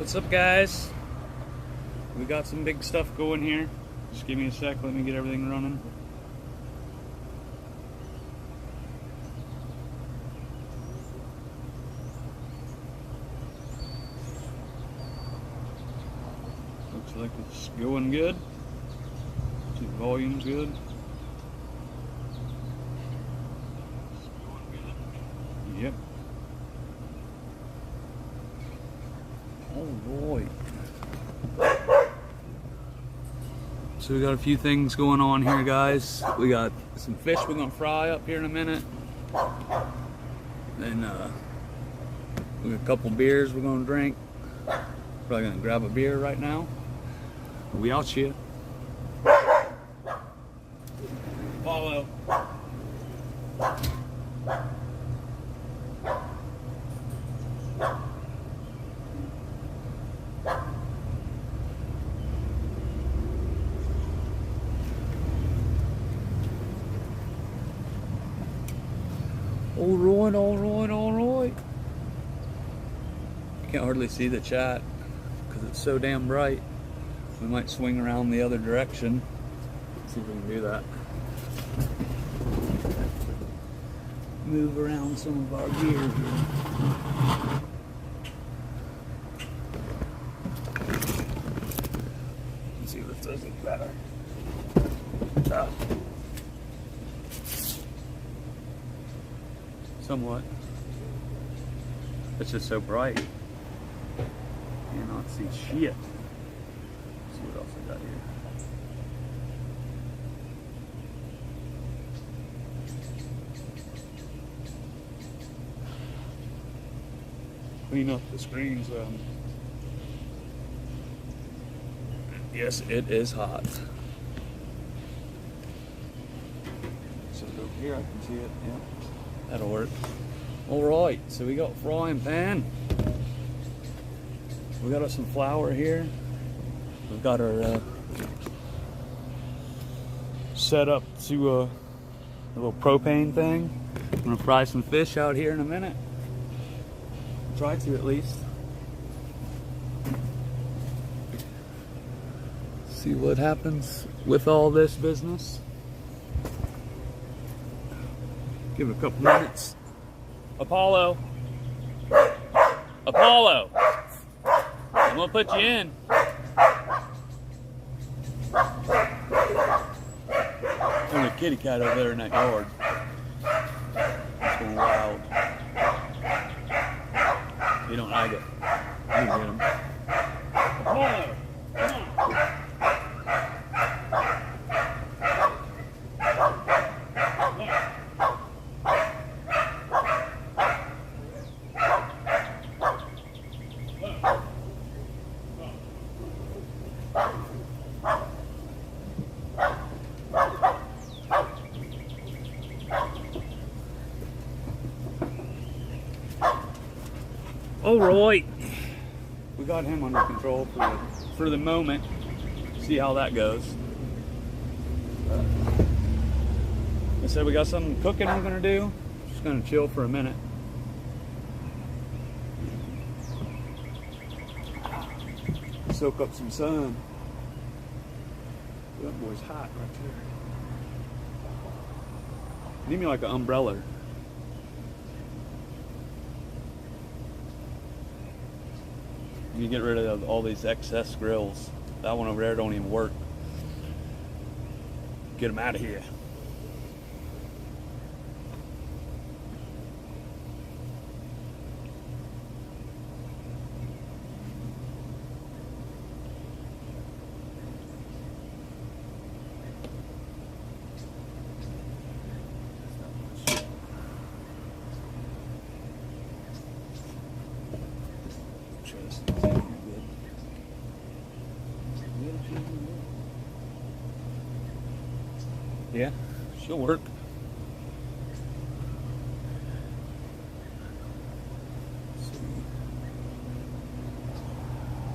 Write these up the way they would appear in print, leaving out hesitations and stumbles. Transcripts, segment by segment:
What's up, guys? We got some big stuff going here. Just give me a sec, let me get everything running. Looks like it's going good. The volume's good. Yep. Alright. So we got a few things going on here, guys. We got some fish we're gonna fry up here in a minute. Then we got a couple beers we're gonna drink. Probably gonna grab a beer right now. We out here. Follow. Alright. Can't hardly see the chat because it's so damn bright. We might swing around the other direction. Let's see if we can do that. Move around some of our gear here. Let's see if this does it better. Somewhat. It's just so bright. Cannot see shit. Let's see what else I got here. Clean up the screens. Yes, it is hot. So over here I can see it. Yeah. That'll work. Alright, so we got frying pan. We got us some flour here. We've got our set up to a little propane thing. I'm gonna fry some fish out here in a minute. Try to at least. See what happens with all this business. Give it a couple minutes. Apollo. Apollo. I'm gonna put you in. There's a kitty cat over there in that yard. It's going wild. You don't like it. You can get him. Apollo. Come on. Alright, we got him under control for the moment. See how that goes. I said we got some cooking we're gonna do. Just gonna chill for a minute. Soak up some sun. That boy's hot right there. Need me like an umbrella. You get rid of all these excess grills. That one over there don't even work. Get them out of here. Yeah, she'll work.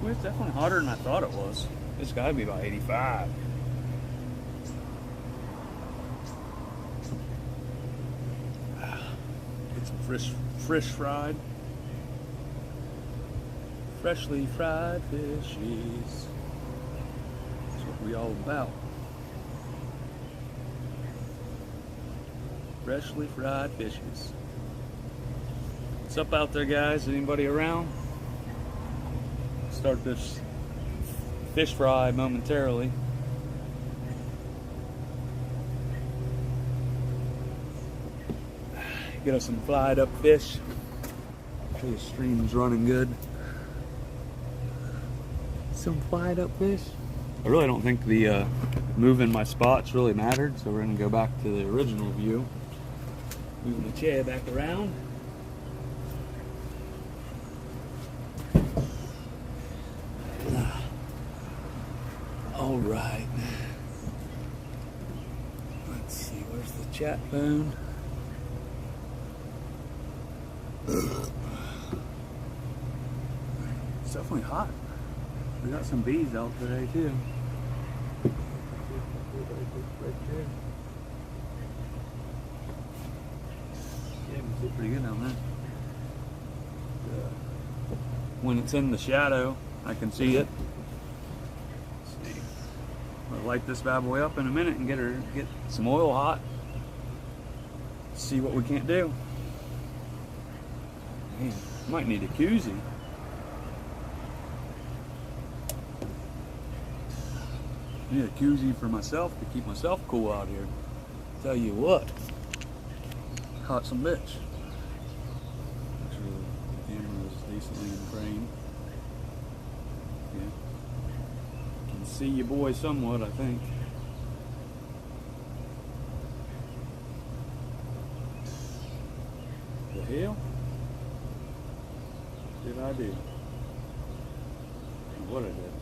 Well, it's definitely hotter than I thought it was. It's got to be about 85. Get some fish fried. Freshly fried fishies. That's what we all about. Freshly fried fishies. What's up out there, guys? Anybody around? Start this fish fry momentarily. Get us some fried up fish. Hopefully the stream's running good. Some fried up fish. I really don't think the moving my spots really mattered, so we're gonna go back to the original view. Moving the chair back around. All right. Let's see, where's the chat phone? It's definitely hot. We got some bees out today too. Yeah, we see pretty good down there. When it's in the shadow, I can see it. Let's see. I'll light this bad boy up in a minute and get some oil hot. See what we can't do. Man, might need a koozie. I need a koozie for myself to keep myself cool out here. Tell you what, caught some bitch. Actually, the camera is decently in frame. Yeah, can see you boys somewhat, I think. The hell? Did I do? What I did?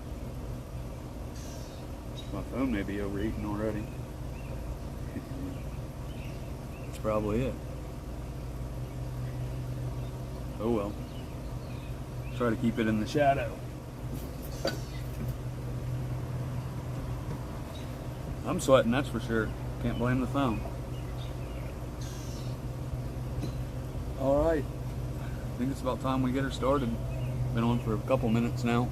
My phone may be overheating already. That's probably it. Oh well. Try to keep it in the shadow. I'm sweating, that's for sure. Can't blame the phone. Alright. I think it's about time we get her started. Been on for a couple minutes now.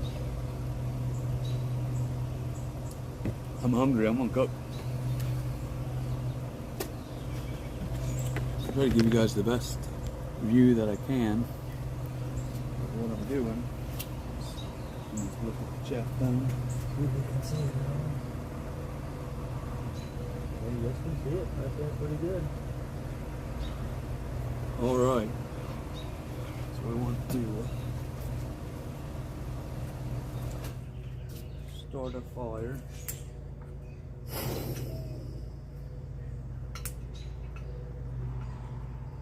I'm hungry, I'm gonna cook. I'll try to give you guys the best view that I can of what I'm doing. Let's look at the chat phone. See if we can see it. Well, yes, we see it. Right there, pretty good. Alright. So we want to start a fire.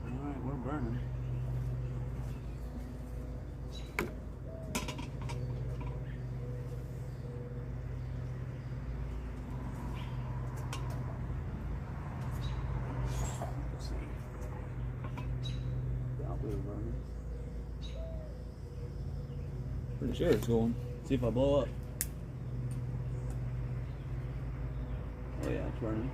Alright, we're burning. Let's see. Doubt we're burning. Pretty sure it's going. See if I blow up. Oh yeah, it's burning.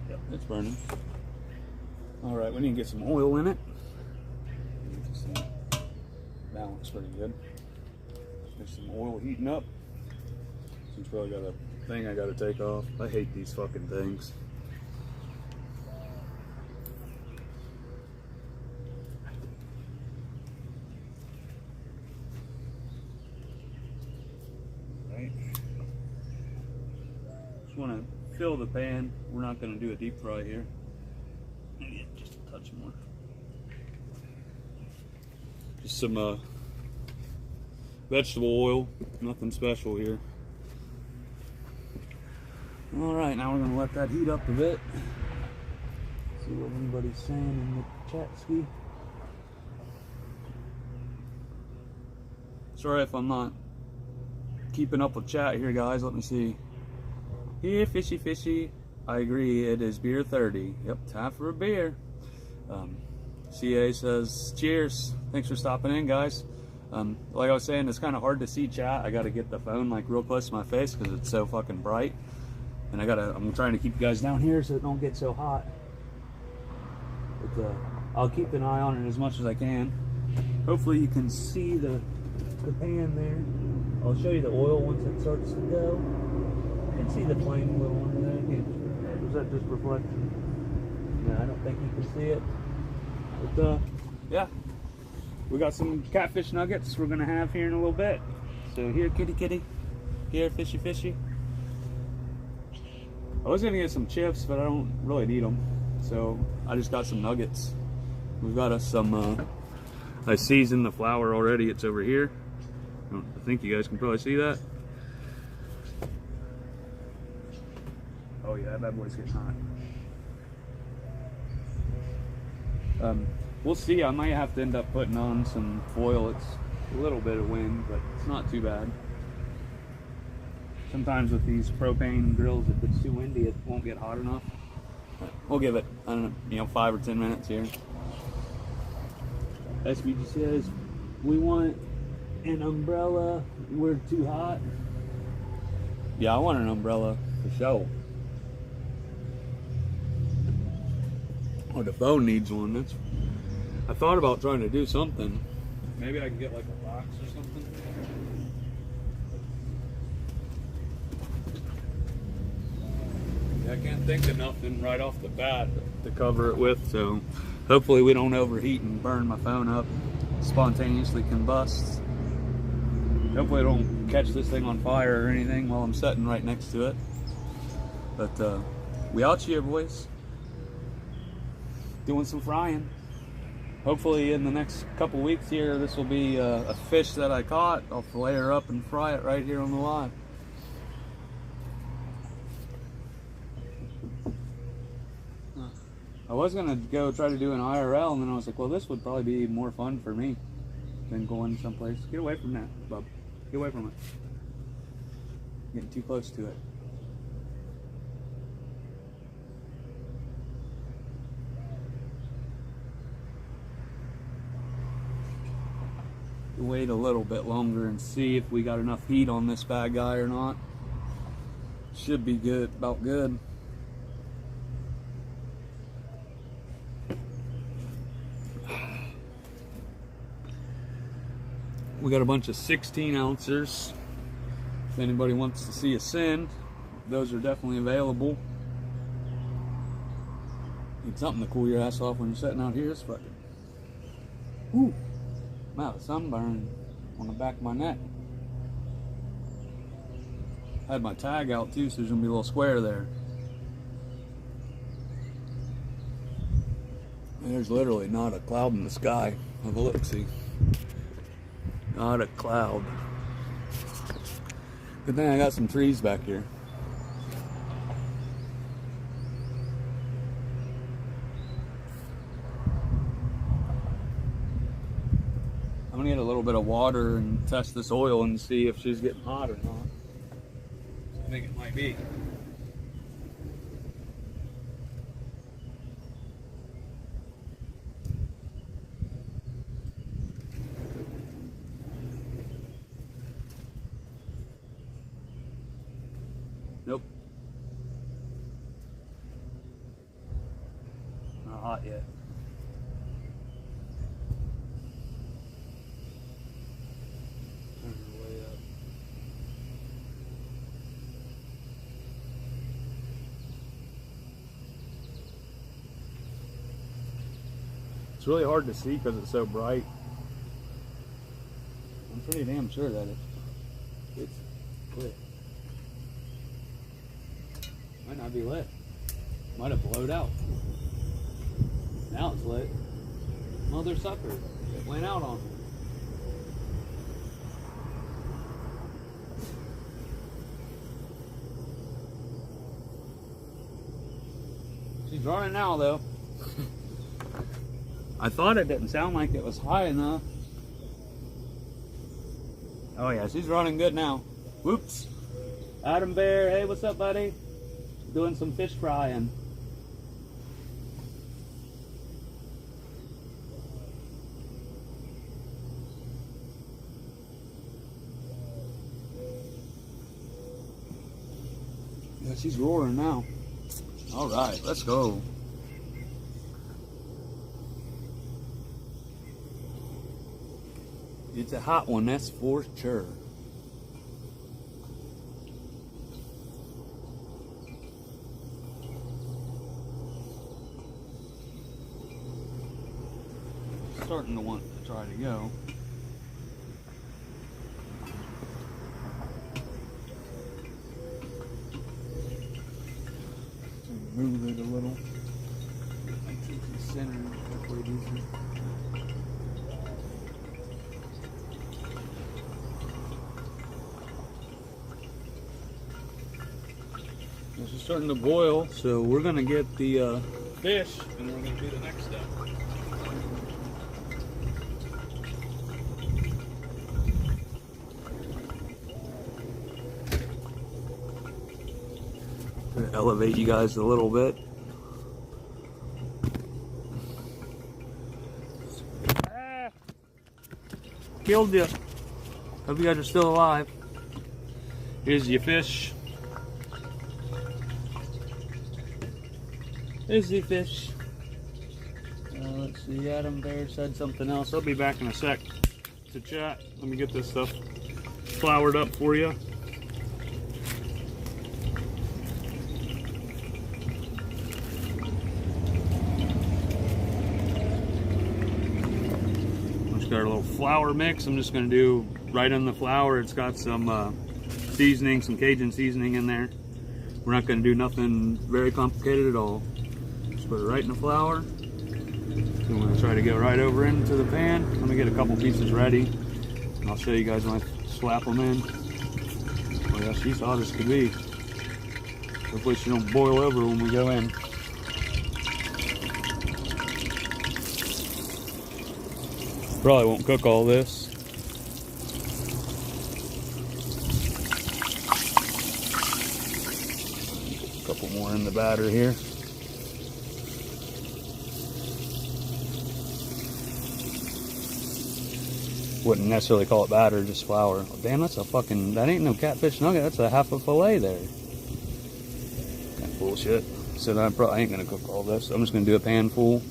Yep, it's burning. Alright, we need to get some oil in it. Balance pretty good. There's some oil heating up. Since probably got a thing I gotta take off. I hate these fucking things. Just want to fill the pan. We're not going to do a deep fry here. Maybe just a touch more. Just some vegetable oil. Nothing special here. Alright, now we're going to let that heat up a bit. See what anybody's saying in the chat ski. Sorry if I'm not keeping up with chat here, guys. Let me see. Here, fishy, fishy. I agree, it is beer 30. Yep, time for a beer. CA says, cheers. Thanks for stopping in, guys. Like I was saying, it's kind of hard to see chat. I got to get the phone like real close to my face because it's so fucking bright. And I'm trying to keep you guys down here so it don't get so hot. But I'll keep an eye on it as much as I can. Hopefully you can see the pan there. I'll show you the oil once it starts to go. You can see the flame a little under there. Is that just reflection? No, I don't think you can see it. But yeah, we got some catfish nuggets we're gonna have here in a little bit. So here, kitty kitty. Here, fishy fishy. I was gonna get some chips, but I don't really need them. So I just got some nuggets. We've got us some, I seasoned the flour already. It's over here. I think you guys can probably see that. Oh yeah, that bad boy's getting hot. We'll see. I might have to end up putting on some foil. It's a little bit of wind, but it's not too bad. Sometimes with these propane grills, if it's too windy, it won't get hot enough. We'll give it, I don't know, 5 or 10 minutes here. SVG says, we want an umbrella. We're too hot. Yeah, I want an umbrella for sure. Oh, the phone needs one. I thought about trying to do something. Maybe I can get like a box or something. I can't think of nothing right off the bat to cover it with, so hopefully we don't overheat and burn my phone up, spontaneously combust. Hopefully I don't catch this thing on fire or anything while I'm sitting right next to it. But we out here, boys. Doing some frying. Hopefully in the next couple weeks here, this will be a fish that I caught. I'll fillet her up and fry it right here on the live. I was gonna go try to do an IRL, and then I was like, well, this would probably be more fun for me than going someplace. Get away from that, bub. Get away from it. Getting too close to it. Wait a little bit longer and see if we got enough heat on this bad guy or not. Should be good, about good. We got a bunch of 16 ounces. If anybody wants to see a send, those are definitely available. Need something to cool your ass off when you're sitting out here. It's fucking. Whew. I'm out of sunburn on the back of my neck. I had my tag out too, so there's gonna be a little square there. And there's literally not a cloud in the sky. Have a look, see. Not a cloud. Good thing I got some trees back here. I'm gonna get a little bit of water and test this oil and see if she's getting hot or not. I think it might be. Nope. Not hot yet. Turn her way up. It's really hard to see because it's so bright. I'm pretty damn sure that it's lit. Might not be lit. Might have blowed out. Now it's lit. Mother sucker. It went out on me. She's running now though. I thought it didn't sound like it was high enough. Oh yeah, she's running good now. Whoops. Adam Bear, hey, what's up, buddy? Doing some fish frying. Yeah, she's roaring now. All right, let's go. It's a hot one, that's for sure. Starting to want to try to go. Move it a little. I keep it centered. Hopefully decent. This is starting to boil, so we're gonna get the fish, and we're gonna do the next step. Gonna elevate you guys a little bit. Ah, killed you. Hope you guys are still alive. Here's your fish. There's the fish. Let's see, Adam Bear said something else. I'll be back in a sec to chat. Let me get this stuff floured up for you. Just got our little flour mix. I'm just going to do right in the flour. It's got some seasoning, some Cajun seasoning in there. We're not going to do nothing very complicated at all. Put it right in the flour. So I'm going to try to go right over into the pan. Let me get a couple pieces ready. And I'll show you guys when I slap them in. Oh yeah, she's hot as could be. Hopefully she don't boil over when we go in. Probably won't cook all this. A couple more in the batter here. Wouldn't necessarily call it batter, just flour. Oh, damn, that's a fucking, that ain't no catfish nugget, that's a half a fillet there. That bullshit. So I ain't gonna cook all this. I'm just gonna do a pan full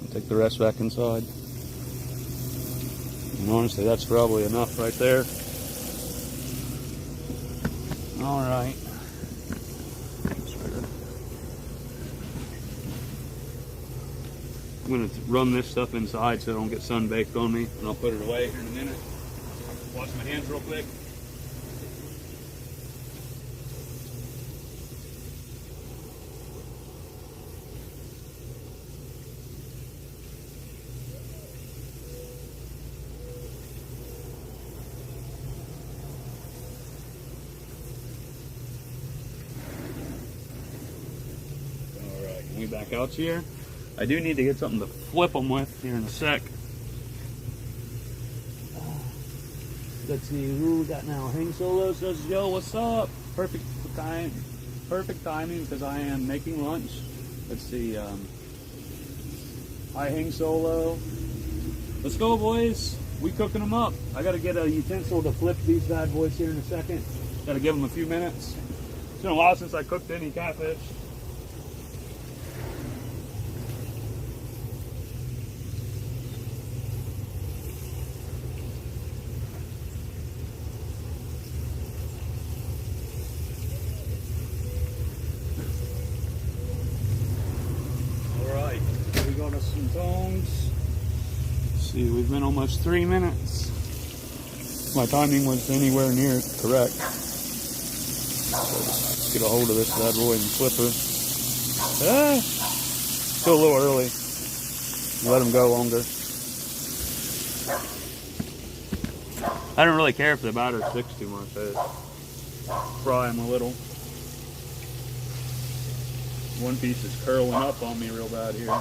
and take the rest back inside. And honestly, that's probably enough right there. All right. I'm going to run this stuff inside so it don't get sun baked on me, and I'll put it away here in a minute. Wash my hands real quick. All right, can we back out here? I do need to get something to flip them with here in a sec. Let's see who we got now. Hang Solo says, yo, what's up? Perfect timing because I am making lunch. Let's see. Hi, Hang Solo. Let's go, boys. We cooking them up. I got to get a utensil to flip these bad boys here in a second. Got to give them a few minutes. It's been a while since I cooked any catfish. Some tongs. Let's see, we've been almost 3 minutes. My timing was anywhere near correct. So let's get a hold of this bad boy and flip her. Ah, still a little early. Let him go longer. I don't really care if the batter sticks too much. I just fry them a little. One piece is curling up on me real bad here.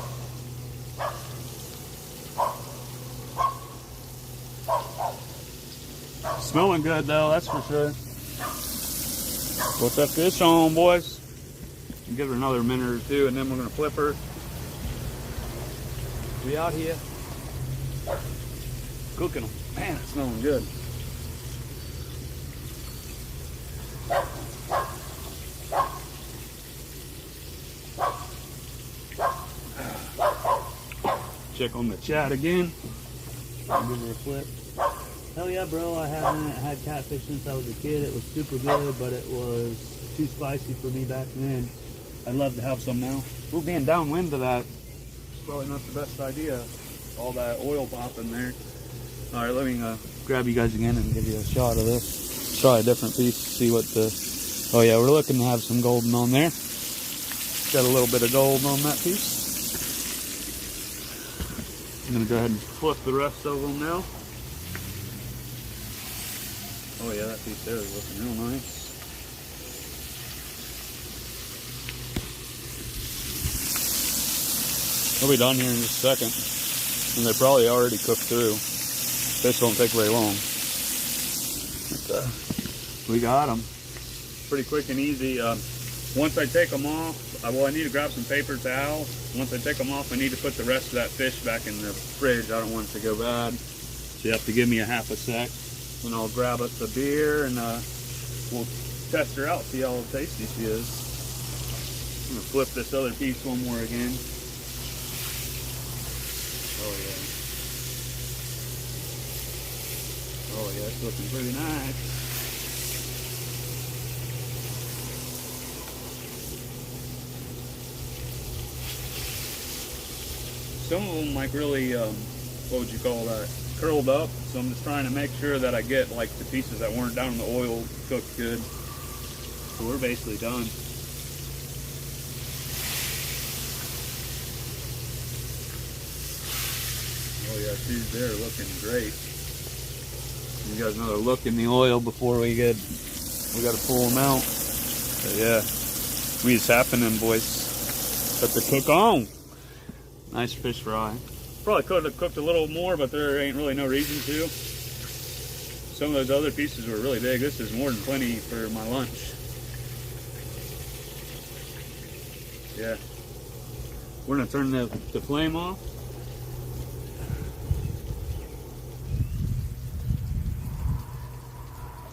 Smelling good though, that's for sure. Put that fish on, boys. Give her another minute or two and then we're gonna flip her. We out here cooking them. Man, it's smelling good. Check on the chat again. Give her a flip. Hell yeah, bro. I haven't had catfish since I was a kid. It was super good, but it was too spicy for me back then. I'd love to have some now. We're being downwind to that. It's probably not the best idea. All that oil popping there. All right, let me grab you guys again and give you a shot of this. Try a different piece, see what the... Oh yeah, we're looking to have some golden on there. Got a little bit of gold on that piece. I'm gonna go ahead and flip the rest of them now. Oh yeah, that piece there is looking real nice. We'll be done here in just a second. And they're probably already cooked through. This won't take very long. But, we got them. Pretty quick and easy. Once I take them off, I need to grab some paper towels. Once I take them off, I need to put the rest of that fish back in the fridge. I don't want it to go bad. So you have to give me a half a sec. And I'll grab us a beer and we'll test her out, see how tasty she is. I'm gonna flip this other piece one more again. Oh yeah. Oh yeah, it's looking pretty nice. Some of them like really, what would you call that? Curled up. So I'm just trying to make sure that I get like the pieces that weren't down in the oil cooked good. So we're basically done. Oh yeah, she's there looking great. You got another look in the oil before we gotta pull them out. But yeah, we just happening, boys. Got the cook on. Nice fish fry. Probably could have cooked a little more, but there ain't really no reason to. Some of those other pieces were really big. This is more than plenty for my lunch. Yeah. We're gonna turn the flame off.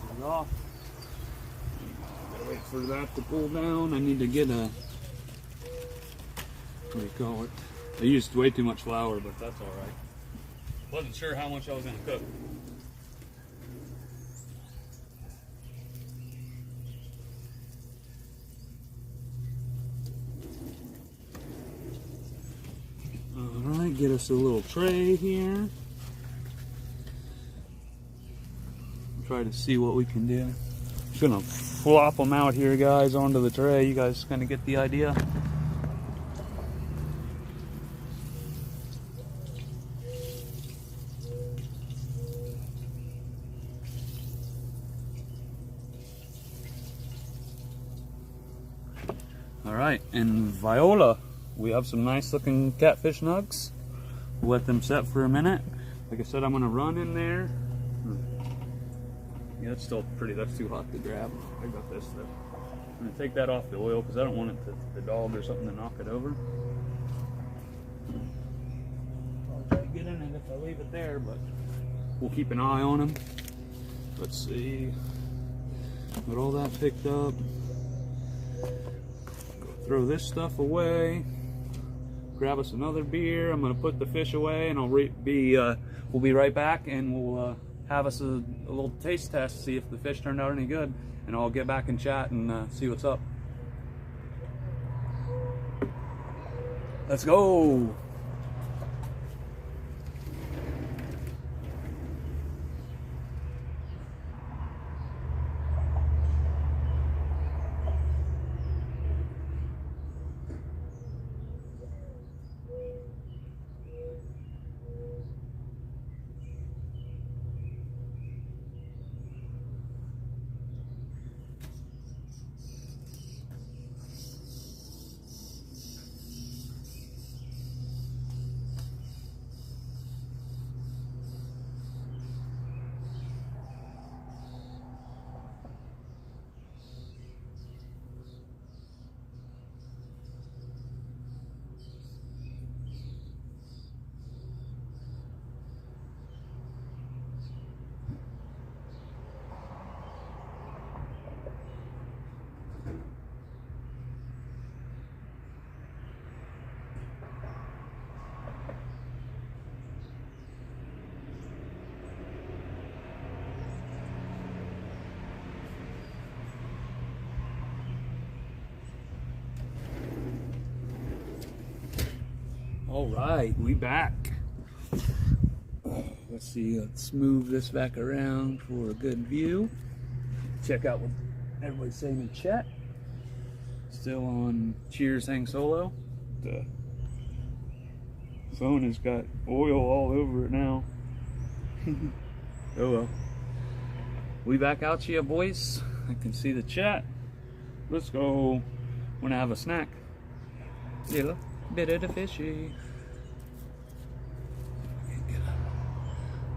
Turn it off. Gotta wait for that to cool down. I need to get a, what do you call it? I used way too much flour, but that's all right. Wasn't sure how much I was gonna cook. All right, get us a little tray here. Try to see what we can do. Just gonna flop them out here, guys, onto the tray. You guys kind of get the idea. Alright, and Viola, we have some nice looking catfish nugs. We'll let them set for a minute. Like I said, I'm going to run in there. Yeah, that's still pretty, that's too hot to grab. I got this though. I'm going to take that off the oil because I don't want it to, the dog or something to knock it over. I'll try to get in it if I leave it there, but we'll keep an eye on them. Let's see. Got all that picked up. Throw this stuff away. Grab us another beer. I'm gonna put the fish away, and we'll be right back, and we'll have us a little taste test, see if the fish turned out any good, and I'll get back and chat and see what's up. Let's go. All right, we back. Let's see, let's move this back around for a good view. Check out what everybody's saying in chat. Still on Cheers Hang Solo. The phone has got oil all over it now. Oh well. We back out to you, boys. I can see the chat. Let's go. Wanna have a snack? Little bit of the fishy.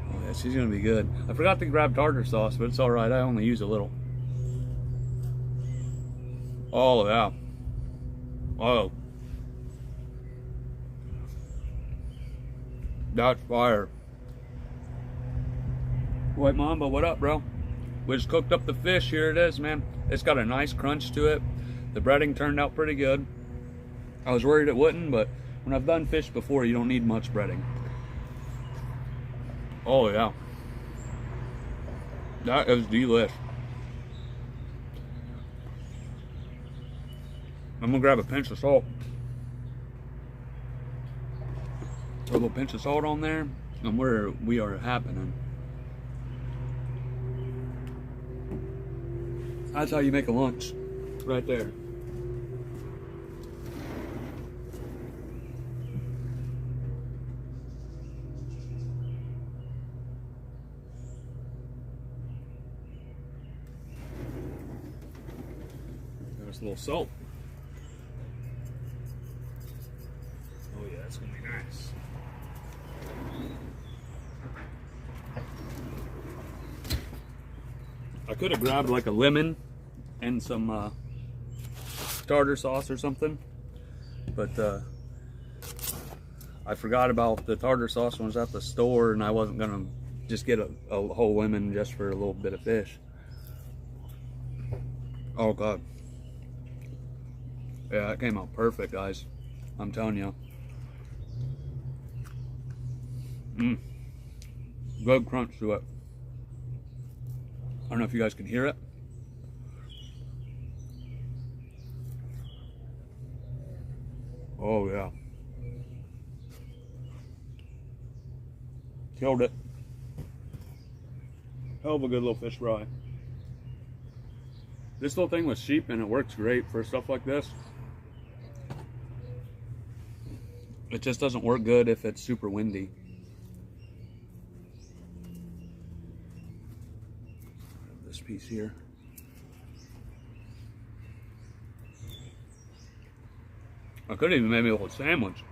Oh yeah, she's gonna be good. I forgot to grab tartar sauce, but it's alright. I only use a little. Oh yeah. Oh. That's fire. White Mamba, what up, bro? We just cooked up the fish. Here it is, man. It's got a nice crunch to it. The breading turned out pretty good. I was worried it wouldn't, but when I've done fish before, you don't need much breading. Oh yeah. That is delish. I'm gonna grab a pinch of salt. A little pinch of salt on there, and we are happening. That's how you make a lunch, right there. There's a little salt. Oh yeah, that's gonna be nice. I could have grabbed like a lemon and some tartar sauce or something, but I forgot about the tartar sauce when I was at the store, and I wasn't gonna just get a whole lemon just for a little bit of fish. Oh god. Yeah, it came out perfect, guys. I'm telling you. Good crunch to it. I don't know if you guys can hear it. Oh yeah. Killed it. Hell of a good little fish fry. This little thing was cheap and it works great for stuff like this. It just doesn't work good if it's super windy. This piece here. I could have even made me a little sandwich.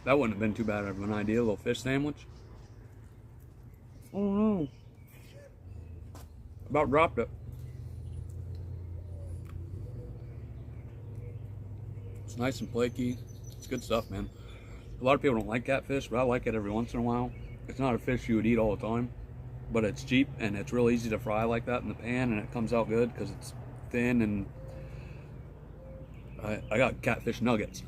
That wouldn't have been too bad of an idea, a little fish sandwich. Oh no. About dropped it. It's nice and flaky. It's good stuff, man. A lot of people don't like catfish, but I like it every once in a while. It's not a fish you would eat all the time, but it's cheap and it's real easy to fry like that in the pan, and it comes out good because it's thin, and I got catfish nuggets.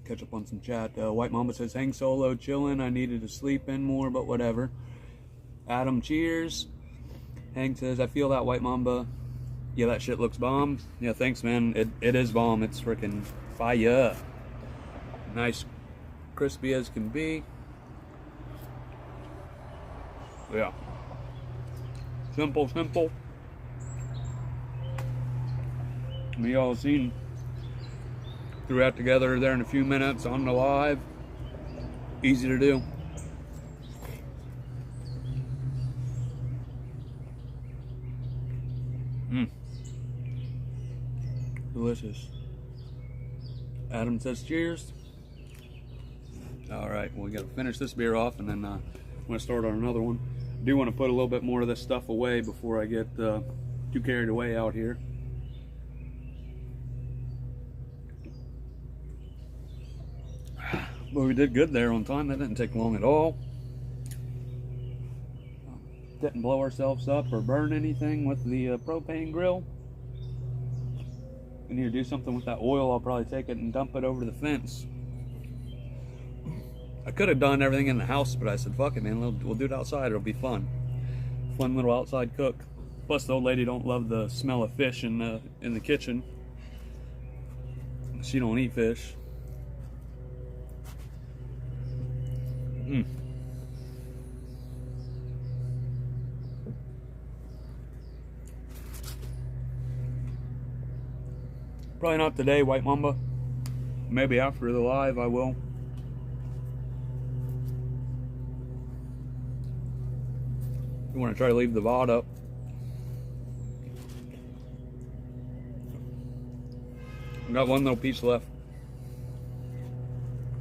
Catch up on some chat. White Mama says, hang solo, chilling. I needed to sleep in more, but whatever. Adam, cheers. Hank says, I feel that, White Mamba. Yeah, that shit looks bomb. Yeah, thanks, man. It is bomb. It's freaking fire. Nice, crispy as can be. Yeah. Simple, simple. We all seen. Threw that together there in a few minutes on the live. Easy to do. Delicious. Adam says cheers. All right, well, we got to finish this beer off, and then I'm going to start on another one. I do want to put a little bit more of this stuff away before I get too carried away out here. But we did good there on time. That didn't take long at all. Didn't blow ourselves up or burn anything with the propane grill. We need to do something with that oil. I'll probably take it and dump it over the fence. I could have done everything in the house, but I said, fuck it, man, we'll do it outside. It'll be fun. Fun little outside cook. Plus, the old lady don't love the smell of fish in the kitchen. She don't eat fish. Probably not today, White Mamba. Maybe after the live I will. You want to try to leave the VOD up. I've got one little piece left.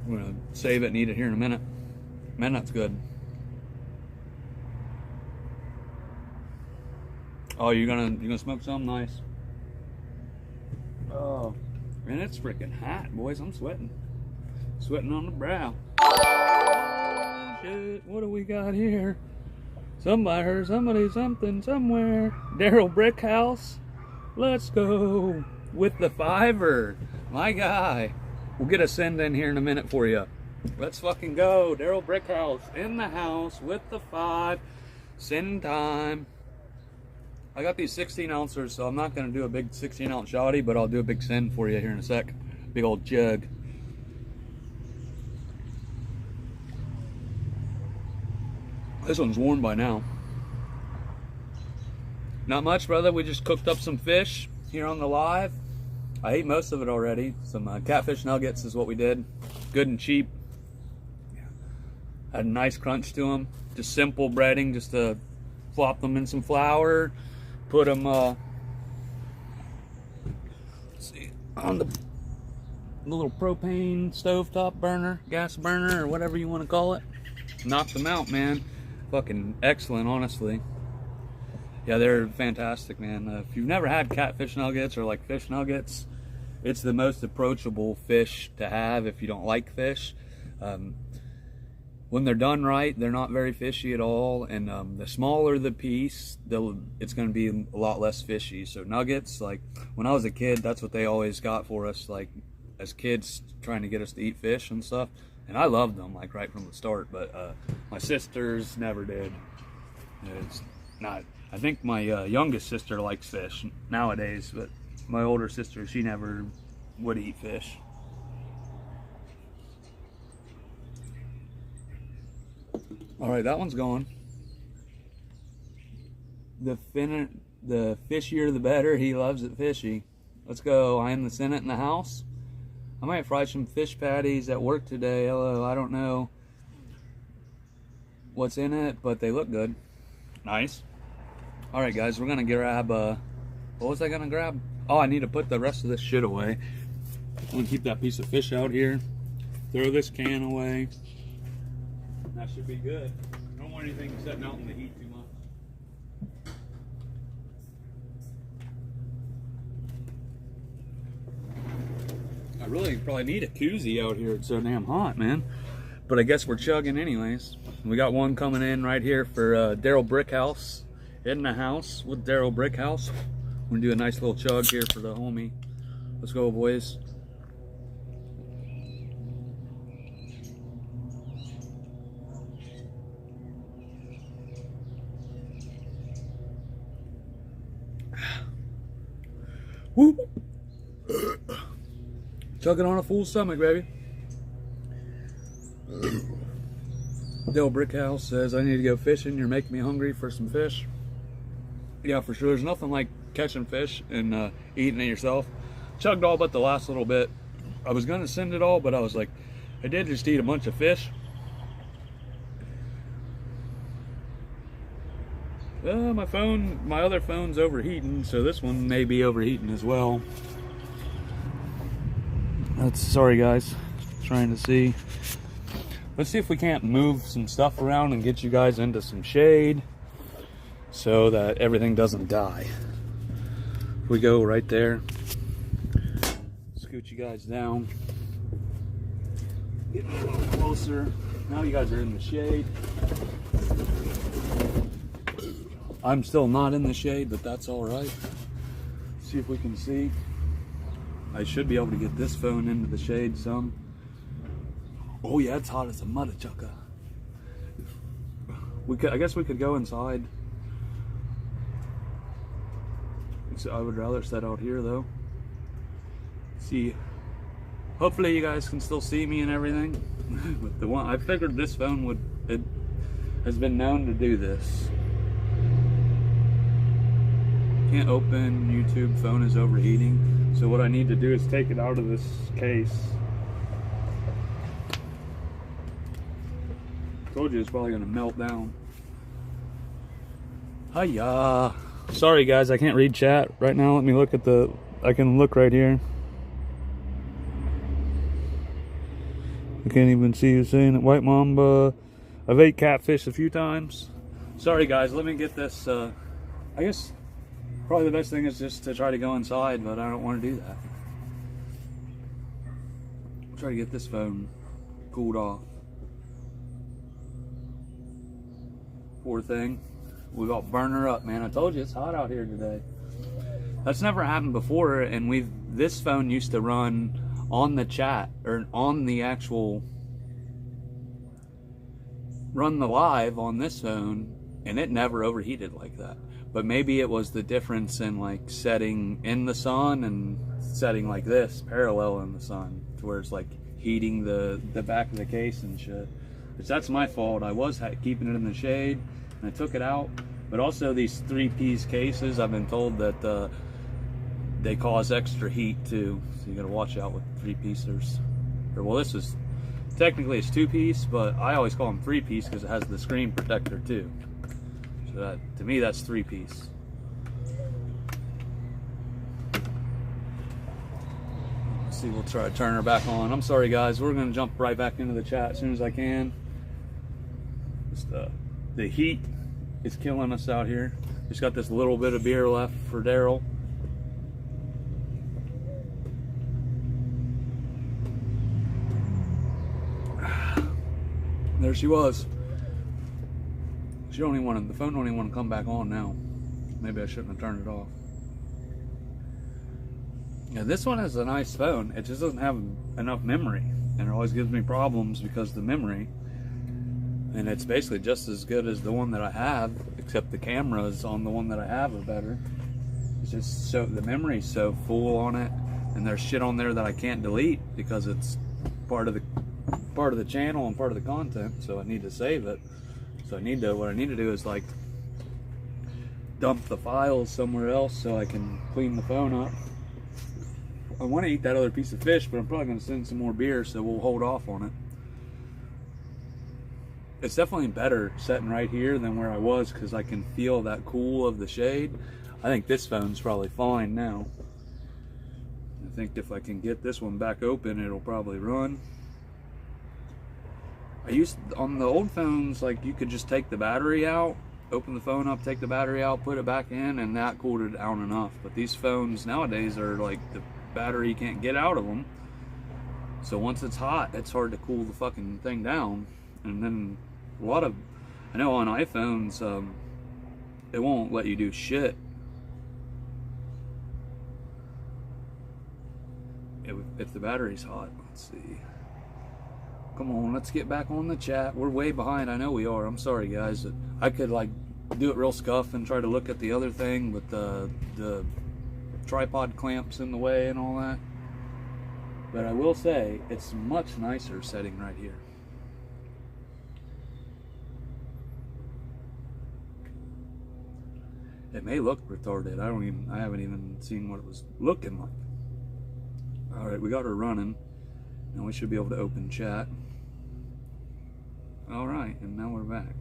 I'm gonna save it and eat it here in a minute. Man, that's good. Oh, you're gonna smoke some? Nice. Oh, man, it's freaking hot, boys. I'm sweating. Sweating on the brow. Oh, shit, what do we got here? Somebody heard somebody something somewhere. Daryl Brickhouse. Let's go with the $5. My guy. We'll get a send in here in a minute for you. Let's fucking go. Daryl Brickhouse in the house with the 5. Send time. I got these 16 ounces, so I'm not going to do a big 16 ounce shotty, but I'll do a big send for you here in a sec. Big old jug. This one's warm by now. Not much, brother. We just cooked up some fish here on the live. I ate most of it already. Some catfish nuggets is what we did. Good and cheap. Had a nice crunch to them. Just simple breading, just to flop them in some flour. Put them let's see, on the little propane stovetop burner, gas burner, or whatever you want to call it. Knocked them out, man. Fucking excellent, honestly. Yeah, they're fantastic, man. If you've never had catfish nuggets or like fish nuggets, it's the most approachable fish to have if you don't like fish. When they're done right, they're not very fishy at all, and the smaller the piece, it's going to be a lot less fishy. So nuggets, like when I was a kid, that's what they always got for us, like as kids, trying to get us to eat fish and stuff. And I loved them, like right from the start, but my sisters never did. It's not. I think my youngest sister likes fish nowadays, but my older sister, she never would eat fish. All right, that one's gone. The fishier the better. He loves it fishy. Let's go. I am the Senate in the house. I might fry some fish patties at work today. Hello, I don't know what's in it, but they look good. Nice. All right, guys, we're gonna grab. What was I gonna grab? Oh, I need to put the rest of this shit away. I'm gonna keep that piece of fish out here. Throw this can away. That should be good. I don't want anything sitting out in the heat too much. I really probably need a koozie out here. It's so damn hot, man. But I guess we're chugging anyways. We got one coming in right here for Daryl Brickhouse. In the house with Daryl Brickhouse. We're gonna do a nice little chug here for the homie. Let's go, boys. Whoop. Chugging on a full stomach, baby. Daryl Brickhouse says, I need to go fishing. You're making me hungry for some fish. Yeah, for sure. There's nothing like catching fish and eating it yourself. Chugged all but the last little bit. I was going to send it all, but I was like, I did just eat a bunch of fish. My other phone's overheating, so this one may be overheating as well. Sorry guys, trying to see. Let's see if we can't move some stuff around and get you guys into some shade so that everything doesn't die. We go right there. Scoot you guys down. Get a little closer. Now you guys are in the shade. I'm still not in the shade, but that's all right. See if we can see. I should be able to get this phone into the shade some. Oh yeah, it's hot as a mother chucker. I guess we could go inside. I would rather sit out here though. See, hopefully you guys can still see me and everything. But the one I figured this phone would, it has been known to do this. Can't open YouTube, phone is overheating. So what I need to do is take it out of this case. Told you it's probably gonna melt down. Hiya. Sorry guys, I can't read chat right now. Let me look at the, I can look right here. I can't even see you saying it. White Mamba. I've ate catfish a few times. Sorry guys, let me get this, I guess probably the best thing is just to try to go inside, but I don't want to do that. I'll try to get this phone cooled off. Poor thing. We got burn her up, man. I told you it's hot out here today. That's never happened before, and this phone used to run on the chat, or on the actual, run the live on this phone, and it never overheated like that. But maybe it was the difference in like setting in the sun and setting like this, parallel in the sun, to where it's like heating the back of the case and shit. Which that's my fault. I was keeping it in the shade, and I took it out. But also these 3-piece cases, I've been told that they cause extra heat too. So you gotta watch out with 3-piecers. Or well, this is, technically it's 2-piece, but I always call them 3-piece because it has the screen protector too. So that, to me, that's 3-piece. Let's see, we'll try to turn her back on. I'm sorry guys, we're gonna jump right back into the chat as soon as I can. Just, the heat is killing us out here. Just got this little bit of beer left for Daryl. There she was. She don't even want to, the phone don't even want to come back on now. Maybe I shouldn't have turned it off. Yeah, this one is a nice phone. It just doesn't have enough memory, and it always gives me problems because of the memory. And it's basically just as good as the one that I have, except the cameras on the one that I have are better. It's just so, the memory's so full on it, and there's shit on there that I can't delete because it's part of the channel and part of the content, so I need to save it. So what I need to do is like dump the files somewhere else so I can clean the phone up. I want to eat that other piece of fish, but I'm probably going to send some more beer, so we'll hold off on it. It's definitely better sitting right here than where I was because I can feel that cool of the shade. I think this phone's probably fine now. I think if I can get this one back open, it'll probably run. On the old phones, like you could just take the battery out, open the phone up, take the battery out, put it back in, and that cooled it down enough. But these phones nowadays are like, the battery can't get out of them. So once it's hot, it's hard to cool the fucking thing down. And then I know on iPhones, it won't let you do shit if the battery's hot. Let's see. Come on, let's get back on the chat. We're way behind. I know we are. I'm sorry, guys. I could like do it real scuff and try to look at the other thing, but the tripod clamps in the way and all that. But I will say it's much nicer setting right here. It may look retarded. I haven't even seen what it was looking like. Alright, we got her running. Now we should be able to open chat. Alright, and now we're back.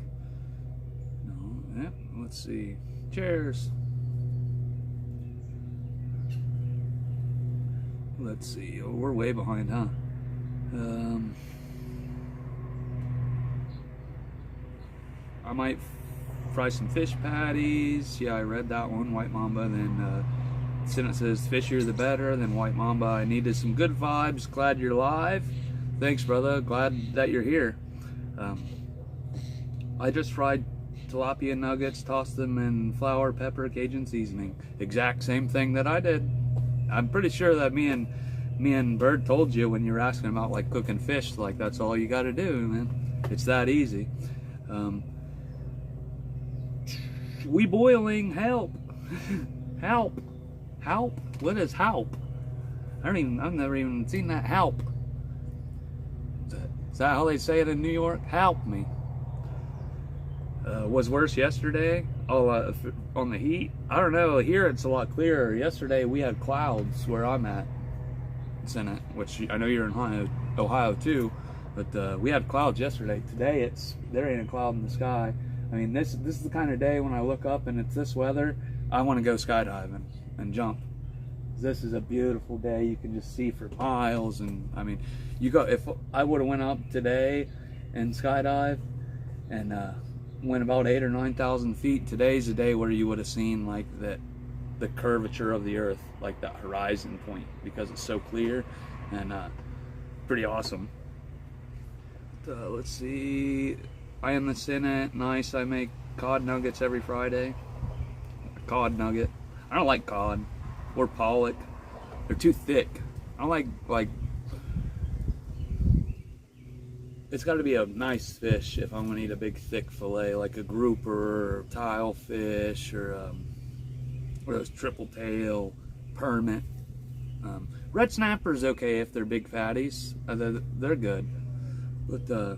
No, yep, let's see. Cheers. Let's see. Oh, we're way behind, huh? I might fry some fish patties. Yeah, I read that one, White Mamba. Then sentence says, fishier the better. Then White Mamba, I needed some good vibes. Glad you're live. Thanks, brother. Glad that you're here. I just fried tilapia nuggets, tossed them in flour, pepper, Cajun seasoning. Exact same thing that I did. I'm pretty sure that me and me and Bird told you when you were asking about like cooking fish, like that's all you got to do, man. It's that easy. We boiling, help. Help. Help. What is help? I've never even seen that. Help. Is that how they say it in New York? Help me. Was worse yesterday. Oh, on the heat. I don't know. Here it's a lot clearer. Yesterday we had clouds where I'm at. It's in it, which I know you're in Ohio too. But we had clouds yesterday. Today there ain't a cloud in the sky. I mean, this is the kind of day when I look up and it's this weather, I want to go skydiving and jump. This is a beautiful day. You can just see for miles, and I mean, if I would have went up today and skydive and went about 8,000 or 9,000 feet, today's the day where you would have seen like the curvature of the earth, like that horizon point, because it's so clear and pretty awesome. Let's see. I am the Senate. Nice. I make cod nuggets every Friday. A cod nugget. I don't like cod or pollock. They're too thick. I don't like. It's got to be a nice fish if I'm gonna eat a big thick fillet, like a grouper, or tile fish, or those triple tail, permit. Red snapper's okay if they're big fatties. They're good. But a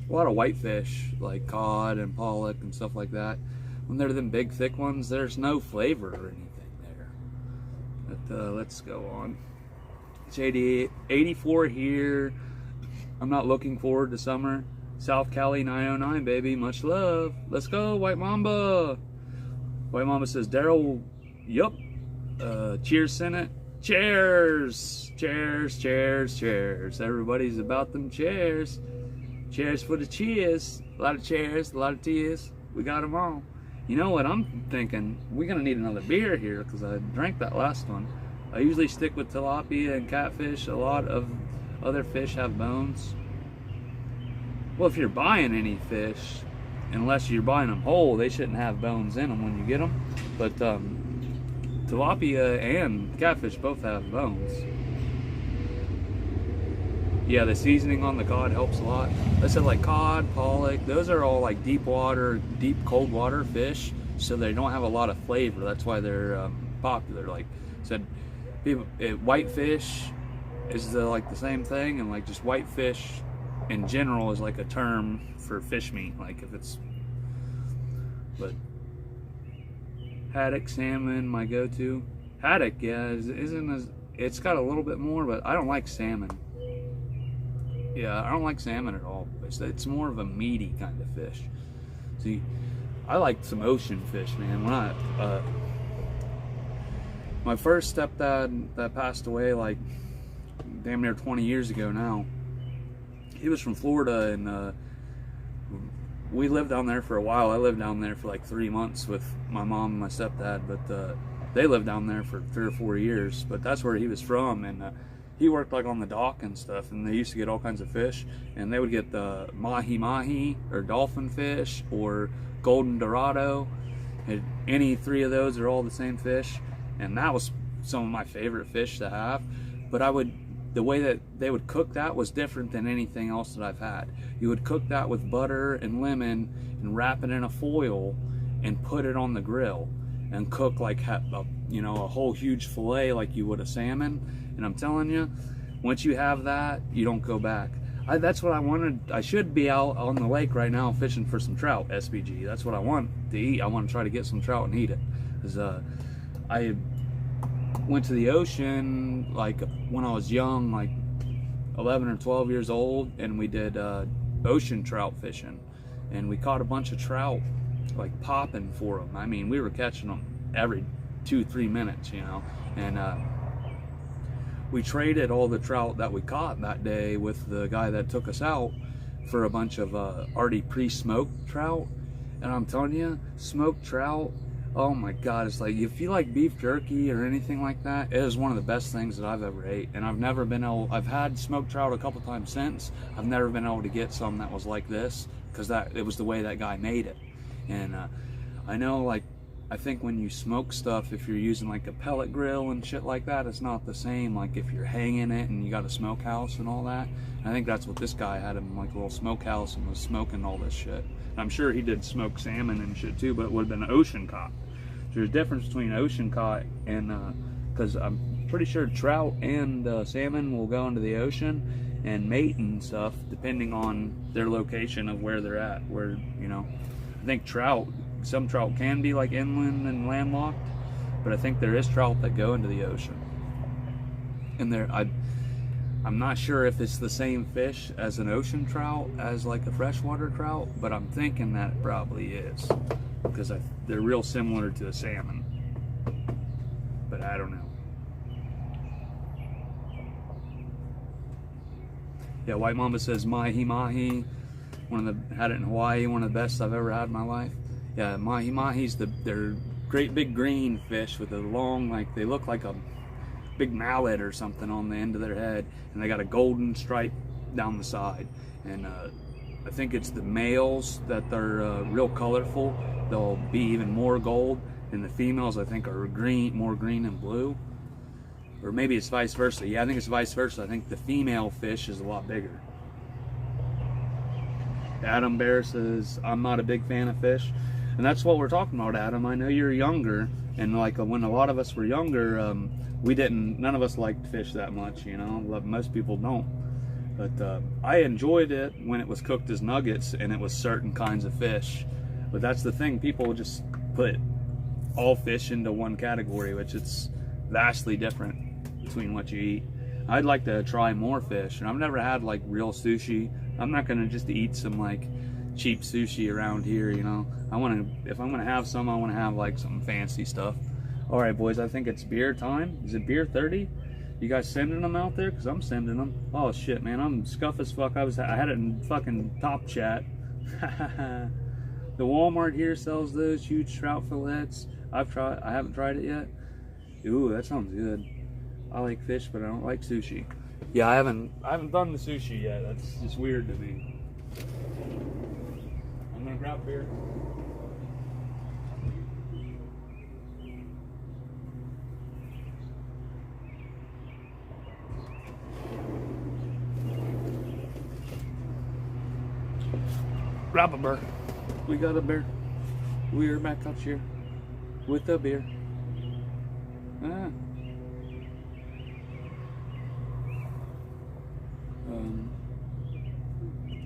lot of whitefish, like cod and pollock and stuff like that, when they're them big thick ones, there's no flavor or anything there. But let's go on. It's 84 here. I'm not looking forward to summer. South Cali 909, baby. Much love. Let's go, White Mamba. White Mamba says, Daryl, yup. Cheers, Senate. Cheers. Cheers, cheers, cheers. Everybody's about them chairs. Cheers for the cheers. A lot of chairs, a lot of tears. We got them all. You know what I'm thinking? We're going to need another beer here because I drank that last one. I usually stick with tilapia and catfish. A lot of other fish have bones. Well, if you're buying any fish, unless you're buying them whole, they shouldn't have bones in them when you get them. But tilapia and catfish both have bones. Yeah, the seasoning on the cod helps a lot. I said like cod, pollock, those are all like deep cold water fish, so they don't have a lot of flavor. That's why they're popular. Like I said, whitefish is like the same thing, and like just whitefish in general is like a term for fish meat. Like if it's, but haddock salmon, my go-to. Haddock, yeah, it's got a little bit more, but I don't like salmon. Yeah, I don't like salmon at all. It's more of a meaty kind of fish. See, I like some ocean fish, man. When my first stepdad that passed away like damn near 20 years ago now, he was from Florida, and we lived down there for a while. I lived down there for like 3 months with my mom and my stepdad, but they lived down there for 3 or 4 years. But that's where he was from, and he worked like on the dock and stuff, and they used to get all kinds of fish, and they would get the mahi or dolphin fish or golden dorado, and any three of those are all the same fish, and that was some of my favorite fish to have. But the way that they would cook that was different than anything else that I've had. You would cook that with butter and lemon and wrap it in a foil and put it on the grill and cook like a whole huge fillet like you would a salmon. And I'm telling you, once you have that, you don't go back. That's what I wanted. I should be out on the lake right now fishing for some trout, SBG. That's what I want to eat. I want to try to get some trout and eat it. Because I went to the ocean like when I was young, like 11 or 12 years old, and we did ocean trout fishing. And we caught a bunch of trout, like popping for them. I mean, we were catching them every 2-3 minutes, you know. And we traded all the trout that we caught that day with the guy that took us out for a bunch of already pre-smoked trout. And I'm telling you, smoked trout, oh my God, it's like, if you like beef jerky or anything like that, it is one of the best things that I've ever ate. And I've had smoked trout a couple times since. I've never been able to get some that was like this, because it was the way that guy made it. And I know, like, I think when you smoke stuff, if you're using like a pellet grill and shit like that, it's not the same like if you're hanging it and you got a smokehouse and all that. And I think that's what this guy had, him like a little smokehouse and was smoking all this shit. And I'm sure he did smoke salmon and shit too, but it would have been ocean caught. So there's a difference between ocean caught and, because I'm pretty sure trout and salmon will go into the ocean and mate and stuff depending on their location of where they're at. Where, you know, I think some trout can be like inland and landlocked, but I think there is trout that go into the ocean. And I'm not sure if it's the same fish as an ocean trout as like a freshwater trout, but I'm thinking that it probably is, because they're real similar to a salmon. But I don't know. Yeah, White Mamba says mahi mahi. Had it in Hawaii, one of the best I've ever had in my life. Yeah, mahi mahis, they're great big green fish with a long, like they look like a big mallet or something on the end of their head, and they got a golden stripe down the side. And I think it's the males that they're real colorful. They'll be even more gold, and the females I think are more green and blue. Or maybe it's vice versa. Yeah, I think it's vice versa. I think the female fish is a lot bigger. Adam Bear says, I'm not a big fan of fish. And that's what we're talking about, Adam. I know you're younger, and like when a lot of us were younger, none of us liked fish that much, you know. Most people don't. But I enjoyed it when it was cooked as nuggets and it was certain kinds of fish. But that's the thing, people just put all fish into one category, which it's vastly different between what you eat. I'd like to try more fish, and I've never had like real sushi. I'm not gonna just eat some like cheap sushi around here, you know. If I'm gonna have some, I want to have like some fancy stuff. All right, boys, I think it's beer time. Is it beer 30? You guys sending them out there? Because I'm sending them. Oh shit, man, I'm scuff as fuck. I had it in fucking top chat. The Walmart here sells those huge trout fillets. I haven't tried it yet. Ooh, that sounds good. I like fish, but I don't like sushi. Yeah, I haven't done the sushi yet. That's just weird to me. I'm gonna grab beer. Grab a beer. We got a beer. We're back out here with a beer.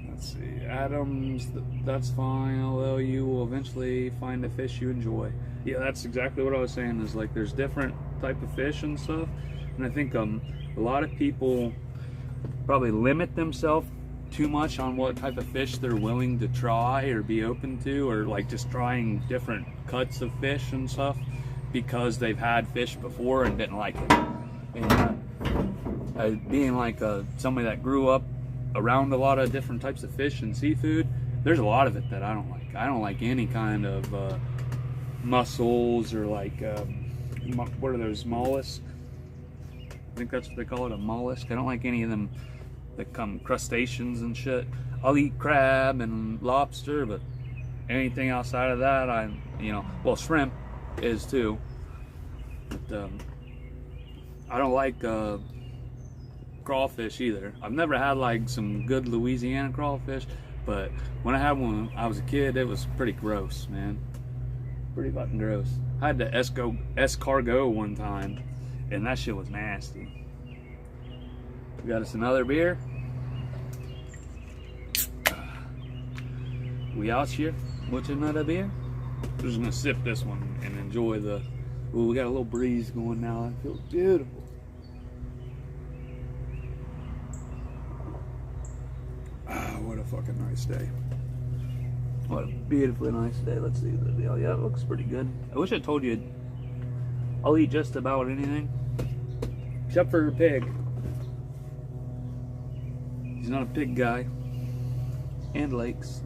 Let's see, Adams, that's fine, although you will eventually find a fish you enjoy. Yeah, that's exactly what I was saying, is like there's different type of fish and stuff, and I think a lot of people probably limit themselves too much on what type of fish they're willing to try or be open to, or like just trying different cuts of fish and stuff because they've had fish before and didn't like it. And being like somebody that grew up around a lot of different types of fish and seafood, there's a lot of it that I don't like. I don't like any kind of mussels or like what are those, mollusks? I think that's what they call it, a mollusk. I don't like any of them that come crustaceans and shit. I'll eat crab and lobster, but anything outside of that, well, shrimp is too. But I don't like crawfish either. I've never had like some good Louisiana crawfish, but when I had one when I was a kid, it was pretty gross, man. Pretty fucking gross. I had the escargot one time, and that shit was nasty. We got us another beer. We out here with another beer. We're just gonna sip this one and enjoy the. Ooh, we got a little breeze going now. It feels beautiful. Ah, what a fucking nice day. What a beautifully nice day. Let's see the deal. Yeah, it looks pretty good. I wish I told you I'll eat just about anything except for a pig. He's not a pig guy. And lakes.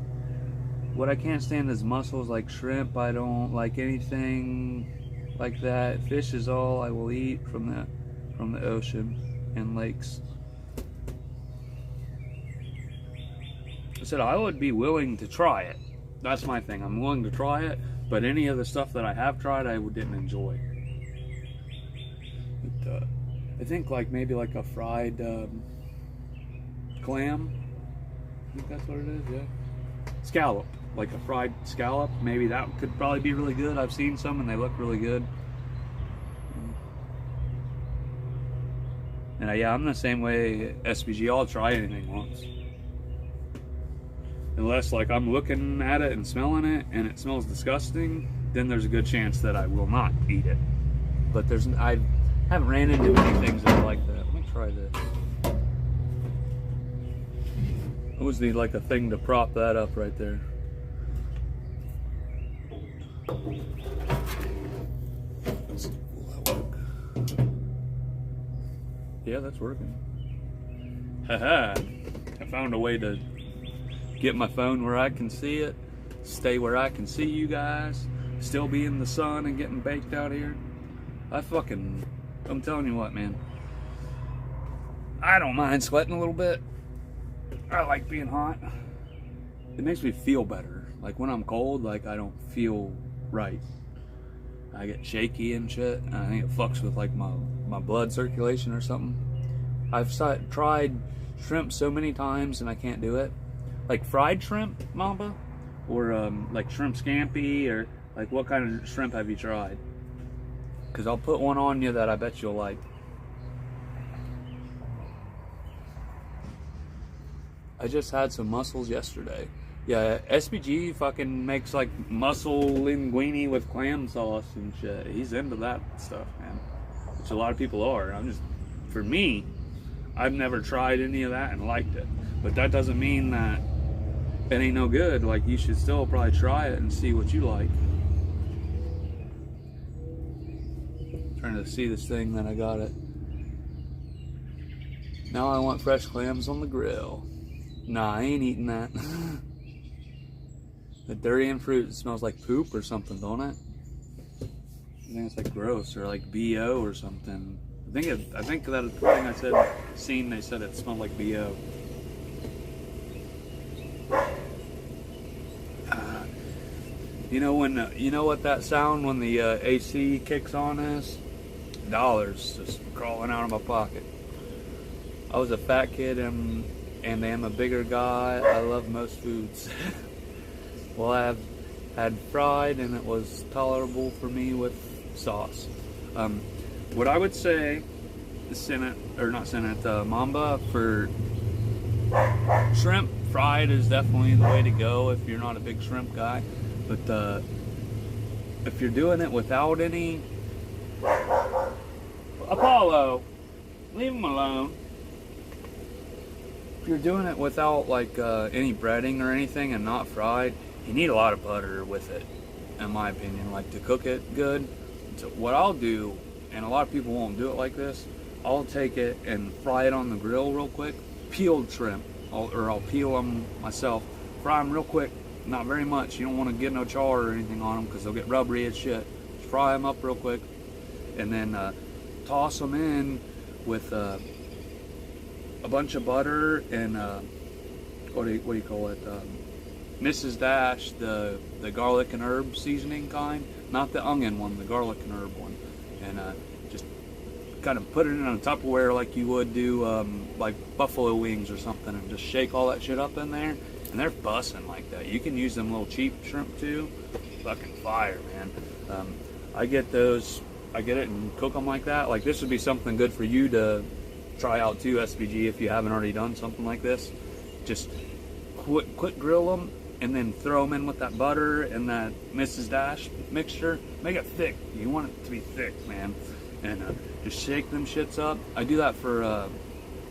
What I can't stand is mussels, like shrimp. I don't like anything like that. Fish is all I will eat from the ocean and lakes. I said I would be willing to try it. That's my thing. I'm willing to try it, But any of the stuff that I have tried, I didn't enjoy. But, I think like maybe like a fried clam. I think that's what it is, yeah. Scallop, like a fried scallop. Maybe that could probably be really good. I've seen some and they look really good. And yeah, I'm the same way, SBG. I'll try anything once. Unless like I'm looking at it and smelling it and it smells disgusting, then there's a good chance that I will not eat it. But I haven't ran into any things that are like that. Let me try this. I always need like a thing to prop that up right there. Let's see, will that work? Yeah, that's working. Haha! I found a way to get my phone where I can see it, stay where I can see you guys, still be in the sun and getting baked out here. I'm telling you what, man. I don't mind sweating a little bit. I like being hot. It makes me feel better. Like when I'm cold, like I don't feel right. I get shaky and shit. And I think it fucks with like my blood circulation or something. I've tried shrimp so many times and I can't do it. Like fried shrimp, Mamba? Or like shrimp scampi, or like what kind of shrimp have you tried? Because I'll put one on you that I bet you'll like. I just had some mussels yesterday. Yeah, SBG fucking makes like mussel linguine with clam sauce and shit. He's into that stuff, man. Which a lot of people are. For me, I've never tried any of that and liked it. But that doesn't mean that it ain't no good. Like, you should still probably try it and see what you like. Trying to see this thing, then I got it. Now I want fresh clams on the grill. Nah, I ain't eating that. The durian fruit smells like poop or something, don't it? I think it's like gross, or like BO or something. I think that thing I seen, they said it smelled like BO. You know what that sound when the AC kicks on is? Dollars just crawling out of my pocket. I was a fat kid and I'm a bigger guy. I love most foods. Well, I've had fried and it was tolerable for me with sauce. What I would say, Mamba, for shrimp, fried is definitely the way to go if you're not a big shrimp guy. But if you're doing it without any... Apollo, leave him alone. If you're doing it without like any breading or anything and not fried, you need a lot of butter with it, in my opinion, like to cook it good. So what I'll do, and a lot of people won't do it like this, I'll take it and fry it on the grill real quick. Peeled shrimp, I'll peel them myself, fry them real quick, not very much. You don't want to get no char or anything on them because they'll get rubbery as shit. Just fry them up real quick, and then toss them in with a bunch of butter and what do you call it? Mrs. Dash, the garlic and herb seasoning kind, not the onion one, the garlic and herb one, and just kind of put it in a Tupperware like you would do like buffalo wings or something, and just shake all that shit up in there, and they're bussin' like that. You can use them little cheap shrimp too. Fucking fire, man. I get it and cook them like that. Like, this would be something good for you to try out too, SBG, if you haven't already done something like this. Just quick grill them and then throw them in with that butter and that Mrs. Dash mixture. Make it thick. You want it to be thick, man. And just shake them shits up. I do that for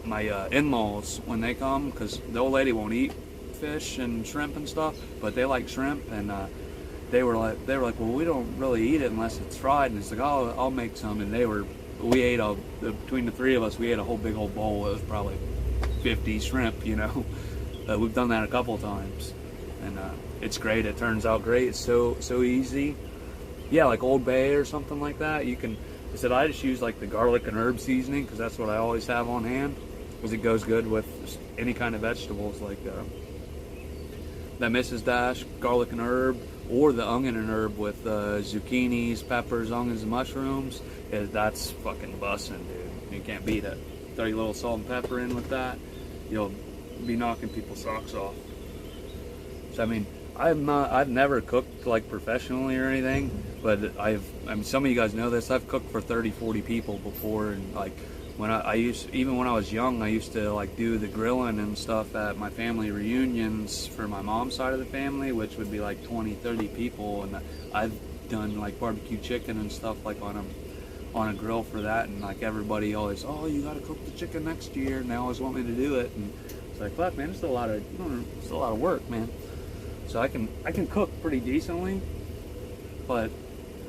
my in-laws when they come, because the old lady won't eat fish and shrimp and stuff, but they like shrimp, and they were like, well, we don't really eat it unless it's fried. And it's like, oh, I'll make some. And we ate between the three of us, we ate a whole big old bowl. It was probably 50 shrimp, you know. We've done that a couple times, and it's great. It turns out great. It's so easy. Yeah, like Old Bay or something like that. I said I just use like the garlic and herb seasoning, because that's what I always have on hand, because it goes good with any kind of vegetables, like that Mrs. Dash garlic and herb, or the onion and herb with zucchinis, peppers, onions, and mushrooms. That's fucking bussin', dude. You can't beat it. Throw your little salt and pepper in with that, you'll be knocking people's socks off. So I mean, I've never cooked like professionally or anything, but I mean, some of you guys know this. I've cooked for 30, 40 people before, and like when even when I was young, I used to like do the grilling and stuff at my family reunions for my mom's side of the family, which would be like 20, 30 people, and I've done like barbecue chicken and stuff like on a grill for that, and like everybody always, oh, you gotta cook the chicken next year, and they always want me to do it, and it's like, fuck, man, it's a lot of work, man. So I can cook pretty decently, but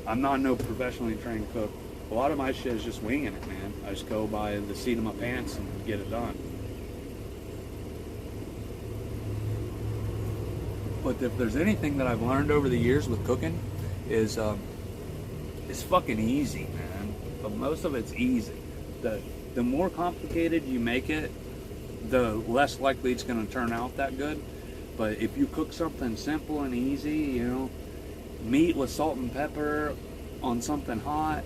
I'm not no professionally trained cook. A lot of my shit is just winging it, man. I just go by the seat of my pants and get it done. But if there's anything that I've learned over the years with cooking, is it's fucking easy, man. But most of it's easy. The more complicated you make it, the less likely it's going to turn out that good. But if you cook something simple and easy, you know, meat with salt and pepper on something hot,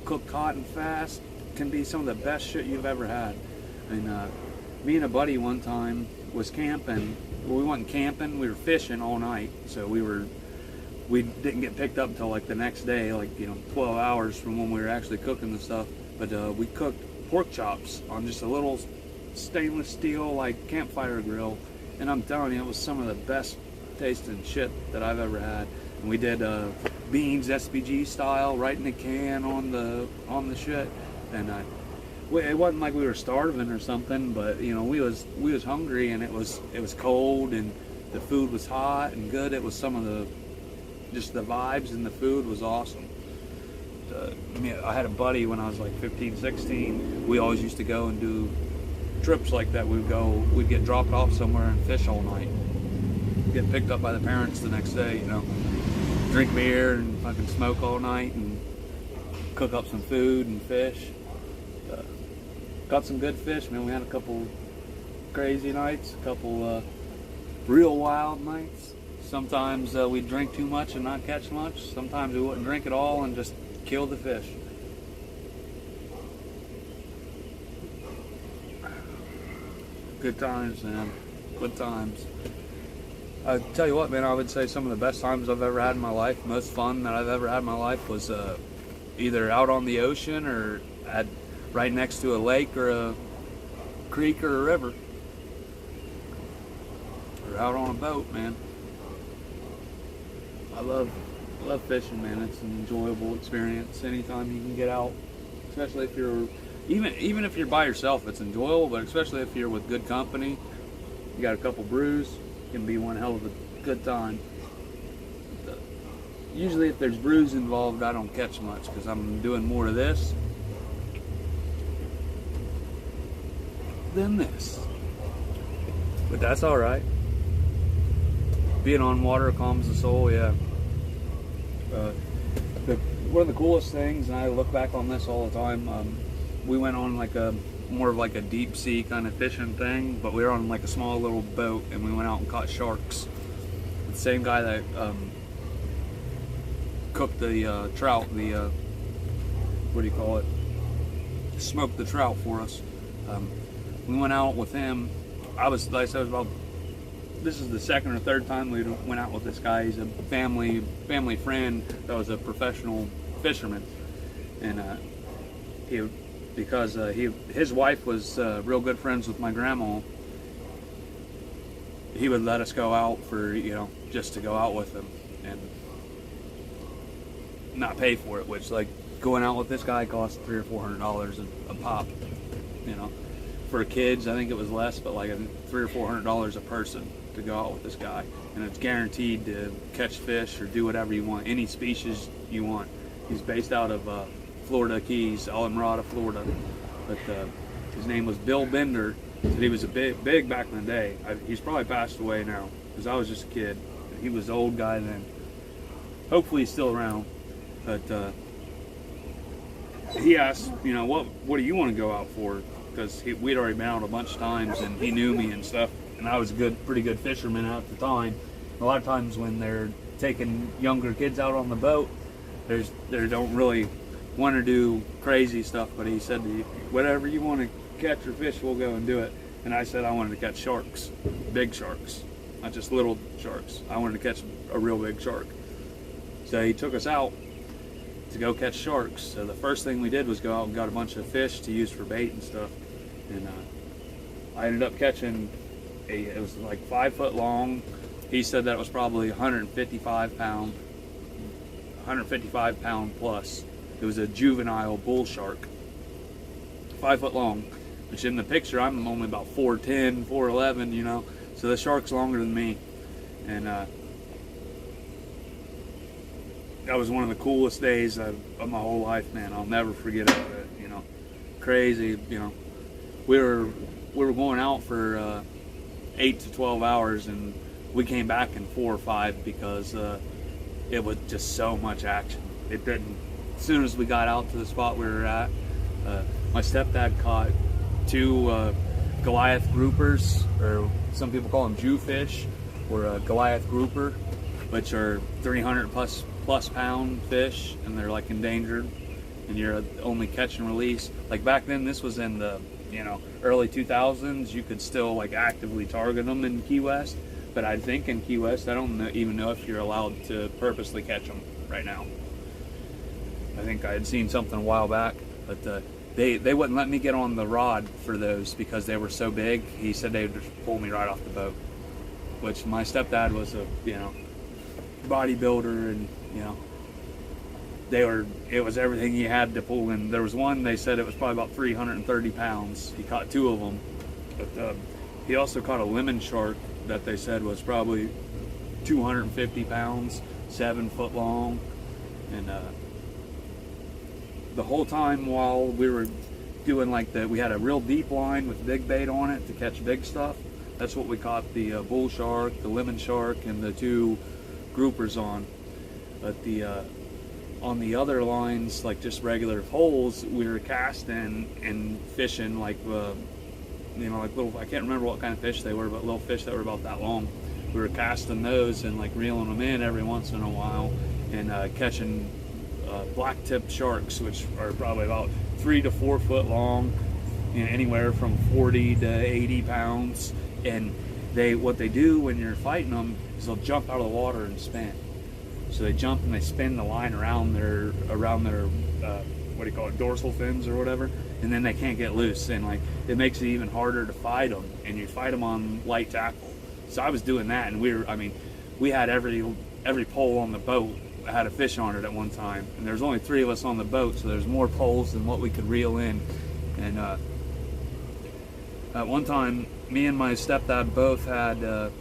cooked hot and fast, can be some of the best shit you've ever had. And me and a buddy one time was camping. Well, we wasn't camping, we were fishing all night. So we didn't get picked up until like the next day, like, you know, 12 hours from when we were actually cooking the stuff. But we cooked pork chops on just a little stainless steel like campfire grill. And I'm telling you, it was some of the best tasting shit that I've ever had. And we did beans SPG style, right in the can on the shit. And it wasn't like we were starving or something, but you know, we was hungry, and it was cold, and the food was hot and good. It was some of the vibes, and the food was awesome. I had a buddy when I was like 15, 16. We always used to go and do trips like that. We'd get dropped off somewhere and fish all night. Get picked up by the parents the next day, you know. Drink beer and fucking smoke all night and cook up some food and fish. Got some good fish, man. We had a couple crazy nights, a couple real wild nights. Sometimes we'd drink too much and not catch much. Sometimes we wouldn't drink at all and just kill the fish. Good times, man. Good times. I tell you what, man, I would say some of the best times I've ever had in my life, most fun that I've ever had in my life, was either out on the ocean or right next to a lake or a creek or a river. Or out on a boat, man. I love fishing, man. It's an enjoyable experience anytime you can get out, especially if you're even if you're by yourself. It's enjoyable, but especially if you're with good company, you got a couple brews, it can be one hell of a good time. Usually if there's brews involved, I don't catch much because I'm doing more of this than this, but that's all right. Being on water calms the soul. Yeah. One of the coolest things, and I look back on this all the time, we went on like more of like a deep sea kind of fishing thing, but we were on like a small little boat, and we went out and caught sharks. The same guy that cooked the trout, what do you call it? Smoked the trout for us. We went out with him. Like I said, this is the second or third time we went out with this guy. He's a family friend that was a professional fisherman, and his wife was real good friends with my grandma, he would let us go out for, you know, just to go out with him and not pay for it, which, like, going out with this guy cost $300 or $400 a pop, you know. For kids, I think it was less, but like $300 or $400 a person to go out with this guy, and it's guaranteed to catch fish or do whatever you want, any species you want. He's based out of Florida Keys, Islamorada, Florida, but his name was Bill Bender. Said he was a big back in the day. He's probably passed away now because I was just a kid. He was an old guy then. Hopefully he's still around, but he asked, you know, what do you want to go out for? Because we'd already been out a bunch of times, and he knew me and stuff, and I was a pretty good fisherman at the time. A lot of times when they're taking younger kids out on the boat, they don't really want to do crazy stuff. But he said, whatever you want to catch or fish, we'll go and do it. And I said I wanted to catch sharks, big sharks, not just little sharks. I wanted to catch a real big shark. So he took us out to go catch sharks. So the first thing we did was go out and got a bunch of fish to use for bait and stuff. And I ended up catching it was like 5 foot long. He said that it was probably 155 pound plus. It was a juvenile bull shark, 5 foot long. Which in the picture, I'm only about 4'10", 4'11", you know. So the shark's longer than me. And that was one of the coolest days of my whole life, man. I'll never forget it, you know. Crazy, you know. We were going out for 8 to 12 hours, and we came back in 4 or 5 because it was just so much action. It didn't. As soon as we got out to the spot we were at, my stepdad caught 2 Goliath groupers, or some people call them Jewfish, or a Goliath grouper, which are 300 plus pound fish, and they're like endangered, and you're only catch and release. Like back then, this was in the early 2000s. You could still like actively target them in Key West, but I think in Key West, I don't even know if you're allowed to purposely catch them right now. I think I had seen something a while back, but they wouldn't let me get on the rod for those because they were so big. He said they would just pull me right off the boat, which my stepdad was a bodybuilder, and it was everything he had to pull in. There was one, they said it was probably about 330 pounds. He caught 2 of them, but he also caught a lemon shark that they said was probably 250 pounds, 7 foot long. And the whole time while we were doing we had a real deep line with big bait on it to catch big stuff. That's what we caught the bull shark, the lemon shark, and the 2 groupers on. But on the other lines, like just regular holes, we were casting and fishing like little, I can't remember what kind of fish they were, but little fish that were about that long. We were casting those and like reeling them in every once in a while, and catching black-tipped sharks, which are probably about 3 to 4 foot long, anywhere from 40 to 80 pounds. And what they do when you're fighting them is they'll jump out of the water and spin. So they jump and they spin the line around their what do you call it, dorsal fins or whatever, and then they can't get loose, and like it makes it even harder to fight them, and you fight them on light tackle. So I was doing that, and we had every pole on the boat had a fish on it at one time, and there's only 3 of us on the boat, so there's more poles than what we could reel in. And at one time, me and my stepdad both had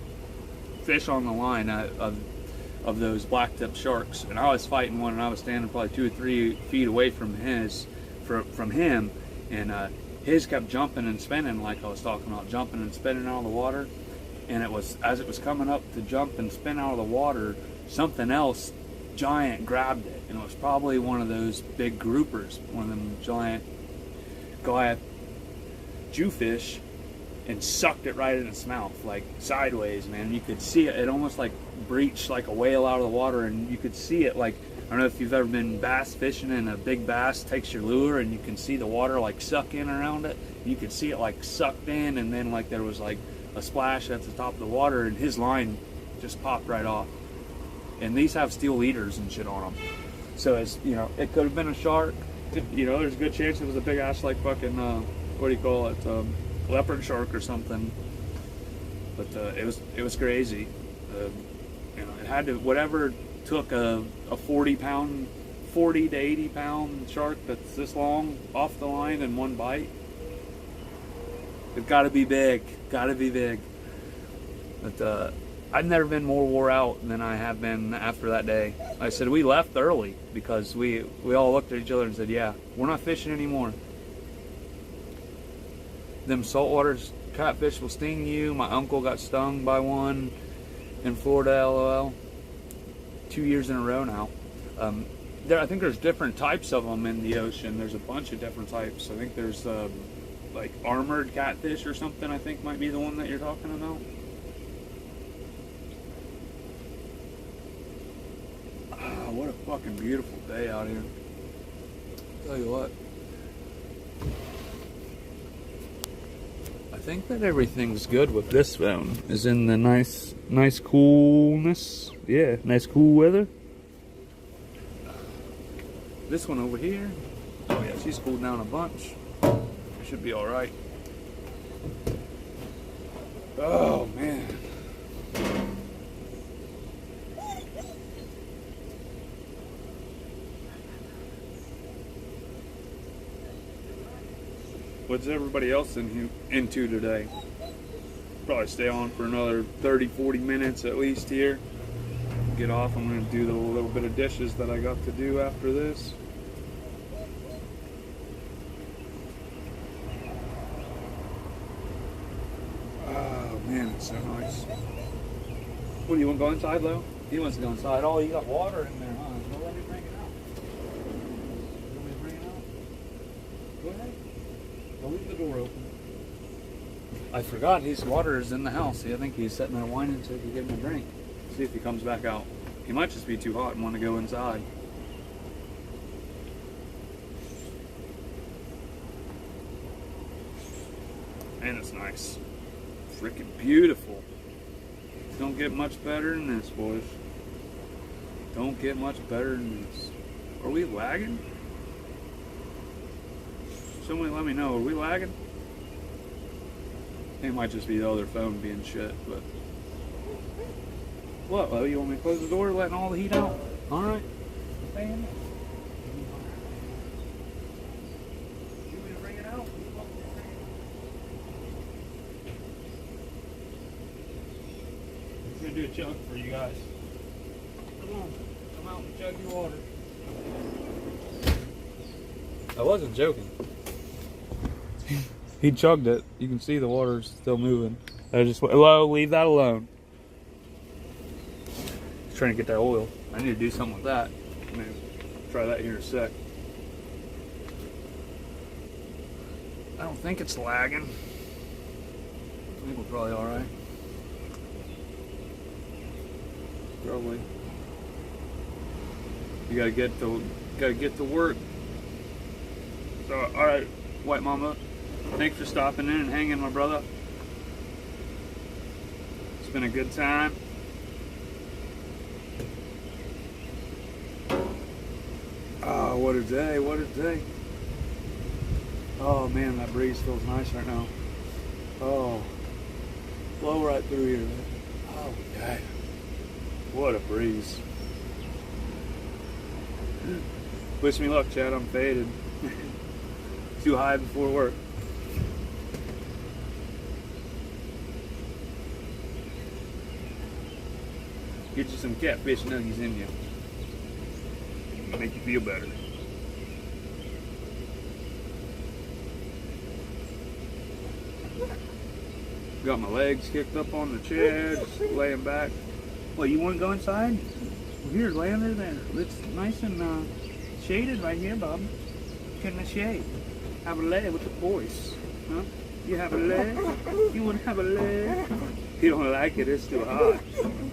fish on the line of those black-tipped sharks, and I was fighting one, and I was standing probably 2 or 3 feet away from him, and his kept jumping and spinning, like I was talking about, jumping and spinning out of the water. And as it was coming up to jump and spin out of the water, something else giant grabbed it, and it was probably one of those big groupers, one of them giant Goliath Jewfish, and sucked it right in its mouth, like sideways, man. You could see it. It almost like breached like a whale out of the water, and you could see it like, I don't know if you've ever been bass fishing and a big bass takes your lure and you can see the water like suck in around it. You could see it like sucked in, and then like there was like a splash at the top of the water, and his line just popped right off. And these have steel leaders and shit on them, so it could have been a shark. There's a good chance it was a big ass like fucking what do you call it, leopard shark or something. But it was crazy. It had to, whatever took a 40 to 80 pound shark that's this long off the line in one bite. It's got to be big. But I've never been more wore out than I have been after that day. Like I said, we left early because we all looked at each other and said, yeah, we're not fishing anymore. Them saltwater catfish will sting you. My uncle got stung by one in Florida, LOL. 2 years in a row now. I think there's different types of them in the ocean. There's a bunch of different types. I think there's like armored catfish or something, I think might be the one that you're talking about. Oh, what a fucking beautiful day out here. Tell you what. I think that everything's good with this phone. Is in the nice coolness. Yeah, nice cool weather. This one over here. Oh yeah, she's cooled down a bunch. It should be alright. Oh man. What's everybody else into today? Probably stay on for another 30-40 minutes at least here. Get off. I'm going to do the little bit of dishes that I got to do after this. Oh man, it's so nice. What do you want to go inside, Lo? He wants to go inside. Oh, you got water in there, huh? Well, let me bring it out. You want me to bring it out? Go ahead. I'll leave the door open. I forgot his water is in the house. See, I think he's sitting there whining so he can give him a drink. See if he comes back out. He might just be too hot and want to go inside. And it's nice. Freaking beautiful. Don't get much better than this, boys. Don't get much better than this. Are we lagging? Somebody let me know. Are we lagging? It might just be the other phone being shit, but... What, Lo? You want me to close the door, letting all the heat out? Alright. Stay in there. You want me to bring it out? I'm going to do a chug for you guys. Come on. Come out and chug your water. I wasn't joking. He chugged it. You can see the water's still moving. I just went, Lo, leave that alone. He's trying to get that oil. I need to do something with that. I'm gonna try that here in a sec. I don't think it's lagging. I think we're probably alright. Probably. You gotta get to work. So, alright, White Mama. Thanks for stopping in and hanging, my brother. It's been a good time. Oh, what a day, what a day. Oh man, that breeze feels nice right now. Oh, blow right through here. Oh, God. What a breeze. Wish me luck, Chad. I'm faded. Too high before work. Get you some catfish nuggies in you. Make you feel better. Got my legs kicked up on the chair, just laying back. Well, you want to go inside? Well, here, lay under there. It's nice and shaded right here, Bob. Get in the shade. Have a leg with the boys. Huh? You have a leg? You want to have a leg? You don't like it, it's too hot.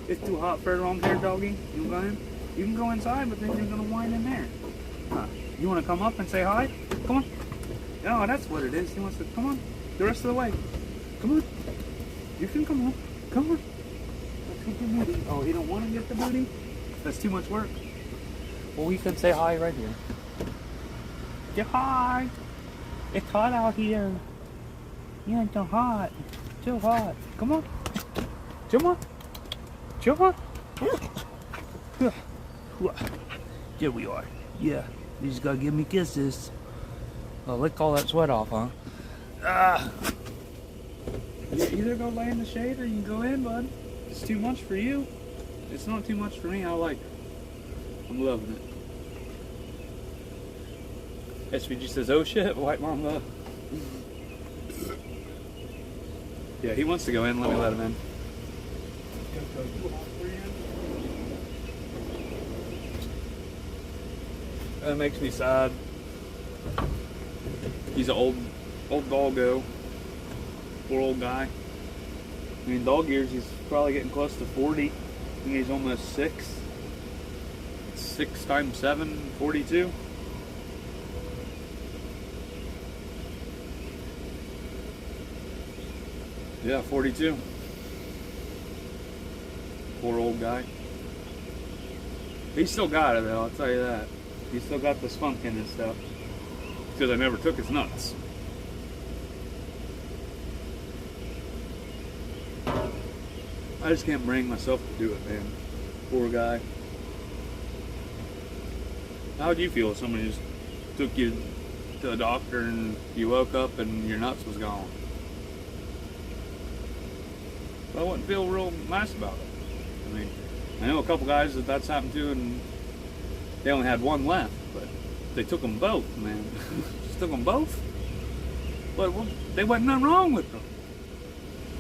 It's too hot for a long-haired doggy. You go in? You can go inside, but then you're going to whine in there. Huh? You want to come up and say hi? Come on. Oh, that's what it is. He wants to, come on. The rest of the way. Come on. You can come on. Come on. Let's get the booty. Oh, he don't want to get the booty? That's too much work. Well, we can say hi right here. Get hi. It's hot out here. Yeah, it's too hot. Too hot. Come on. Come on. Come on. Here we are. Yeah. You just gotta give me kisses. Oh, lick all that sweat off, huh? Ah. You either go lay in the shade or you can go in, bud. It's too much for you. It's not too much for me. I like it. I'm loving it. SVG says, oh shit, White Mama. Yeah, he wants to go in. Let me let him in. That makes me sad. He's an old doggo. Poor old guy. I mean, dog years, he's probably getting close to 40. I think he's almost 6. It's 6 times 7, 42. Yeah, 42. Poor old guy. He still got it though, I'll tell you that. He still got the spunk in his stuff. Because I never took his nuts. I just can't bring myself to do it, man. Poor guy. How would you feel if somebody just took you to the doctor and you woke up and your nuts was gone? I wouldn't feel real nice about it. I mean, I know a couple guys that that's happened to, and they only had one left, but they took them both, man. Just took them both. But well, they wasn't nothing wrong with them.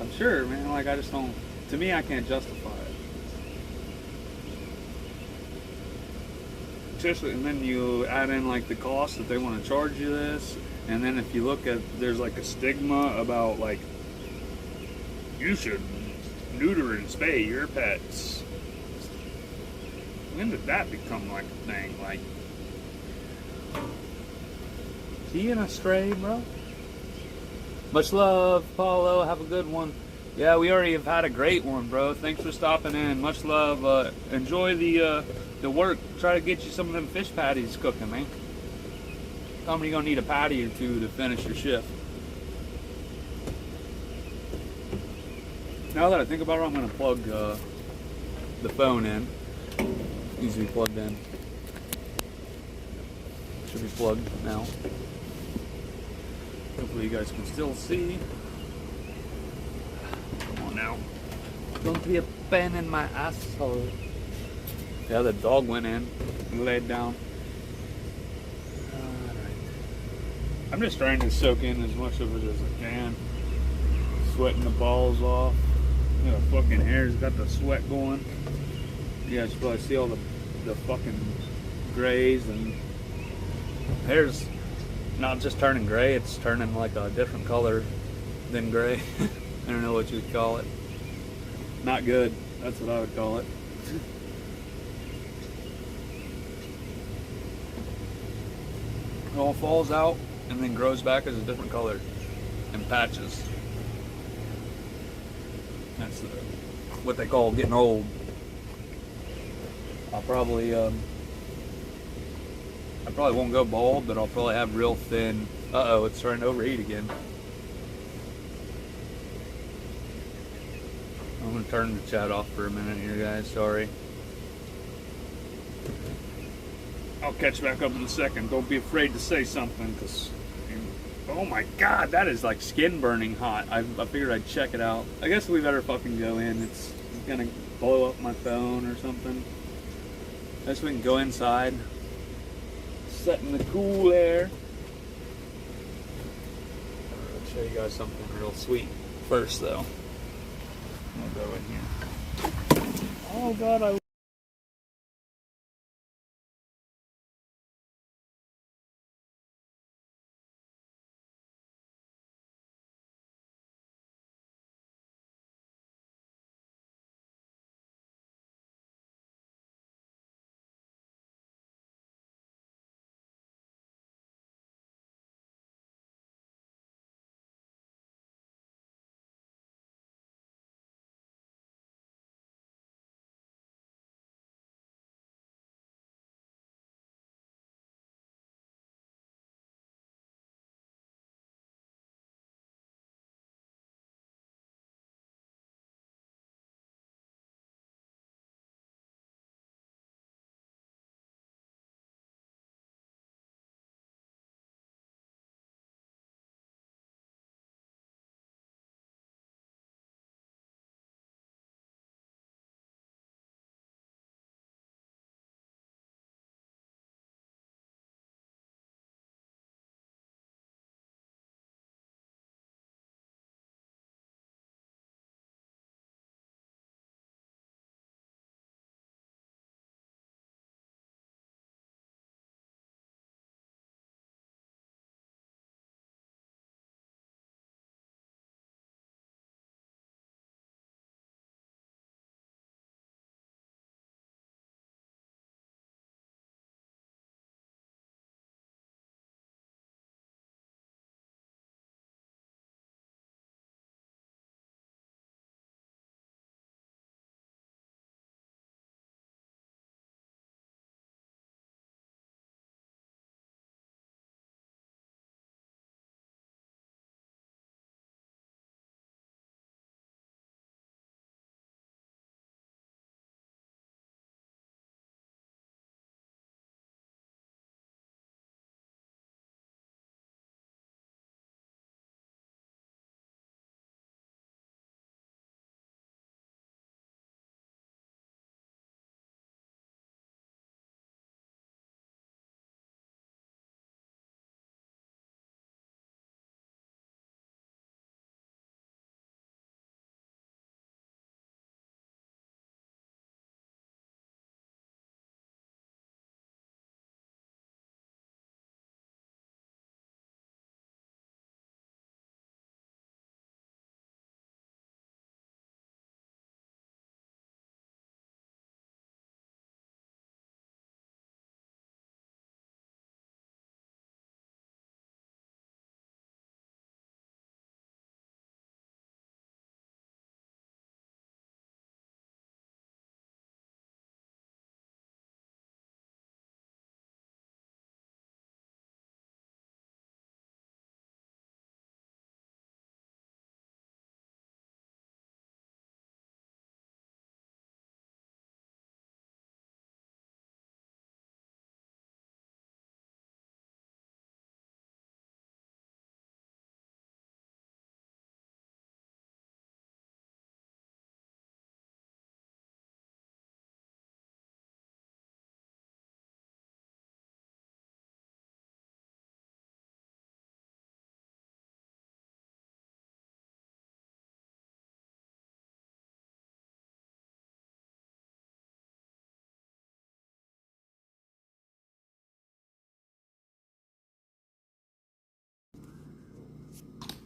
I'm sure, man. Like, I just don't. To me, I can't justify it. Especially, and then you add in like the cost that they want to charge you this, and then if you look at, there's like a stigma about like you should neuter and spay your pets. When did that become like a thing? Like, is he in a stray, bro? Much love, Paulo. Have a good one. Yeah, we already have had a great one, bro. Thanks for stopping in. Much love. Enjoy the work. Try to get you some of them fish patties cooking, man. Tell me you're gonna need a patty or two to finish your shift. Now that I think about it, I'm gonna plug the phone in. Needs to be plugged in. Should be plugged now. Hopefully you guys can still see. Come on now. Don't be a pain in my asshole. Yeah, the dog went in and laid down. Alright. I'm just trying to soak in as much of it as I can. Sweating the balls off. You know, the fucking hair's got the sweat going. You guys probably see all the fucking grays, and hair's not just turning gray, it's turning like a different color than gray. I don't know what you would call it. Not good. That's what I would call it. It all falls out and then grows back as a different color in patches. That's what they call getting old. I probably won't go bald, but I'll probably have real thin. Uh-oh, it's starting to overheat again. I'm gonna turn the chat off for a minute here, guys. Sorry. I'll catch back up in a second. Don't be afraid to say something, because oh my god, that is like skin burning hot. I figured I'd check it out. I guess we better fucking go in. It's gonna blow up my phone or something. I guess we can go inside. Set in the cool air. I'll show you guys something real sweet first, though. I'll go in here. Oh god, I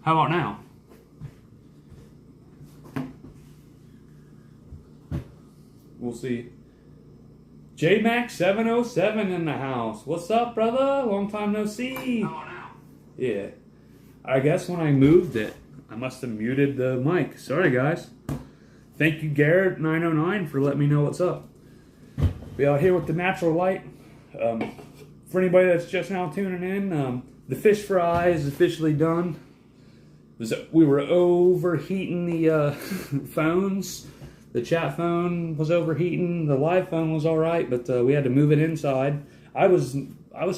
How about now? We'll see. JMax707 in the house. What's up, brother? Long time no see. How about now? Yeah. I guess when I moved it, I must have muted the mic. Sorry, guys. Thank you, Garrett909, for letting me know what's up. Be out here with the natural light. For anybody that's just now tuning in, the fish fry is officially done. We were overheating the phones. The chat phone was overheating. The live phone was all right, but we had to move it inside. I was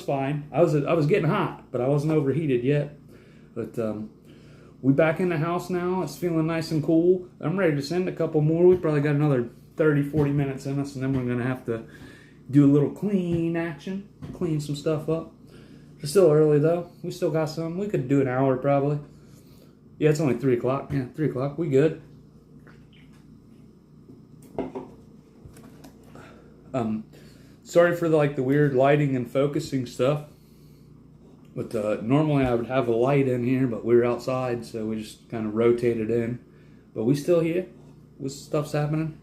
fine. I was getting hot, but I wasn't overheated yet. But we back in the house now. It's feeling nice and cool. I'm ready to send a couple more. We probably got another 30, 40 minutes in us, and then we're gonna have to do a little clean action, clean some stuff up. It's still early though. We still got some. We could do an hour probably. Yeah, it's only 3 o'clock. Yeah, 3 o'clock. We good. Sorry for the weird lighting and focusing stuff. But normally I would have a light in here, but we were outside, so we just kind of rotated in. But we still here. Stuff's happening.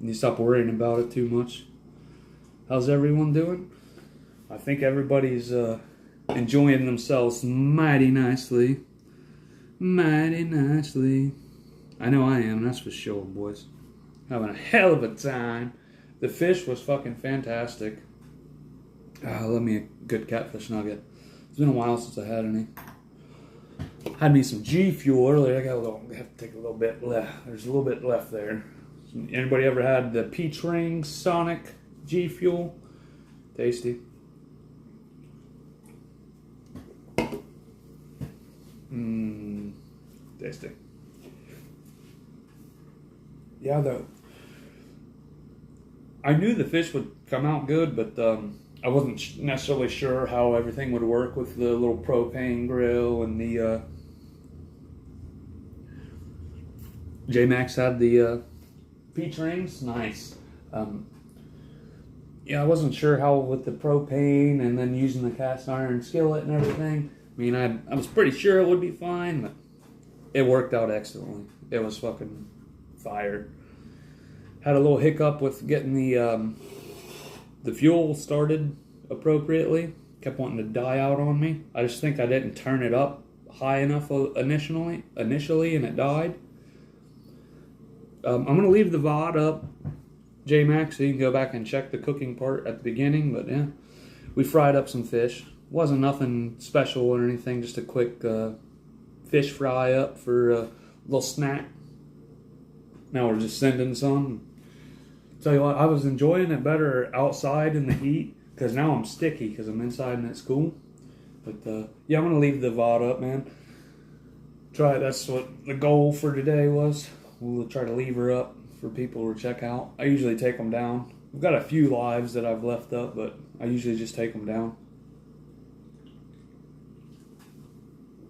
You stop worrying about it too much. How's everyone doing? I think everybody's enjoying themselves mighty nicely. Mighty nicely. I know I am, that's for sure, boys. Having a hell of a time. The fish was fucking fantastic. Love me a good catfish nugget. It's been a while since I had any. Had me some G Fuel earlier. I have to take a little bit left. There's a little bit left there. Anybody ever had the Peach Ring Sonic G Fuel? Tasty. Tasty. Yeah, though. I knew the fish would come out good, but I wasn't necessarily sure how everything would work with the little propane grill and the J-Max had the peach rings. Nice. Yeah, I wasn't sure how with the propane and then using the cast iron skillet and everything. I mean, I was pretty sure it would be fine, but it worked out excellently. It was fucking fire. Had a little hiccup with getting the fuel started appropriately. Kept wanting to die out on me. I just think I didn't turn it up high enough initially, and it died. I'm gonna leave the VOD up, J-Max, so you can go back and check the cooking part at the beginning. But yeah, we fried up some fish. Wasn't nothing special or anything. Just a quick fish fry up for a little snack. Now we're just sending some. Tell you what, I was enjoying it better outside in the heat, because now I'm sticky because I'm inside and it's cool. But yeah, I'm gonna leave the VOD up, man. That's what the goal for today was. We'll try to leave her up for people to check out. I usually take them down. I've got a few lives that I've left up, but I usually just take them down.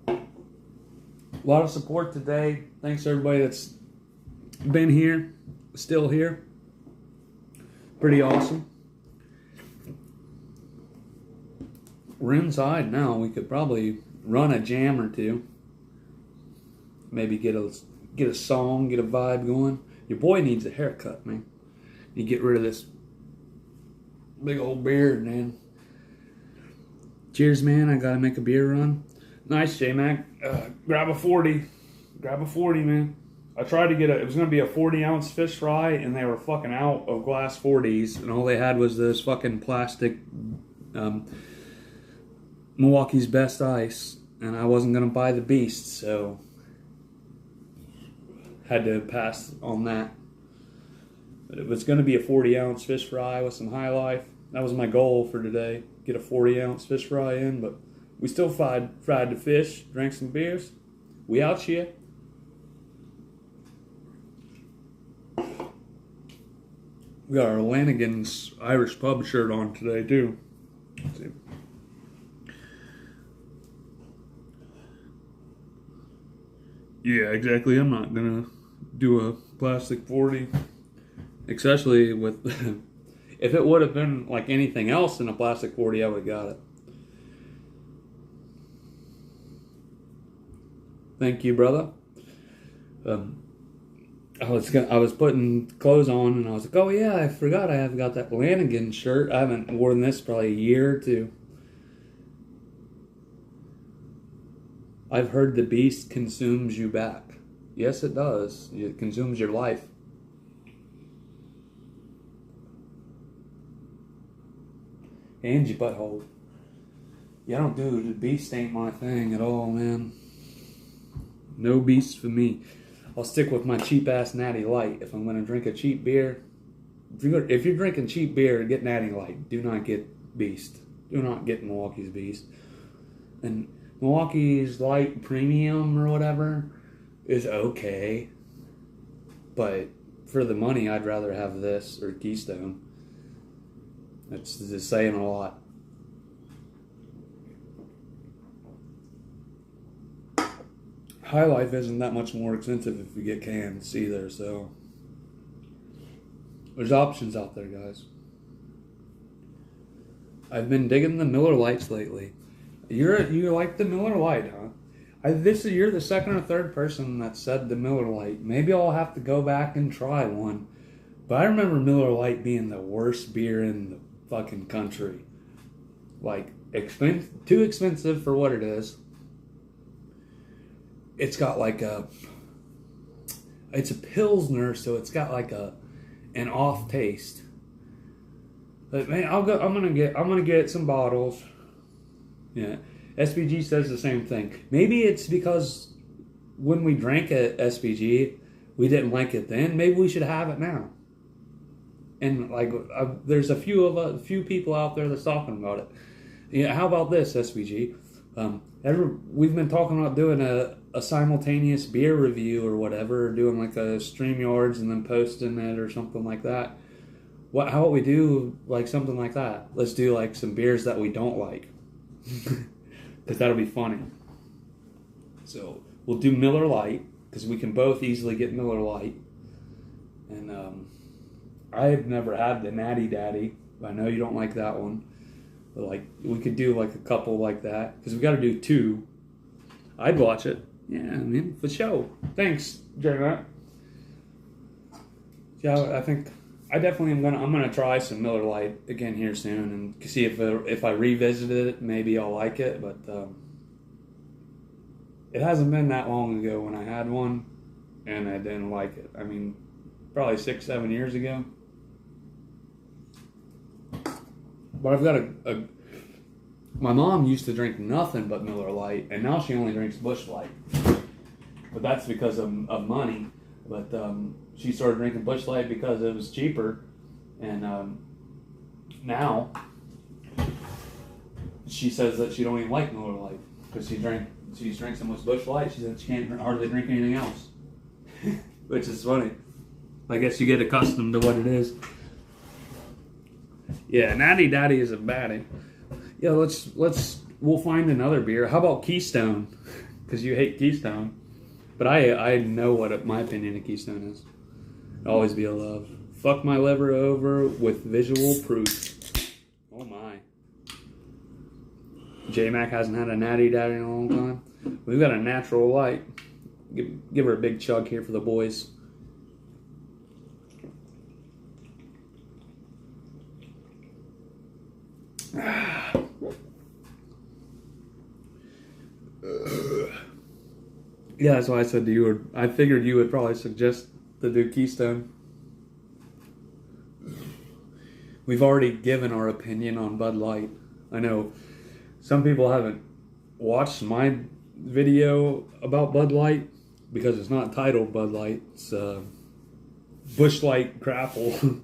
A lot of support today. Thanks to everybody that's been here, still here. Pretty awesome. We're inside now. We could probably run a jam or two. Maybe get a song, get a vibe going. Your boy needs a haircut, man. You get rid of this big old beard, man. Cheers, man. I gotta make a beer run. Nice, J-Mac. Grab a 40. Grab a 40, man. I tried to it was going to be a 40-ounce fish fry, and they were fucking out of glass 40s, and all they had was this fucking plastic Milwaukee's Best Ice, and I wasn't going to buy the beast, so had to pass on that. But it was going to be a 40-ounce fish fry with some High Life. That was my goal for today, get a 40-ounce fish fry in, but we still fried the fish, drank some beers. We out here. We got our Lanigan's Irish Pub shirt on today, too. Let's see. Yeah, exactly. I'm not going to do a plastic 40. Especially with... if it would have been like anything else in a plastic 40, I would have got it. Thank you, brother. I was putting clothes on, and I was like, oh yeah, I forgot I haven't got that Lanigan shirt. I haven't worn this probably a year or two. I've heard the beast consumes you back. Yes, it does. It consumes your life. And your butthole. Yeah, I don't do the beast ain't my thing at all, man. No beast for me. I'll stick with my cheap ass Natty Light. If I'm gonna drink a cheap beer, if you're drinking cheap beer, get Natty Light. Do not get Beast. Do not get Milwaukee's Beast. And Milwaukee's Light Premium or whatever is okay, but for the money, I'd rather have this or Keystone. That's just saying a lot. High Life isn't that much more expensive if you get cans either, so there's options out there, guys. I've been digging the Miller Lights lately. You like the Miller Lite, huh? You're the second or third person that said the Miller Lite. Maybe I'll have to go back and try one. But I remember Miller Lite being the worst beer in the fucking country. Like, too expensive for what it is. It's got like it's a Pilsner, so it's got like an off taste. But man, I'm gonna get some bottles. Yeah, SPG says the same thing. Maybe it's because when we drank at SPG, we didn't like it then. Maybe we should have it now. And like, there's a few people out there that's talking about it. Yeah, how about this, SPG? We've been talking about doing a simultaneous beer review or whatever, doing like a StreamYards and then posting it or something like that. How about we do like something like that? Let's do like some beers that we don't like. Because that'll be funny. So we'll do Miller Lite, because we can both easily get Miller Lite. And I've never had the Natty Daddy. I know you don't like that one. But like, we could do like a couple like that, because we got to do 2. I'd watch it. Yeah, I mean, for sure. Thanks, J-Mac. Yeah, I think I definitely am I'm gonna try some Miller Lite again here soon and see if I revisit it, maybe I'll like it. But it hasn't been that long ago when I had one and I didn't like it. I mean, probably 6-7 years ago. But I've got my mom used to drink nothing but Miller Lite, and now she only drinks Busch Light. But that's because of money. But she started drinking Busch Light because it was cheaper, and now she says that she don't even like Miller Lite because she's drank so much Busch Light. She said she can't hardly drink anything else, which is funny. I guess you get accustomed to what it is. Yeah, Natty Daddy is a baddie. Yeah, we'll find another beer. How about Keystone? Because you hate Keystone. But I know what my opinion of Keystone is. Always be a love. Fuck my liver over with visual proof. Oh my. J-Mac hasn't had a Natty Daddy in a long time. We've got a Natural Light. Give her a big chug here for the boys. Yeah, that's why I said to you. I figured you would probably suggest to do Keystone. We've already given our opinion on Bud Light. I know some people haven't watched my video about Bud Light because it's not titled Bud Light. It's Busch Light Crapple.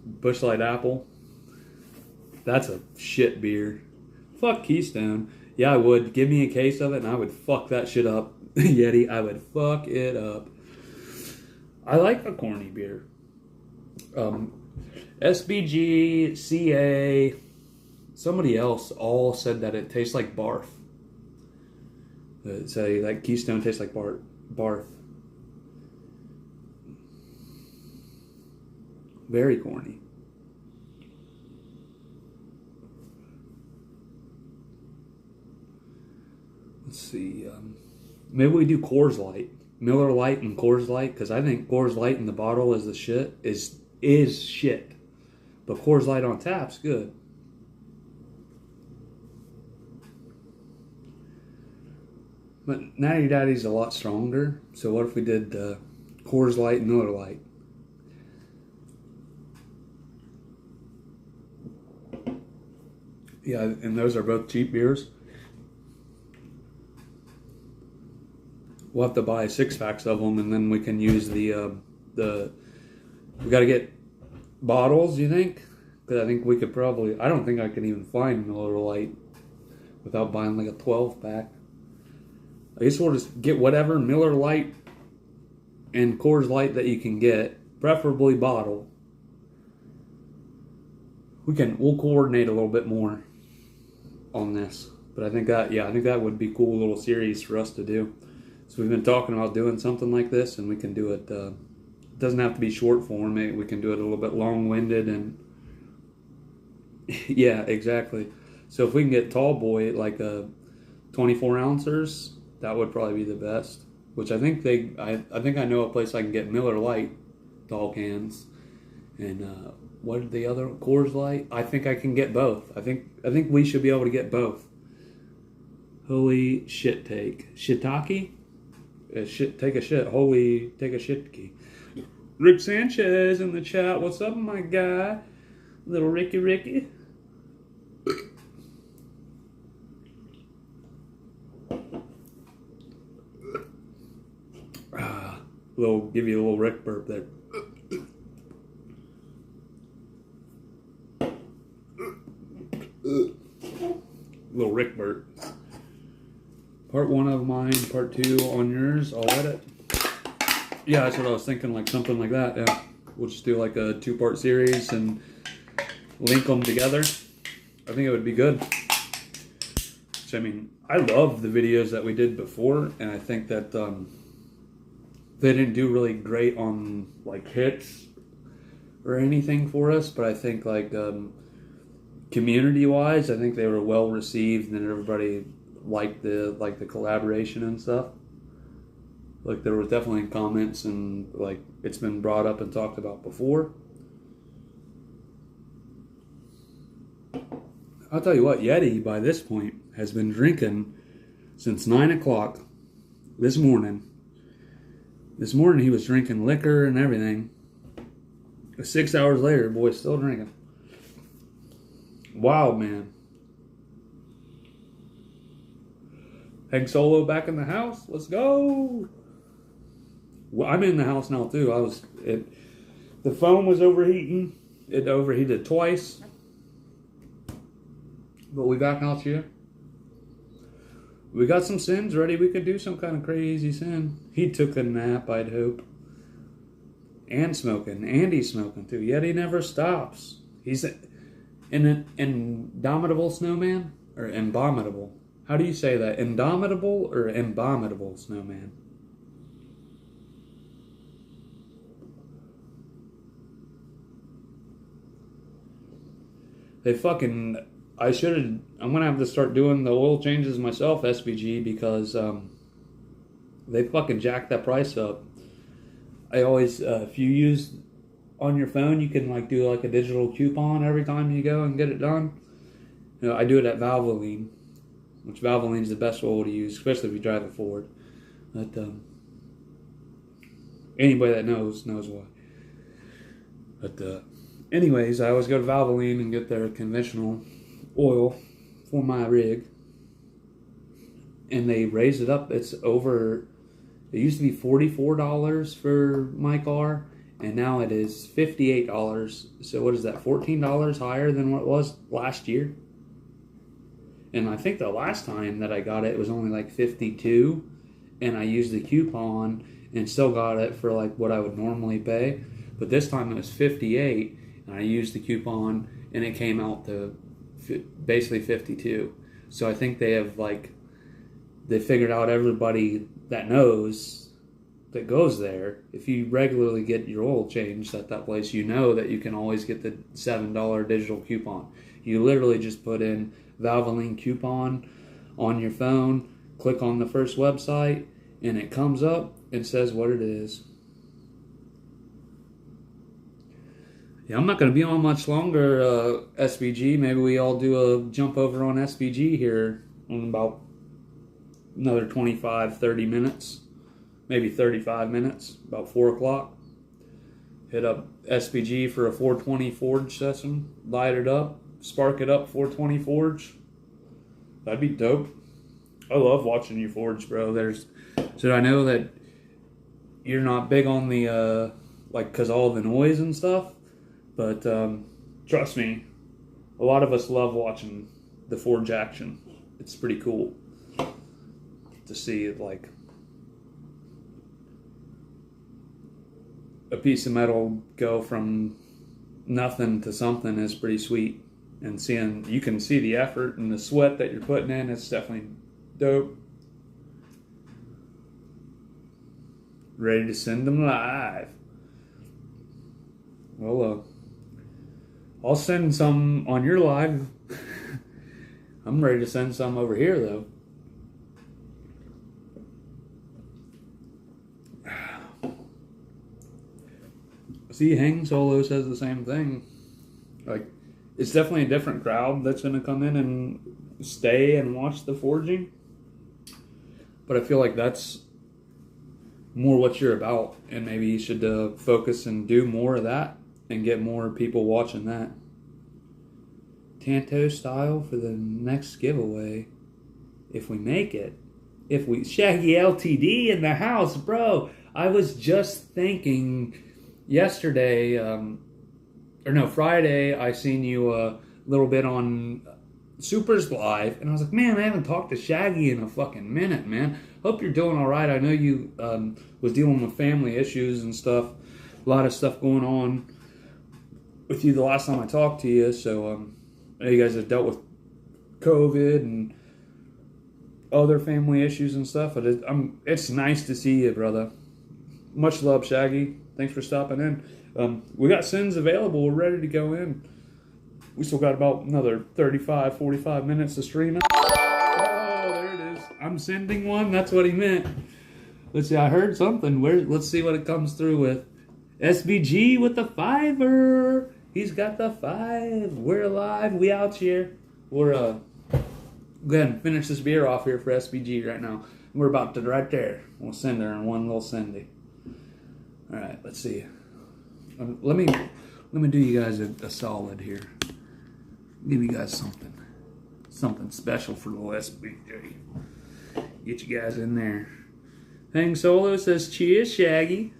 Busch Light Apple. That's a shit beer. Fuck Keystone. Yeah, I would. Give me a case of it and I would fuck that shit up. Yeti, I would fuck it up. I like a corny beer. SBG, CA, somebody else all said that it tastes like barf. Say like Keystone tastes like barf. Very corny. Let's see. Maybe we do Coors Light. Miller Lite and Coors Light, because I think Coors Light in the bottle is the shit. Is shit. But Coors Light on tap's good. But Natty Daddy's a lot stronger. So what if we did Coors Light and Miller Lite? Yeah, and those are both cheap beers. We'll have to buy 6-packs of them, and then we can use the we got to get bottles, you think? Because I think we could probably, I don't think I can even find Miller Lite without buying like a 12-pack. I guess we'll just get whatever Miller Lite and Coors Light that you can get, preferably bottle. We'll coordinate a little bit more on this. But I think that would be a cool little series for us to do. So we've been talking about doing something like this, and we can do it. It doesn't have to be short form. We can do it a little bit long-winded and yeah, exactly. So if we can get Tall Boy like a 24 ounces, that would probably be the best. Which I think I think I know a place I can get Miller Lite tall cans, and what are the other Coors Light? I think I can get both. I think we should be able to get both. Holy shit take. Shiitake? Take a shit. Holy, take a shit. Rick Sanchez in the chat. What's up, my guy? Little Ricky. Give you a little Rick burp there. Little Rick burp. Part 1 of mine, part 2 on yours. I'll edit. Yeah, that's what I was thinking, like something like that. Yeah, we'll just do like a 2-part series and link them together. I think it would be good. Which, I mean, I love the videos that we did before, and I think that they didn't do really great on like hits or anything for us, but I think like community-wise, I think they were well received, and everybody liked the collaboration and stuff. Like there was definitely comments, and like it's been brought up and talked about before. I'll tell you what, Yeti by this point has been drinking since 9 o'clock this morning. This morning he was drinking liquor and everything. 6 hours later, boy's still drinking. Wild, man. Egg Solo back in the house. Let's go. Well, I'm in the house now too. The phone was overheating. It overheated twice. But we back out here. We got some sins ready. We could do some kind of crazy sin. He took a nap, I'd hope. And smoking. And he's smoking too. Yet he never stops. He's an indomitable snowman? Or abominable? How do you say that? Indomitable or abominable snowman? I'm going to have to start doing the oil changes myself, SBG, because they fucking jacked that price up. I always, if you use on your phone, you can like do like a digital coupon every time you go and get it done. You know, I do it at Valvoline, which Valvoline is the best oil to use, especially if you drive a Ford. But anybody that knows why. But anyways, I always go to Valvoline and get their conventional oil for my rig, and they raised it up. It's over. It used to be $44 for my car, and now it is $58. So what is that? $14 higher than what it was last year. And I think the last time that I got it was only like 52, and I used the coupon and still got it for like what I would normally pay. But this time it was 58, and I used the coupon, and it came out to basically 52. So I think they figured out everybody that knows that goes there. If you regularly get your oil changed at that place, you know that you can always get the $7 digital coupon. You literally just put in Valvoline coupon on your phone, click on the first website, and it comes up and says what it is. Yeah, I'm not going to be on much longer, SBG. Maybe we all do a jump over on SBG here in about another 25, 30 minutes. Maybe 35 minutes, about 4 o'clock. Hit up SBG for a 420 Forge session. Light it up, spark it up, 420 Forge. That'd be dope. I love watching you forge, bro. So I know that you're not big on the, cause all the noise and stuff. But trust me, a lot of us love watching the forge action. It's pretty cool to see like a piece of metal go from nothing to something is pretty sweet. And you can see the effort and the sweat that you're putting in. It's definitely dope. Ready to send them live. Well, I'll send some on your live. I'm ready to send some over here, though. See, Hang Solo says the same thing. Like, it's definitely a different crowd that's going to come in and stay and watch the forging. But I feel like that's more what you're about. And maybe you should focus and do more of that. And get more people watching that. Tanto style for the next giveaway. If we make it. Shaggy LTD in the house, bro. I was just thinking yesterday, Friday, I seen you a little bit on Supers Live. And I was like, man, I haven't talked to Shaggy in a fucking minute, man. Hope you're doing all right. I know you was dealing with family issues and stuff. A lot of stuff going on with you the last time I talked to you, so I know you guys have dealt with COVID and other family issues and stuff, but it's nice to see you, brother. Much love, Shaggy. Thanks for stopping in. We got sins available. We're ready to go in. We still got about another 35, 45 minutes of streaming. Oh, there it is. I'm sending one. That's what he meant. Let's see. I heard something. Let's see what it comes through with. SBG with the $5. He's got the 5. We're alive. We out here. We're go ahead and finish this beer off here for SBG right now. We're about to right there. We'll send her in one little sendy. All right. Let's see. Let me do you guys a solid here. Give you guys something special for little SBG. Get you guys in there. Hang Solo says cheers, Shaggy.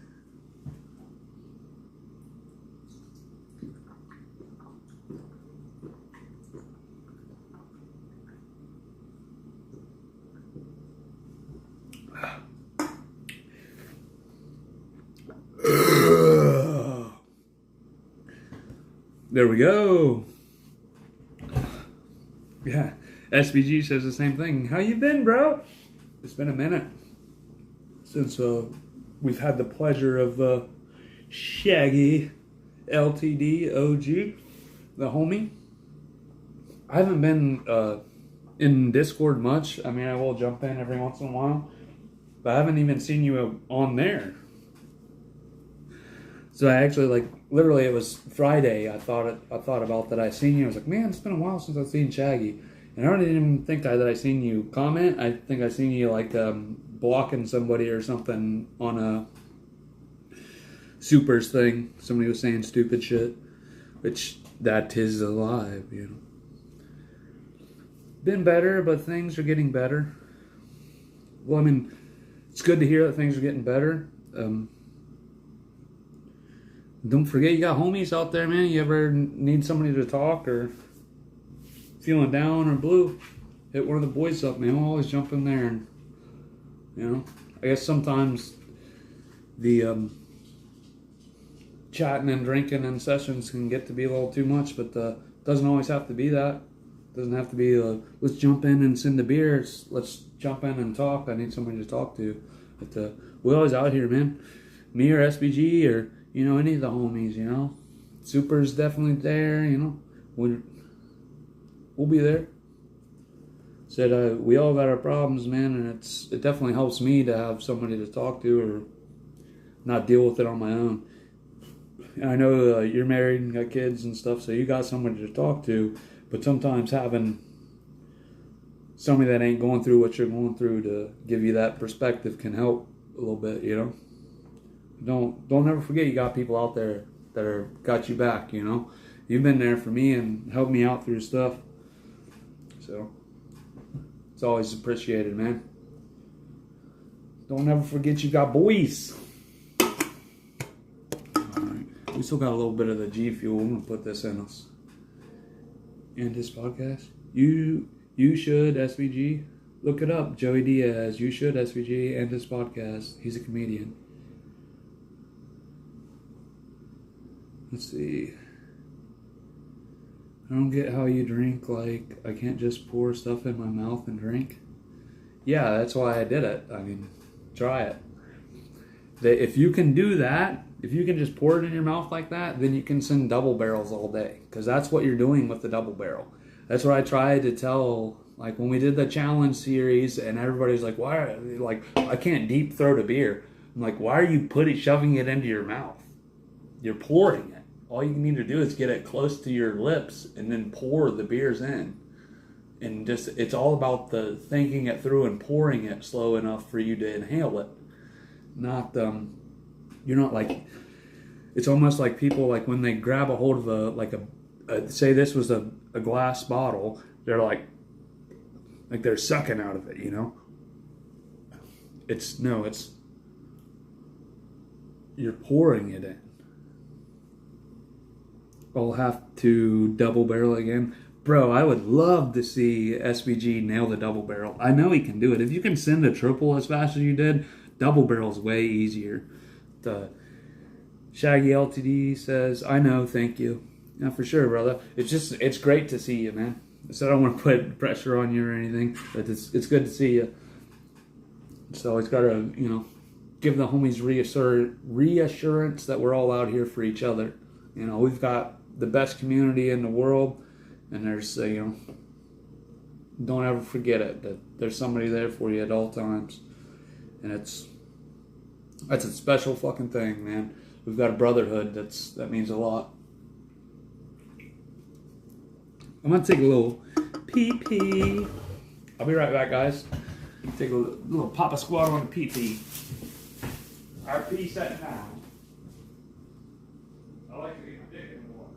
There we go. Yeah, SBG says the same thing. How you been, bro? It's been a minute since we've had the pleasure of Shaggy LTD OG, the homie. I haven't been in Discord much. I mean, I will jump in every once in a while, but I haven't even seen you on there. So I actually, literally it was Friday, I thought about that I seen you. I was like, man, it's been a while since I've seen Shaggy. And I don't even think that I seen you comment. I think I seen you, blocking somebody or something on a Supers thing. Somebody was saying stupid shit. Which, that is alive, you know. Been better, but things are getting better. Well, I mean, it's good to hear that things are getting better. Don't forget you got homies out there, man. You ever need somebody to talk or feeling down or blue, hit one of the boys up, man. We'll always jump in there. And, you know, I guess sometimes the chatting and drinking and sessions can get to be a little too much, but doesn't always have to be that. Doesn't have to be, let's jump in and send the beer. Let's jump in and talk. I need somebody to talk to. But we're always out here, man. Me or SBG or, you know, any of the homies, you know. Super's definitely there, you know. We'll be there. Said we all got our problems, man, and it definitely helps me to have somebody to talk to or not deal with it on my own. And I know you're married and got kids and stuff, so you got somebody to talk to, but sometimes having somebody that ain't going through what you're going through to give you that perspective can help a little bit, you know. Don't ever forget you got people out there that are got you back, you know. You've been there for me and helped me out through stuff. So it's always appreciated, man. Don't ever forget you got boys. Alright. We still got a little bit of the G Fuel. I'm gonna put this in us. And his podcast. You should SVG. Look it up. Joey Diaz. You should SVG and his podcast. He's a comedian. Let's see. I don't get how you drink. Like, I can't just pour stuff in my mouth and drink. Yeah, that's why I did it. I mean, try it. If you can do that, if you can just pour it in your mouth like that, then you can send double barrels all day. Because that's what you're doing with the double barrel. That's what I tried to tell, like, when we did the challenge series, and everybody's like, why? Like, I can't deep throat a beer. I'm like, why are you shoving it into your mouth? You're pouring it. All you need to do is get it close to your lips and then pour the beers in. And just, it's all about the thinking it through and pouring it slow enough for you to inhale it. Not, you're not like, it's almost like people, like when they grab a hold of say this was a glass bottle, they're like they're sucking out of it, you know? It's you're pouring it in. I'll have to double barrel again. Bro, I would love to see SVG nail the double barrel. I know he can do it. If you can send a triple as fast as you did, double barrel's way easier. The Shaggy LTD says, I know, thank you. Yeah, for sure, brother. It's great to see you, man. So I don't want to put pressure on you or anything, but it's good to see you. So always got to, you know, give the homies reassurance that we're all out here for each other. You know, we've got the best community in the world, and there's, you know, don't ever forget it, that there's somebody there for you at all times. And that's a special fucking thing, man. We've got a brotherhood that means a lot. I'm gonna take a little pee. I'll be right back, guys. Take a little Papa Squat on the pee. Our pee set down. I like to get my dick in the water.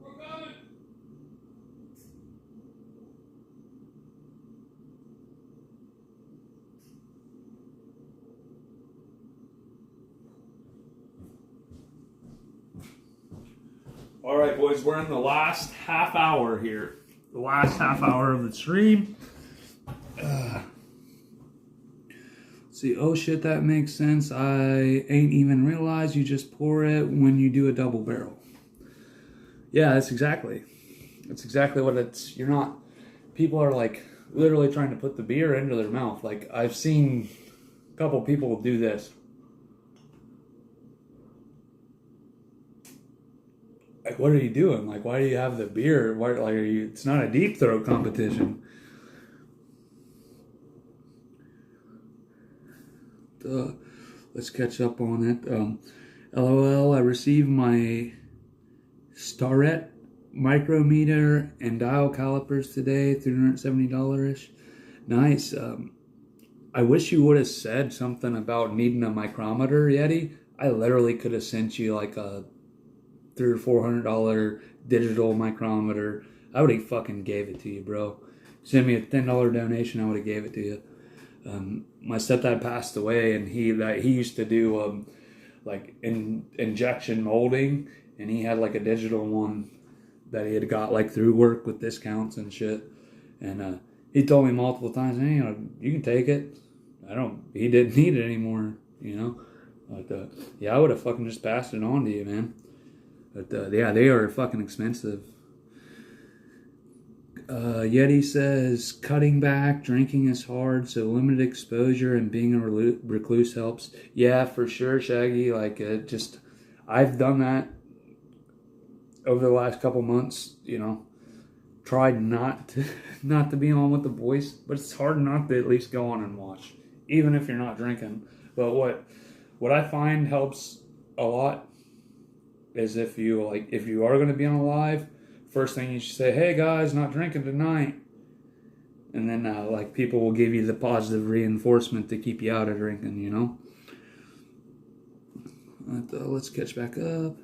We're coming. All right, boys, we're in the last half hour here. The last half hour of the stream. Let's see, oh shit, that makes sense. I ain't even realized you just pour it when you do a double barrel. Yeah, that's exactly what it's, you're not, people are like literally trying to put the beer into their mouth. Like, I've seen a couple people do this. Like, what are you doing? Like, why do you have the beer? Why, like, it's not a deep throat competition. Let's catch up on it. LOL, I received my Starrett micrometer and dial calipers today, $370-ish. Nice. I wish you would have said something about needing a micrometer, Yeti. I literally could have sent you like a $300 or $400 digital micrometer. I would have fucking gave it to you, bro. send me a $10 donation, I would have gave it to you. My stepdad passed away, and he used to do like injection molding, and he had like a digital one that he had got like through work with discounts and shit. And he told me multiple times, hey, you can take it. He didn't need it anymore, But yeah, I would have fucking just passed it on to you, man. But yeah, they are fucking expensive. Yeti says, cutting back, drinking is hard, so limited exposure and being a recluse helps. Yeah, for sure, Shaggy. Like, I've done that over the last couple months, tried not to be on with the boys, but it's hard not to at least go on and watch, even if you're not drinking. But what I find helps a lot is if you are going to be on a live, first thing you should say, hey guys, not drinking tonight. And then people will give you the positive reinforcement to keep you out of drinking, Let's catch back up.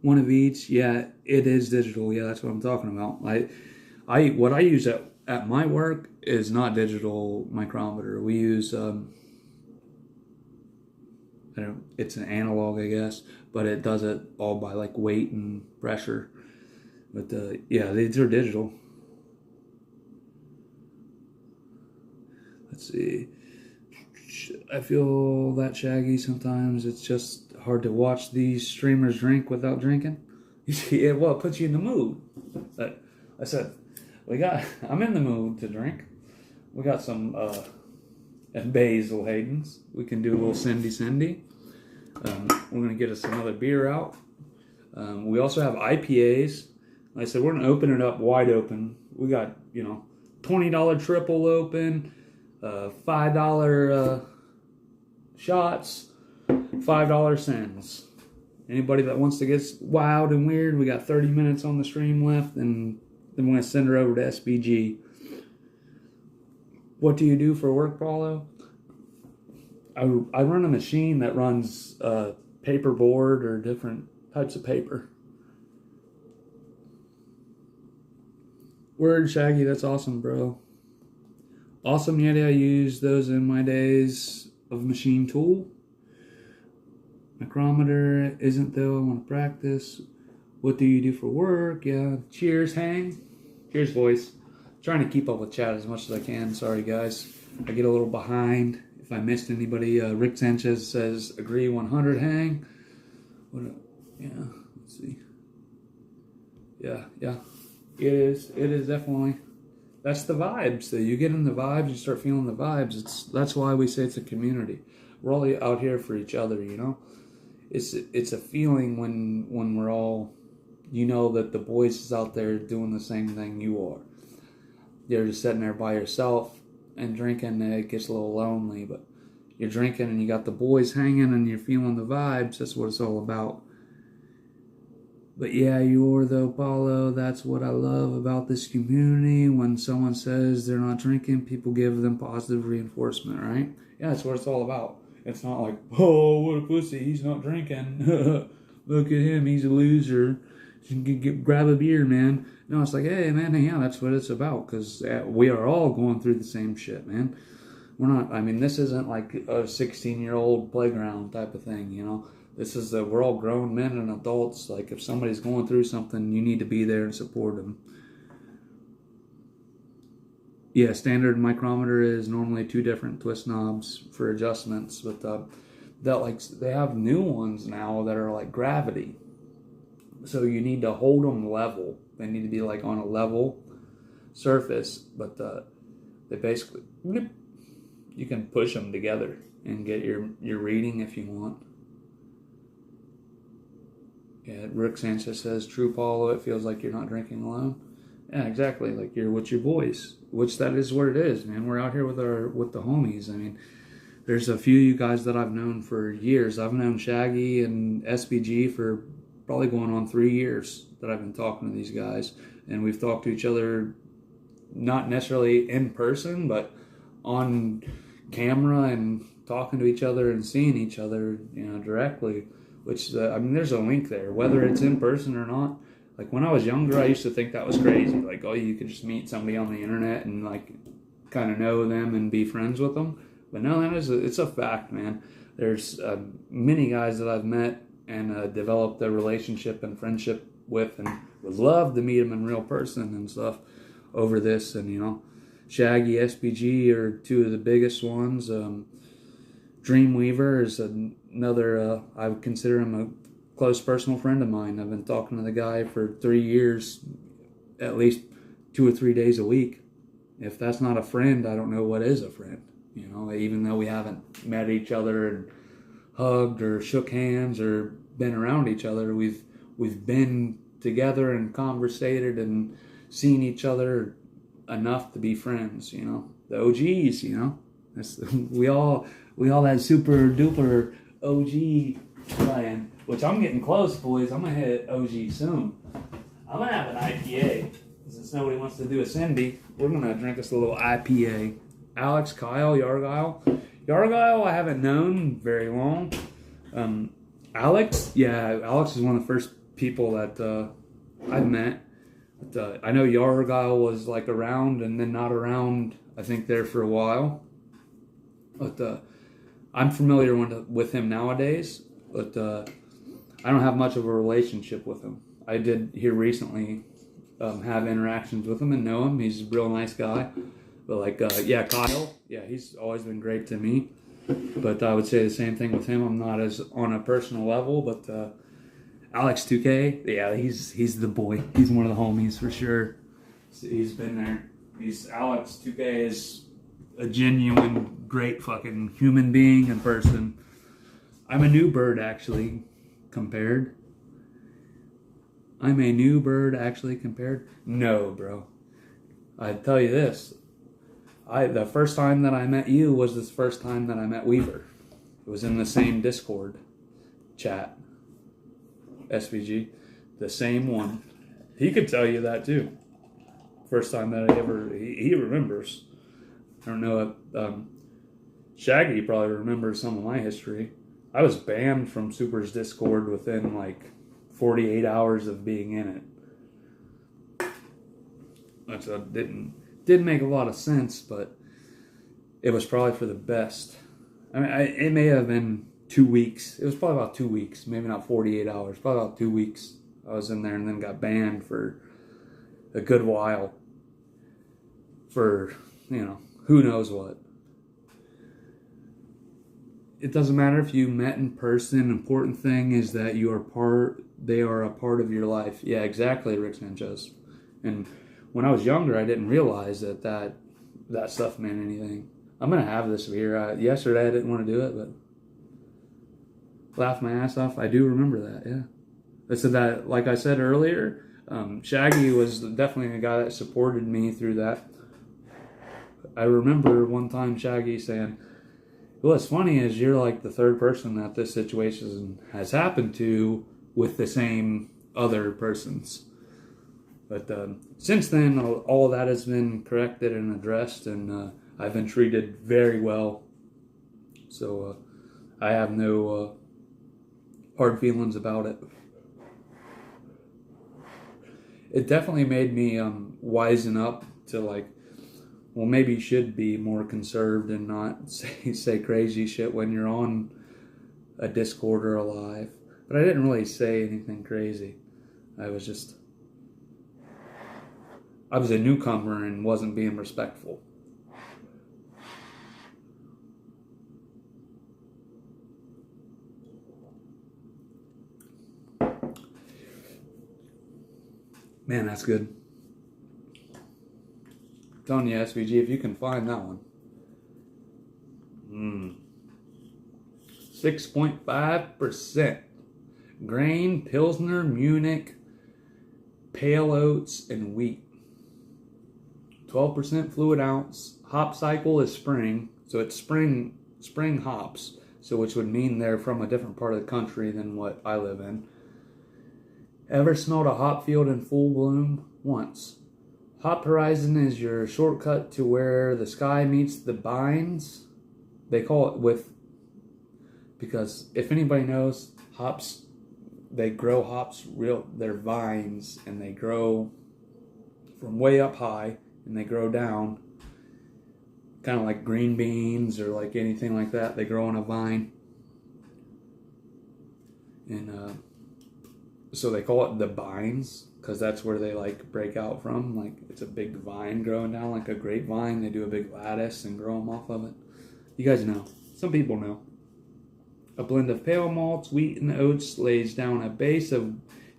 One of each. Yeah, it is digital. Yeah, that's what I'm talking about. What I use at my work is not digital micrometer. We use it's an analog, I guess, but it does it all by like weight and pressure. But yeah, these are digital. Let's see. I feel that, Shaggy, sometimes it's just hard to watch these streamers drink without drinking. It puts you in the mood. I said, I'm in the mood to drink. We got some Basil Hayden's. We can do a little Cindy. We're going to get us another beer out. We also have IPAs. Like I said, we're going to open it up wide open. We got, $20 triple open, $5 shots, $5 sins. Anybody that wants to get wild and weird, we got 30 minutes on the stream left, and then we're going to send her over to SBG. What do you do for work, Paulo? I run a machine that runs paper board or different types of paper. Word, Shaggy, that's awesome, bro. Awesome, Yeti. I use those in my days of machine tool. Micrometer isn't, though. I want to practice. What do you do for work? Yeah. Cheers, Hang. Cheers, boys. Trying to keep up with chat as much as I can. Sorry, guys. I get a little behind. If I missed anybody, Rick Sanchez says, agree 100, Hang. Yeah, let's see. Yeah. It is definitely. That's the vibes. So you get in the vibes, you start feeling the vibes. That's why we say it's a community. We're all out here for each other, It's a feeling when we're all, that the boys is out there doing the same thing you are. You're just sitting there by yourself and drinking, and it gets a little lonely, but you're drinking and you got the boys hanging and you're feeling the vibes. That's what it's all about. But yeah, you're though, Paulo. That's what I love about this community. When someone says they're not drinking, people give them positive reinforcement, right? Yeah, that's what it's all about. It's not like, oh, what a pussy, he's not drinking. Look at him, he's a loser. Grab a beer, man. No, it's like, hey, man, yeah, that's what it's about. Because we are all going through the same shit, man. We're not, this isn't like a 16-year-old playground type of thing, This is we're all grown men and adults. Like, if somebody's going through something, you need to be there and support them. Yeah, standard micrometer is normally 2 different twist knobs for adjustments, but they have new ones now that are like gravity. So you need to hold them level. They need to be like on a level surface, but they basically, you can push them together and get your reading if you want. Yeah, Rick Sanchez says, true, Paulo, it feels like you're not drinking alone. Yeah, exactly. Like you're with your boys, which that is what it is, man. We're out here with the homies. There's a few of you guys that I've known for years. I've known Shaggy and SBG for probably going on 3 years that I've been talking to these guys. And we've talked to each other, not necessarily in person, but on camera and talking to each other and seeing each other, directly. Which, there's a link there. Whether it's in person or not, Like when I was younger, I used to think that was crazy. Like, oh, you could just meet somebody on the internet and like kind of know them and be friends with them. But no, it's a fact, man. There's many guys that I've met and developed a relationship and friendship with, and would love to meet them in real person and stuff over this. And you know, Shaggy, SPG are two of the biggest ones. Dreamweaver is another. I would consider him a close personal friend of mine. I've been talking to the guy for 3 years, at least 2 or 3 days a week. If that's not a friend, I don't know what is a friend. You know, even though we haven't met each other and hugged or shook hands or been around each other, we've been together and conversated and seen each other enough to be friends. You know, the OGs. You know, we all had super duper OG playing, which I'm getting close, boys. I'm gonna hit OG soon. I'm gonna have an IPA since nobody wants to do a Cindy. We're gonna drink us a little IPA. Alex, Kyle, Yargile I haven't known very long. Alex is one of the first people that I've met. But, I know Yargile was like around and then not around, I think, there for a while. But I'm familiar with him nowadays, but I don't have much of a relationship with him. I did here recently have interactions with him and know him. He's a real nice guy. But like, Kyle, he's always been great to me. But I would say the same thing with him. I'm not as on a personal level, but Alex 2K, he's the boy. He's one of the homies for sure. He's been there. Alex 2K is a genuine, great fucking human being and person. I'm a new bird actually compared. No, bro. I tell you this. The first time that I met you was the first time that I met Weaver. It was in the same Discord chat. SVG. The same one. He could tell you that too. First time that he remembers. I don't know if Shaggy probably remembers some of my history. I was banned from Super's Discord within like 48 hours of being in it. Which didn't make a lot of sense, but it was probably for the best. I mean, it may have been 2 weeks. It was probably about 2 weeks, maybe not 48 hours, probably about 2 weeks. I was in there and then got banned for a good while. For, you know, who knows what. It doesn't matter if you met in person. Important thing is that they are a part of your life. Yeah, exactly, Rick Sanchez. And when I was younger, I didn't realize that stuff meant anything. I'm going to have this beer. Yesterday I didn't want to do it, but laughed my ass off. I do remember that, yeah. I said that, like I said earlier, Shaggy was definitely a guy that supported me through that. I remember one time Shaggy saying, what's funny is you're like the third person that this situation has happened to with the same other persons. But since then, all of that has been corrected and addressed, and I've been treated very well. So I have no hard feelings about it. It definitely made me wisen up to like, well, maybe you should be more conserved and not say crazy shit when you're on a Discord or a live. But I didn't really say anything crazy. I was a newcomer and wasn't being respectful. Man, that's good. I'm telling you, SVG, if you can find that one. 6.5% grain, Pilsner, Munich, pale oats, and wheat. 12% fluid ounce. Hop cycle is spring, so it's spring hops, so which would mean they're from a different part of the country than what I live in. Ever smelled a hop field in full bloom? Once. Hop horizon is your shortcut to where the sky meets the bines. They call it because if anybody knows, hops they grow hops they're vines, and they grow from way up high and they grow down, kind of like green beans or like anything like that. They grow on a vine, and so they call it the vines because that's where they like break out from. Like it's a big vine growing down like a grapevine. They do a big lattice and grow them off of it. You guys know. Some people know. A blend of pale malts, wheat, and oats lays down a base of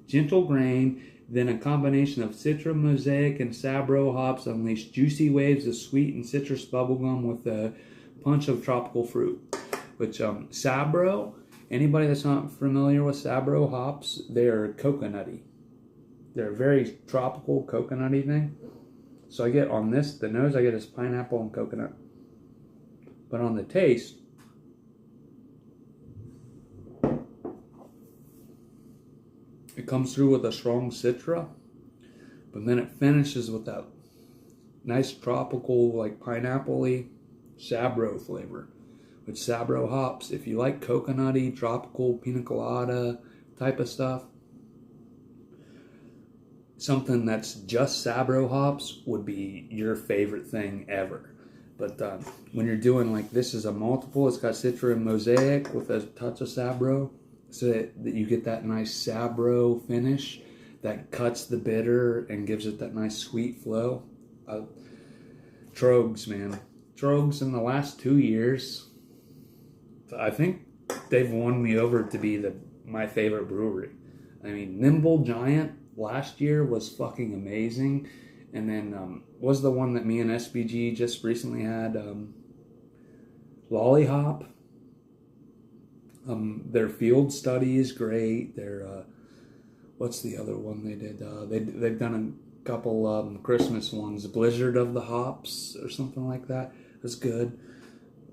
gentle grain. Then a combination of Citra, Mosaic, and Sabro hops unleash juicy waves of sweet and citrus bubblegum with a punch of tropical fruit. Which Sabro, anybody that's not familiar with Sabro hops, they're coconutty. They're a very tropical coconutty thing. So I get on this, the nose, I get this pineapple and coconut. But on the taste, it comes through with a strong Citra, but then it finishes with that nice tropical, like pineapple-y Sabro flavor. With Sabro hops, if you like coconutty, tropical, pina colada type of stuff, something that's just Sabro hops would be your favorite thing ever. But when you're doing like this is a multiple, it's got Citra and Mosaic with a touch of Sabro, so that you get that nice Sabro finish that cuts the bitter and gives it that nice sweet flow. Trogs, man. Trogs in the last 2 years, I think they've won me over to be my favorite brewery. I mean, Nimble Giant last year was fucking amazing. And then was the one that me and SBG just recently had, Lollihop. Their field study is great. Their what's the other one they did? They've done a couple Christmas ones, Blizzard of the Hops or something like that. It's good.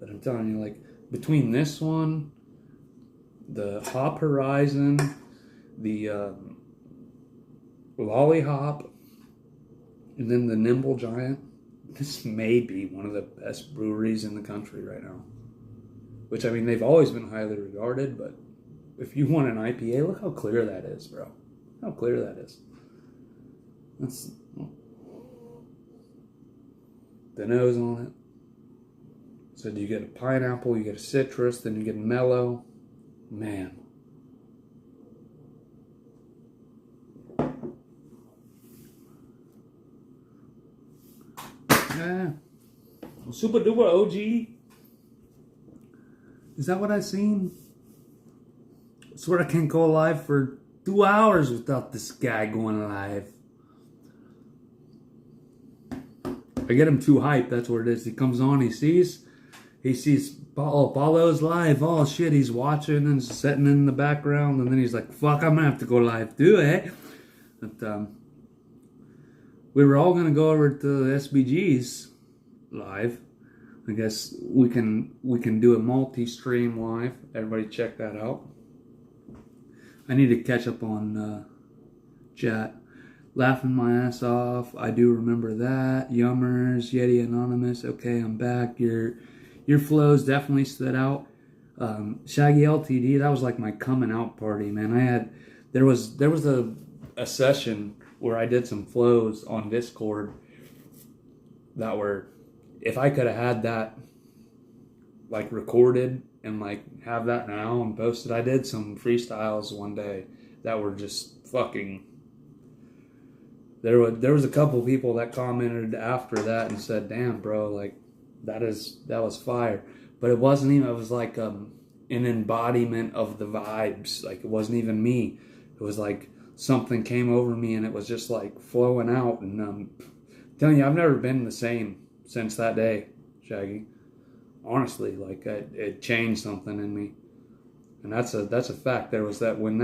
But I'm telling you, like between this one, the Hop Horizon, the Lollihop, and then the Nimble Giant, this may be one of the best breweries in the country right now. Which, I mean, they've always been highly regarded, but if you want an IPA, look how clear that is, bro. How clear that is. That's the nose on it. So you get a pineapple, you get a citrus, then you get mellow. Man. Yeah. Super duper OG. Is that what I seen? I swear I can't go live for 2 hours without this guy going live. I get him too hyped, that's what it is. He comes on, he sees Paulo's live. Oh shit, he's watching and sitting in the background, and then he's like, fuck, I'm gonna have to go live too, eh? But we were all gonna go over to SBG's live. I guess we can do a multi-stream live. Everybody check that out. I need to catch up on chat. Laughing my ass off. I do remember that. Yummers, Yeti Anonymous. Okay, I'm back. Your flows definitely stood out. Shaggy LTD. That was like my coming out party, man. There was a session where I did some flows on Discord that were, if I could have had that like recorded and like have that now and posted. I did some freestyles one day that were just fucking, there was a couple people that commented after that and said, damn bro, like that was fire. But it wasn't even, it was like an embodiment of the vibes. Like it wasn't even me. It was like something came over me and it was just like flowing out. And I'm telling you, I've never been the same since that day, Shaggy. Honestly, like it changed something in me, and that's a fact. There was that when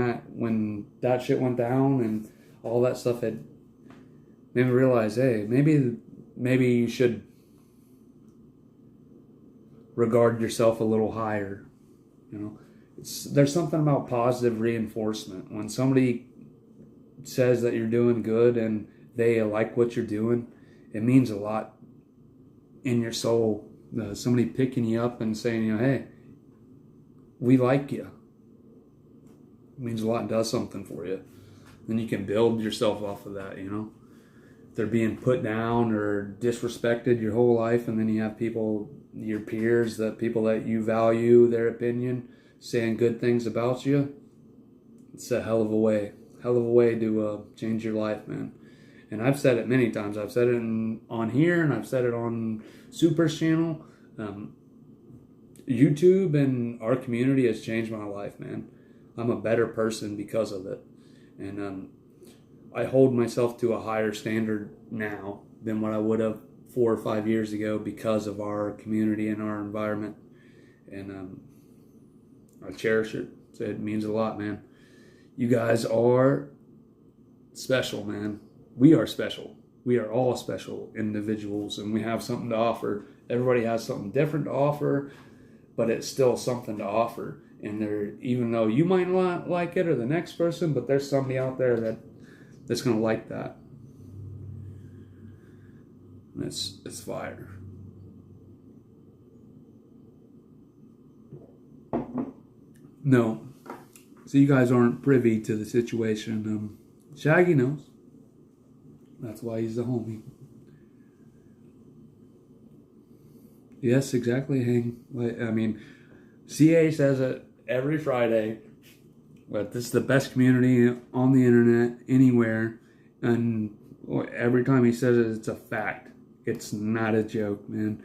that shit went down and all that stuff had made me realize, hey, maybe you should regard yourself a little higher. You know, there's something about positive reinforcement. When somebody says that you're doing good and they like what you're doing, it means a lot in your soul. Somebody picking you up and saying, you know, hey, we like you. It means a lot and does something for you. Then you can build yourself off of that, you know. If they're being put down or disrespected your whole life, and then you have people, your peers, the people that you value their opinion, saying good things about you, it's a hell of a way to change your life, man. And I've said it many times. I've said it on here, and I've said it on Super's channel. YouTube and our community has changed my life, man. I'm a better person because of it. And I hold myself to a higher standard now than what I would have 4 or 5 years ago because of our community and our environment. And I cherish it. So it means a lot, man. You guys are special, man. We are special. We are all special individuals, and we have something to offer. Everybody has something different to offer, but it's still something to offer. And there, even though you might not like it or the next person, but there's somebody out there that's going to like that. And it's fire. No. So you guys aren't privy to the situation. Shaggy knows. That's why he's the homie. Yes, exactly, Hang. I mean, CA says it every Friday, but this is the best community on the internet, anywhere. And every time he says it, it's a fact. It's not a joke, man.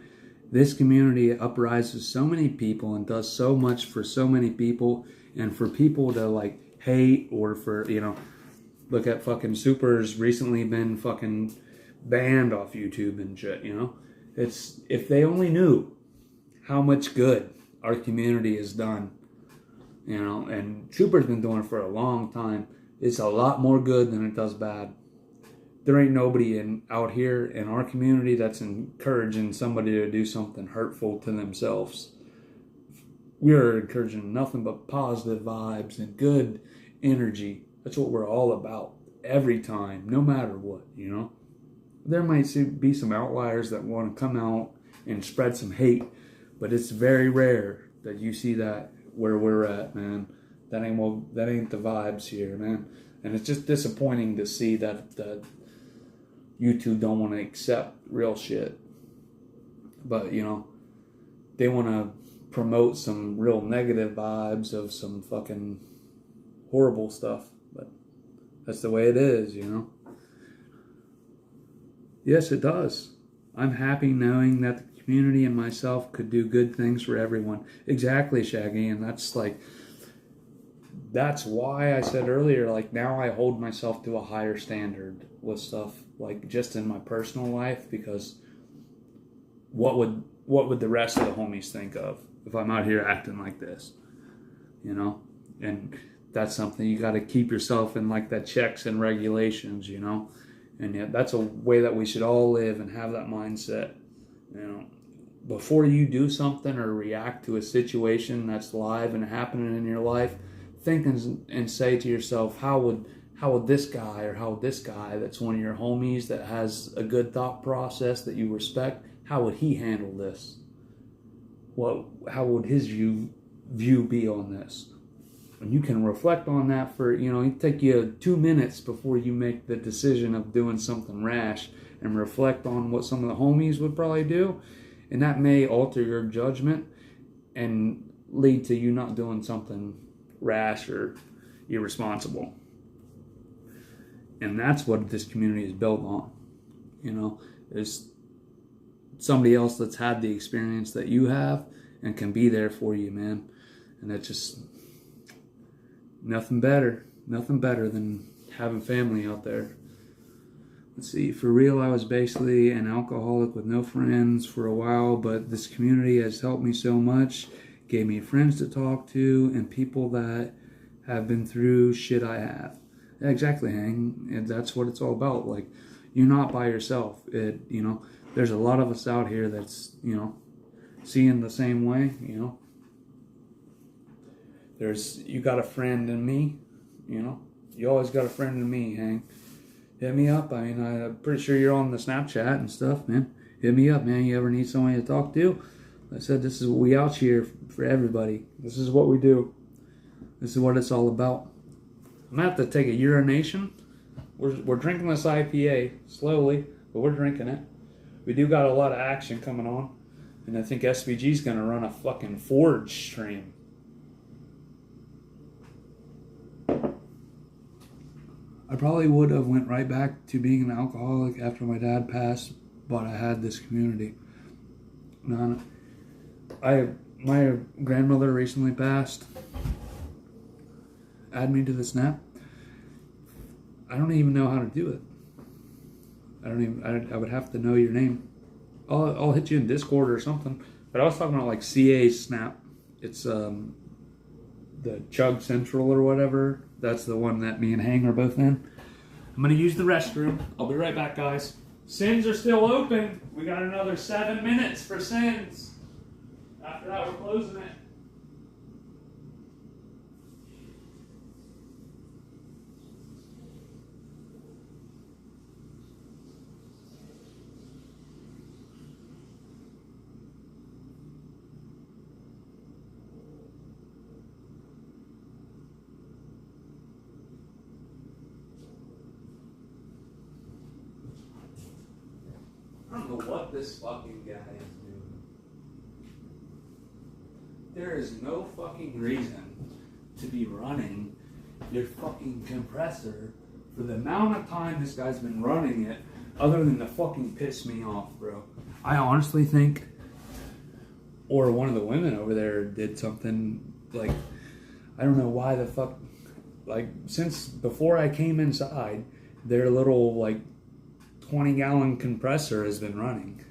This community uprises so many people and does so much for so many people. And for people to, like, hate or for, you know, look at fucking Super's recently been fucking banned off YouTube and shit, you know? It's, if they only knew how much good our community has done, you know, and Super's been doing it for a long time. It's a lot more good than it does bad. There ain't nobody out here in our community that's encouraging somebody to do something hurtful to themselves. We are encouraging nothing but positive vibes and good energy. That's what we're all about every time, no matter what, you know. There might be some outliers that want to come out and spread some hate, but it's very rare that you see that where we're at, man. That ain't the vibes here, man. And it's just disappointing to see that YouTube don't want to accept real shit. But, you know, they want to promote some real negative vibes of some fucking horrible stuff. But that's the way it is, you know. Yes, it does. I'm happy knowing that the community and myself could do good things for everyone. Exactly, Shaggy. And that's why I said earlier, like, now I hold myself to a higher standard with stuff, like, just in my personal life, because what would the rest of the homies think of if I'm out here acting like this, you know? And that's something you got to keep yourself in, like, that checks and regulations, you know? And yet that's a way that we should all live and have that mindset, you know? Before you do something or react to a situation that's live and happening in your life, think and say to yourself, how would this guy or how would this guy that's one of your homies that has a good thought process that you respect, how would he handle this? How would his view be on this? And you can reflect on that for, you know, it take you 2 minutes before you make the decision of doing something rash, and reflect on what some of the homies would probably do. And that may alter your judgment and lead to you not doing something rash or irresponsible. And that's what this community is built on. You know, there's somebody else that's had the experience that you have and can be there for you, man. And that's just nothing better than having family out there. Let's see, for real, I was basically an alcoholic with no friends for a while, but this community has helped me so much, gave me friends to talk to, and people that have been through shit I have. Exactly, Hang. And that's what it's all about. Like, you're not by yourself. You know, there's a lot of us out here that's, you know, seeing the same way, you know. You got a friend in me, you know. You always got a friend in me, Hang. Hit me up. I mean, I'm pretty sure you're on the Snapchat and stuff, man. Hit me up, man. You ever need somebody to talk to? Like I said, this is what we out here for everybody. This is what we do. This is what it's all about. I'm gonna have to take a urination. We're drinking this IPA slowly, but we're drinking it. We do got a lot of action coming on, and I think SVG's gonna run a fucking Forge stream. I probably would have went right back to being an alcoholic after my dad passed, but I had this community. Now, my grandmother recently passed. Add me to the Snap. I don't even know how to do it. I would have to know your name. I'll hit you in Discord or something. But I was talking about like CA Snap. It's the Chug Central or whatever. That's the one that me and Hang are both in. I'm gonna use the restroom. I'll be right back, guys. Sins are still open. We got another 7 minutes for Sins. After that, we're closing it. I don't know what this fucking guy is doing. There is no fucking reason to be running your fucking compressor for the amount of time this guy's been running it, other than to fucking piss me off, bro. I honestly think, or one of the women over there did something, like, I don't know why the fuck, like, since before I came inside, their little, like, 20-gallon compressor has been running.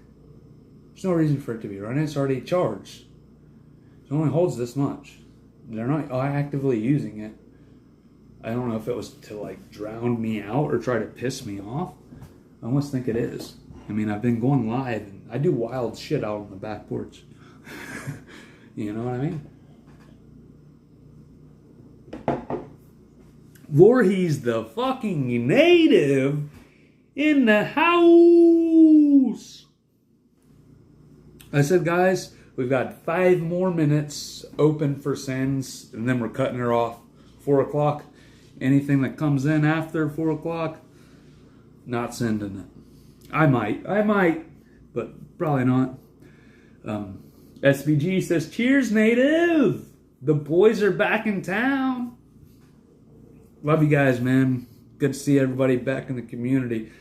There's no reason for it to be running. It's already charged. It only holds this much. They're not actively using it. I don't know if it was to like drown me out or try to piss me off. I almost think it is. I mean, I've been going live and I do wild shit out on the back porch. You know what I mean? Voorhees the fucking native in the house. I said, guys, we've got 5 more minutes open for Sins, and then we're cutting her off. 4 o'clock. Anything that comes in after 4 o'clock, not sending it. I might, but probably not. SVG says, cheers, native. The boys are back in town. Love you guys, man. Good to see everybody back in the community.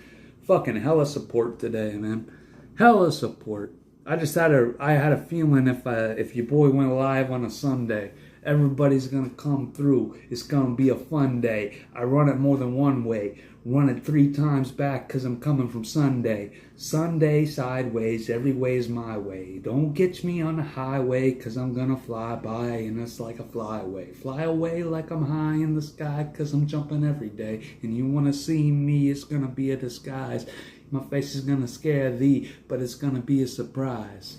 Fucking hella support today, man. Hella support. I had a feeling if your boy went live on a Sunday, everybody's gonna come through. It's gonna be a fun day. I run it more than one way. Run it 3 times back because I'm coming from Sunday. Sunday sideways, every way's my way. Don't catch me on the highway because I'm gonna fly by and it's like a flyaway. Fly away like I'm high in the sky because I'm jumping every day. And you wanna see me, it's gonna be a disguise. My face is gonna scare thee, but it's gonna be a surprise.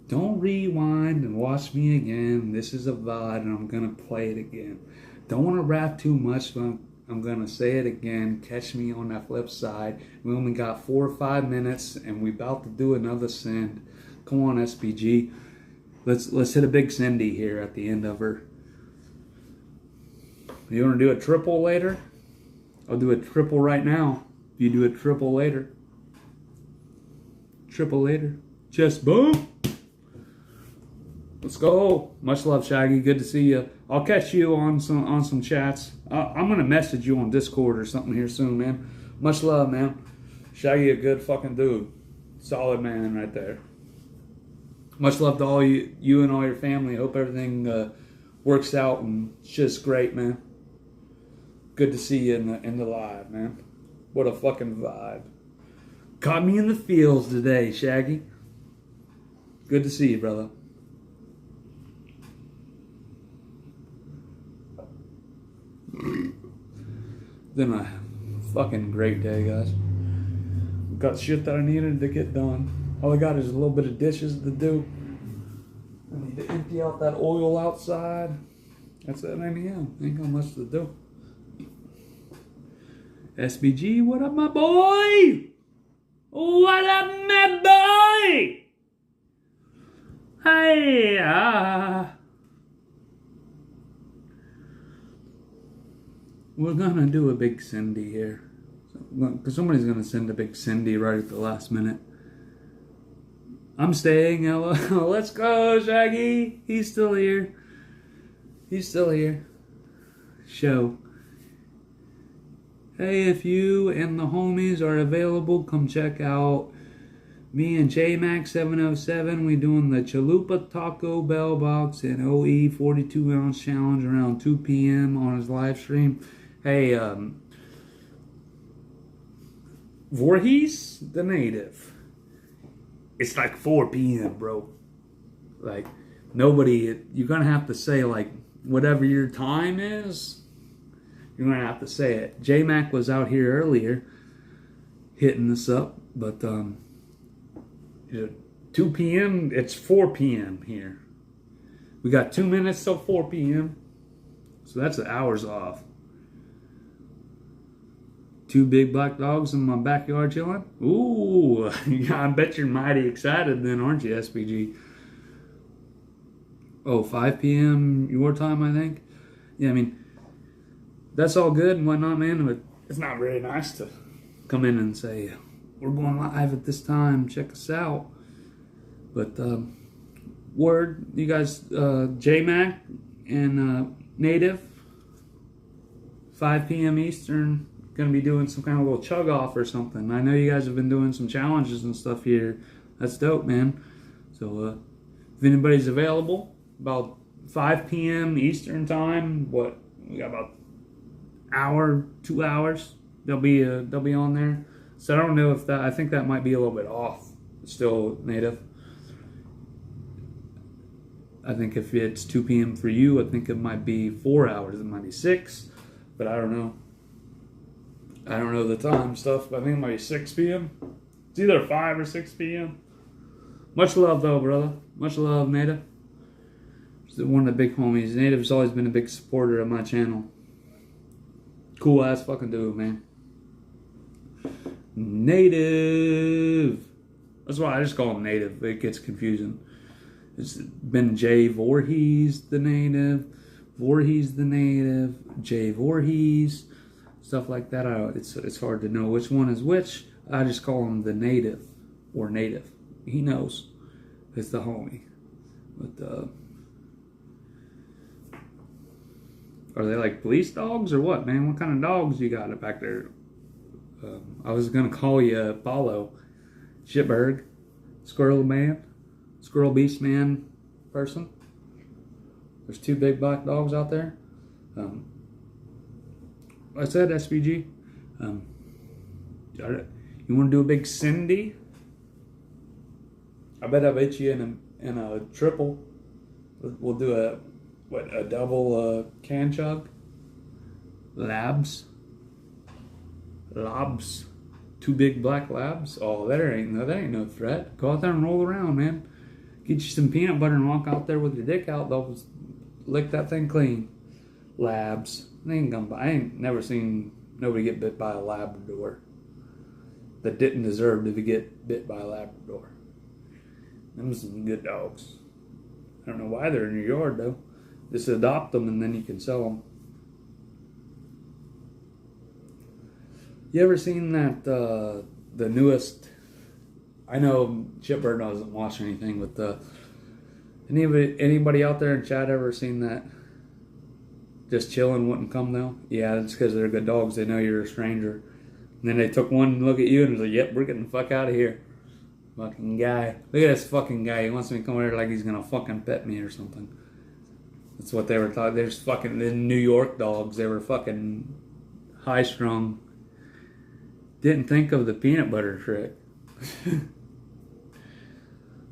Don't rewind and watch me again. This is a VOD and I'm gonna play it again. Don't wanna rap too much, but I'm gonna say it again. Catch me on that flip side. We only got 4 or 5 minutes and we about to do another send. Come on, SPG. Let's hit a big sendy here at the end of her. You wanna do a triple later? I'll do a triple right now. You do a triple later. Triple later. Chest bump. Let's go. Much love, Shaggy. Good to see you. I'll catch you on some chats. I'm gonna message you on Discord or something here soon, man. Much love, man. Shaggy, a good fucking dude. Solid man right there. Much love to all you and all your family. Hope everything works out and it's just great, man. Good to see you in the live, man. What a fucking vibe. Caught me in the fields today, Shaggy. Good to see you, brother. Been a fucking great day, guys. Got shit that I needed to get done. All I got is a little bit of dishes to do. I need to empty out that oil outside. That's it, man. Ain't got much to do. SBG, what up, my boy? What up, my boy? Hey, . 'Cause we're gonna do a big Cindy here. Because somebody's gonna send a big Cindy right at the last minute. I'm staying, hello. Let's go, Shaggy. He's still here. He's still here. Show. Hey, if you and the homies are available, come check out me and JMac707. We doing the Chalupa Taco Bell Box and OE 42-ounce challenge around 2 p.m. on his live stream. Hey, Voorhees, the native. It's like 4 p.m., bro. Like, nobody, you're gonna have to say, like, whatever your time is, you're gonna have to say it. J-Mac was out here earlier hitting this up, but 2 p.m., it's 4 p.m. here. We got 2 minutes till 4 p.m. So that's the hours off. 2 big black dogs in my backyard chilling. Ooh, I bet you're mighty excited then, aren't you, SPG? Oh, 5 p.m. your time, I think. Yeah, I mean, that's all good and whatnot, man, but it's not very nice to come in and say, we're going live at this time, check us out. But, word, you guys, J-Mac and Native, 5 p.m. Eastern, gonna be doing some kind of little chug off or something. I know you guys have been doing some challenges and stuff here. That's dope, man. So, if anybody's available, about 5 p.m. Eastern time, we got about hour, 2 hours. They'll be on there. So I don't know if that. I think that might be a little bit off. Still native. I think if it's 2 p.m. for you, I think it might be 4 hours. It might be 6, but I don't know. I don't know the time stuff, but I think it might be 6 p.m. It's either 5 or 6 p.m. Much love, though, brother. Much love, Native. One of the big homies. Native's always been a big supporter of my channel. Cool ass fucking dude, man. Native. That's why I just call him Native. It gets confusing. It's been Jay Voorhees the Native, Voorhees the Native, Jay Voorhees, stuff like that. It's hard to know which one is which. I just call him the Native or Native. He knows. It's the homie. But are they like police dogs or what, man? What kind of dogs you got back there? I was gonna call you Paulo, Shitberg, Squirrel Man, Squirrel Beast Man person. There's 2 big black dogs out there. I said SVG. You want to do a big Cindy? I bet you in a triple. We'll do a double can chug. Labs. 2 big black labs. Oh, that ain't no threat. Go out there and roll around, man. Get you some peanut butter and walk out there with your dick out. They'll lick that thing clean. Labs. I ain't never seen nobody get bit by a Labrador that didn't deserve to get bit by a Labrador. Them some good dogs. I don't know why they're in your yard though. Just adopt them and then you can sell them. You ever seen that, the newest, I know Chipper doesn't watch anything, but anybody out there in chat ever seen that just chilling wouldn't come though? Yeah, that's because they're good dogs. They know you're a stranger. And then they took one look at you and was like, yep, we're getting the fuck out of here. Fucking guy. Look at this fucking guy. He wants me to come over here like he's gonna fucking pet me or something. That's what they were taught. There's fucking the New York dogs. They were fucking high strung. Didn't think of the peanut butter trick.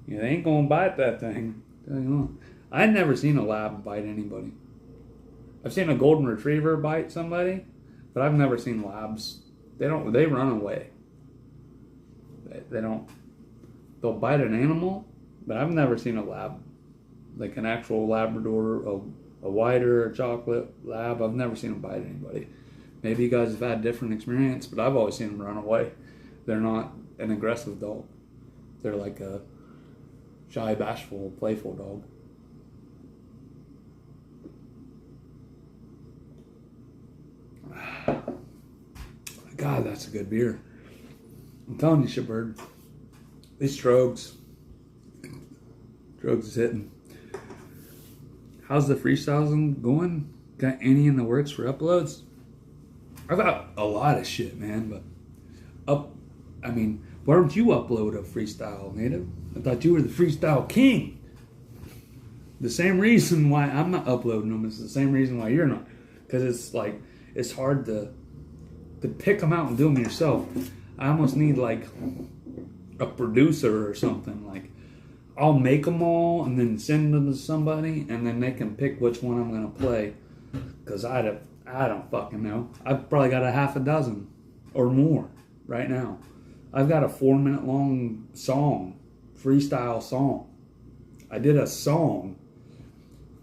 Yeah, they ain't gonna bite that thing. I'd never seen a lab bite anybody. I've seen a golden retriever bite somebody, but I've never seen labs. They run away. They don't. They'll bite an animal, but I've never seen a lab, like an actual Labrador, a white or a chocolate lab. I've never seen them bite anybody. Maybe you guys have had different experience, but I've always seen them run away. They're not an aggressive dog. They're like a shy, bashful, playful dog. God, that's a good beer. I'm telling you, Shitbird. These Trogs. Trogs is hitting. How's the freestyling going? Got any in the works for uploads? I've got a lot of shit, man, but why don't you upload a freestyle, Native? I thought you were the freestyle king. The same reason why I'm not uploading them is the same reason why you're not. Because it's like, it's hard to pick them out and do them yourself. I almost need like a producer or something. Like, I'll make them all and then send them to somebody, and then they can pick which one I'm going to play. Because I don't fucking know. I've probably got a half a dozen or more right now. I've got a 4-minute long song, freestyle song. I did a song,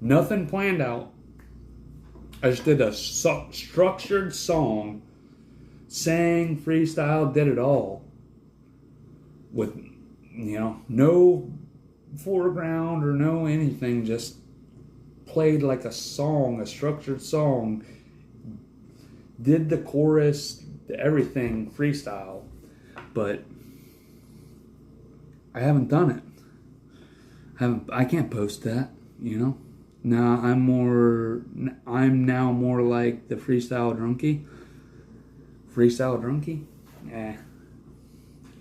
nothing planned out. I just did a structured song, sang, freestyle, did it all. With, no foreground or no anything, just played like a song, a structured song. Did the chorus, everything freestyle. But I haven't done it. I can't post that, Now I'm now more like the freestyle drunkie. Freestyle drunkie? Yeah.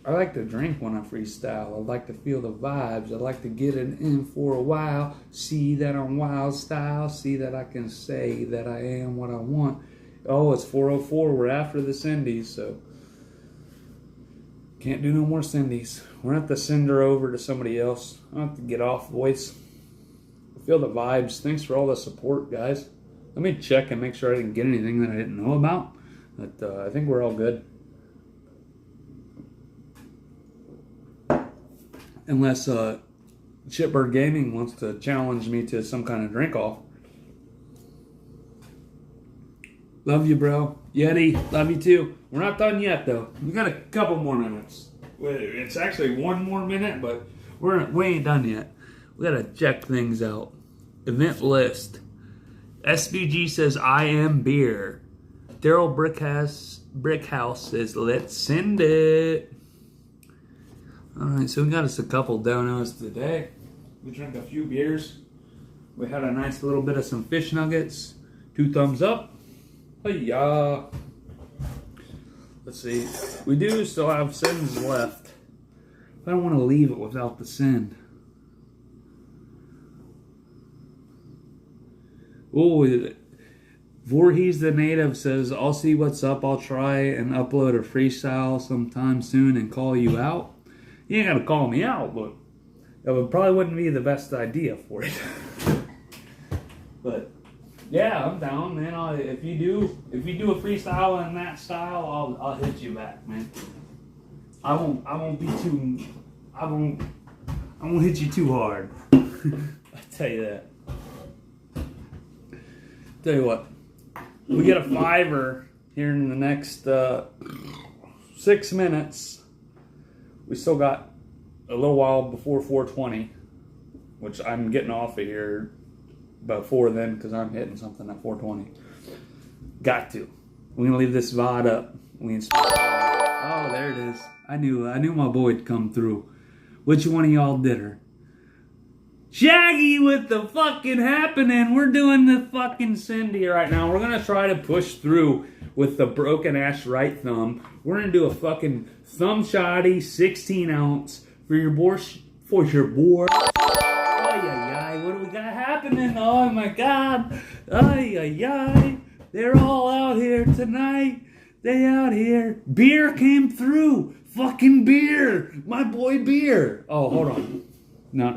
I like to drink when I freestyle. I like to feel the vibes. I like to get it in for a while. See that I'm wild style. See that I can say that I am what I want. Oh, it's 4:04. We're after the Cindy's, so can't do no more Cindy's. We're going to have to send her over to somebody else. I have to get off, voice. Feel the vibes. Thanks for all the support, guys. Let me check and make sure I didn't get anything that I didn't know about. But I think we're all good. Unless Shitbird Gaming wants to challenge me to some kind of drink-off. Love you, bro. Yeti, love you too. We're not done yet, though. We got a couple more minutes. It's actually 1 more minute, but we ain't done yet. We gotta check things out. Event list. SBG says, I am beer. Daryl Brickhouse says, let's send it. Alright, so we got us a couple donos today. We drank a few beers. We had a nice little bit of some fish nuggets. 2 thumbs up. Hey-ya. Let's see. We do still have sends left. I don't want to leave it without the send. Oh, Voorhees the Native says, I'll see what's up. I'll try and upload a freestyle sometime soon and call you out. You ain't got to call me out, but it probably wouldn't be the best idea for it. But yeah, I'm down, man. If you do a freestyle in that style, I'll hit you back, man. I won't hit you too hard. I tell you that. Tell you what, we get a $5 here in the next 6 minutes. We still got a little while before 4:20, which I'm getting off of here before then because I'm hitting something at 4:20. Got to. We're gonna leave this VOD up. Oh, there it is. I knew my boy would come through. Which one of y'all did her? Shaggy with the fucking happening. We're doing the fucking Cindy right now. We're gonna try to push through with the broken ass right thumb. We're gonna do a fucking thumb shotty 16 ounce for your boy. Ay, what do we got happening? Oh my god. Ay. They're all out here tonight. They out here. Beer came through. Fucking beer. My boy Beer. Oh, hold on. No,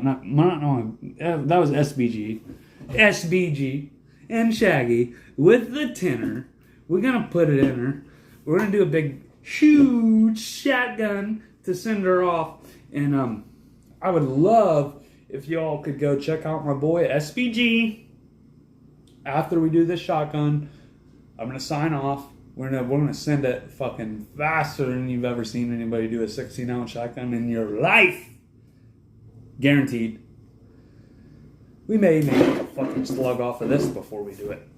that was SBG. SBG and Shaggy with the tenor. We're gonna put it in her. We're gonna do a big, huge shotgun to send her off. And I would love if y'all could go check out my boy SBG. After we do this shotgun, I'm gonna sign off. We're gonna send it fucking faster than you've ever seen anybody do a 16-ounce shotgun in your life. Guaranteed. We may make a fucking slug off of this before we do it.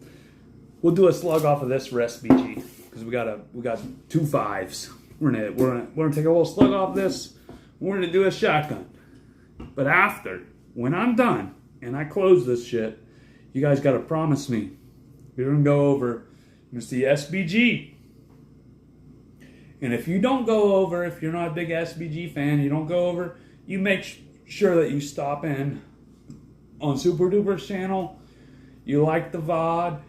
We'll do a slug off of this for SBG. because we got 2 5s. We're gonna take a little slug off this. We're gonna do a shotgun. But after, when I'm done and I close this shit, you guys gotta promise me we're gonna go over. You're gonna see SBG. And if you don't go over, if you're not a big SBG fan, you don't go over, you make sure that you stop in on Super Duper's channel. You like the VOD,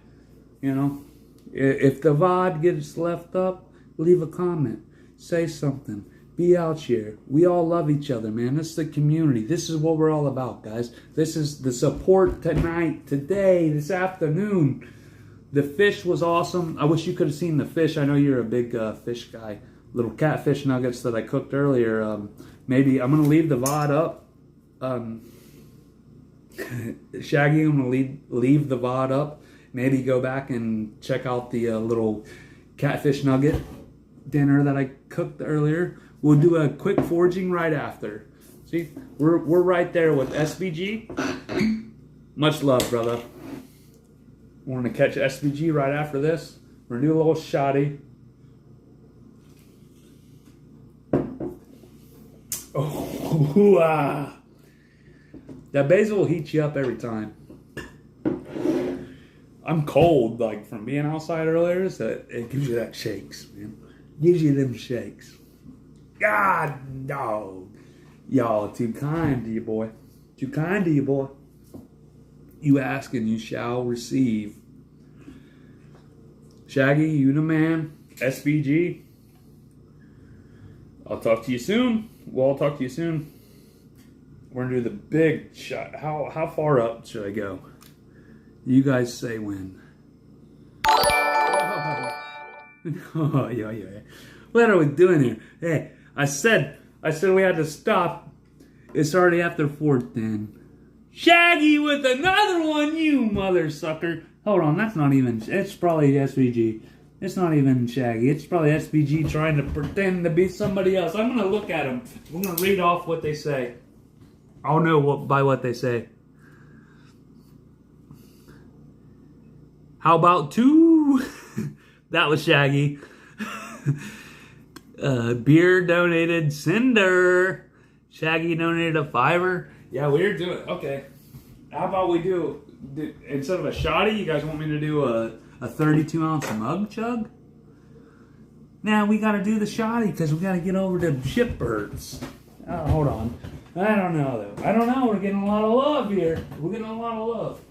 you know. If the VOD gets left up, leave a comment. Say something. Be out here. We all love each other, man. This is the community. This is what we're all about, guys. This is the support tonight, today, this afternoon. The fish was awesome. I wish you could have seen the fish. I know you're a big fish guy. Little catfish nuggets that I cooked earlier. Maybe I'm going to leave the VOD up. Shaggy, I'm going to leave the VOD up. Maybe go back and check out the little catfish nugget dinner that I cooked earlier. We'll do a quick foraging right after. See, we're right there with SBG. Much love, brother. We're going to catch SBG right after this. We're going to do a little shotty. Oh, ah. That basil will heat you up every time. I'm cold, like from being outside earlier, so it gives you that shakes, man. Gives you them shakes. God, dog. Y'all too kind to you, boy. Too kind to you, boy. You ask and you shall receive. Shaggy, you the man. SBG. I'll talk to you soon. Well, I'll talk to you soon. We're going to do the big shot. How far up should I go? You guys say when. Oh, yeah. What are we doing here? Hey, I said we had to stop. It's already after 4:10. Shaggy with another one, you mother sucker. Hold on, that's not even, it's probably SVG. It's not even Shaggy. It's probably SVG trying to pretend to be somebody else. I'm going to look at them. I'm going to read off what they say. I'll know by what they say. How about 2? That was Shaggy. Beer donated Cinder. Shaggy donated a $5. Yeah, we're doing okay. How about we do instead of a shotty, you guys want me to do a 32-ounce mug chug? Now we got to do the shotty because we got to get over to shipbirds. Oh, hold on. I don't know though. I don't know. We're getting a lot of love here. We're getting a lot of love.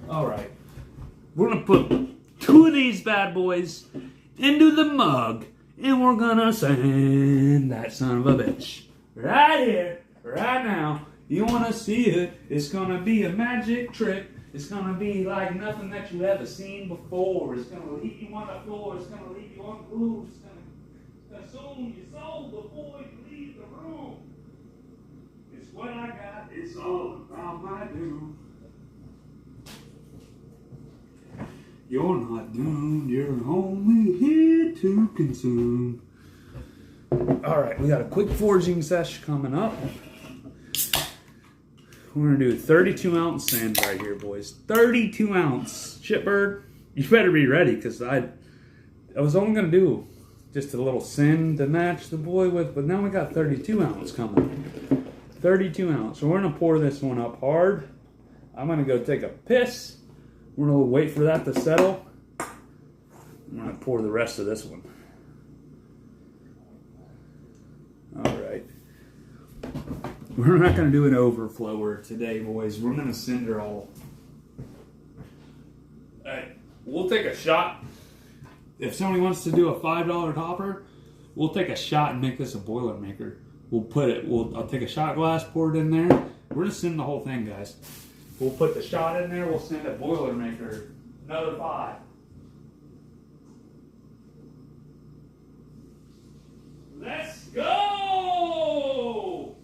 All right. We're going to put 2 of these bad boys into the mug, and we're going to send that son of a bitch right here, right now. You want to see it? It's going to be a magic trick. It's going to be like nothing that you ever seen before. It's going to leave you on the floor. It's going to leave you unglued. It's going to consume your soul before you leave the room. It's what I got. It's all about my doom. You're not doomed, you're only here to consume. Alright, we got a quick foraging sesh coming up. We're going to do a 32-ounce sand right here, boys. 32-ounce. Shitbird, you better be ready, because I was only going to do just a little sand to match the boy with, but now we got 32-ounce coming. 32-ounce. So we're going to pour this one up hard. I'm going to go take a piss. We're going to wait for that to settle. I'm going to pour the rest of this one. Alright. We're not going to do an overflower today, boys. We're going to cinder all. Alright. We'll take a shot. If somebody wants to do a $5 topper, we'll take a shot and make this a Boilermaker. I'll take a shot glass, pour it in there. We're going to send the whole thing, guys. We'll put the shot in there. We'll send a Boilermaker. Another 5. Let's go!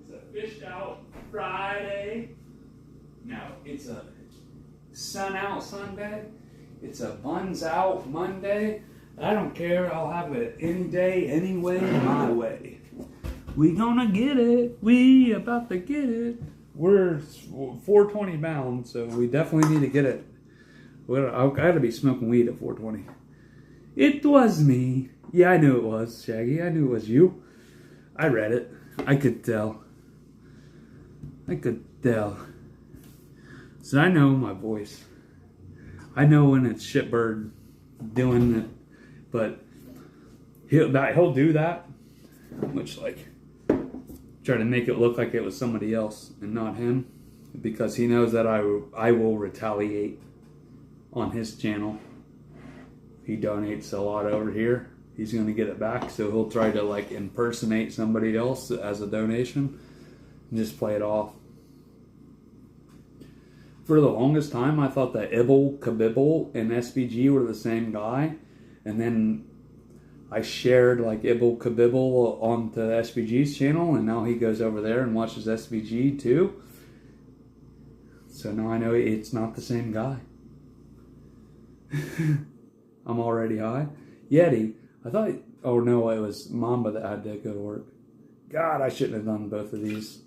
It's a fish out Friday. No, it's a sun out Sunday. It's a buns out Monday. I don't care. I'll have it any day, any way, my way. We gonna get it. We about to get it. We're 420 bound, so we definitely need to get it. I gotta be smoking weed at 420. It was me. Yeah, I knew it was, Shaggy. I knew it was you. I read it. I could tell. I could tell. So I know my voice. I know when it's Shitbird doing it, but he'll do that, which like try to make it look like it was somebody else and not him, because he knows that I will retaliate on his channel. He donates a lot over here. He's going to get it back, so he'll try to like impersonate somebody else as a donation and just play it off. For the longest time, I thought that Ibble, Kabibble, and SBG were the same guy. And then I shared like Ibble, Kabibble onto SBG's channel, and now he goes over there and watches SBG too. So now I know it's not the same guy. I'm already high. Yeti. I thought, oh no, it was Mamba that had to go to work. God, I shouldn't have done both of these.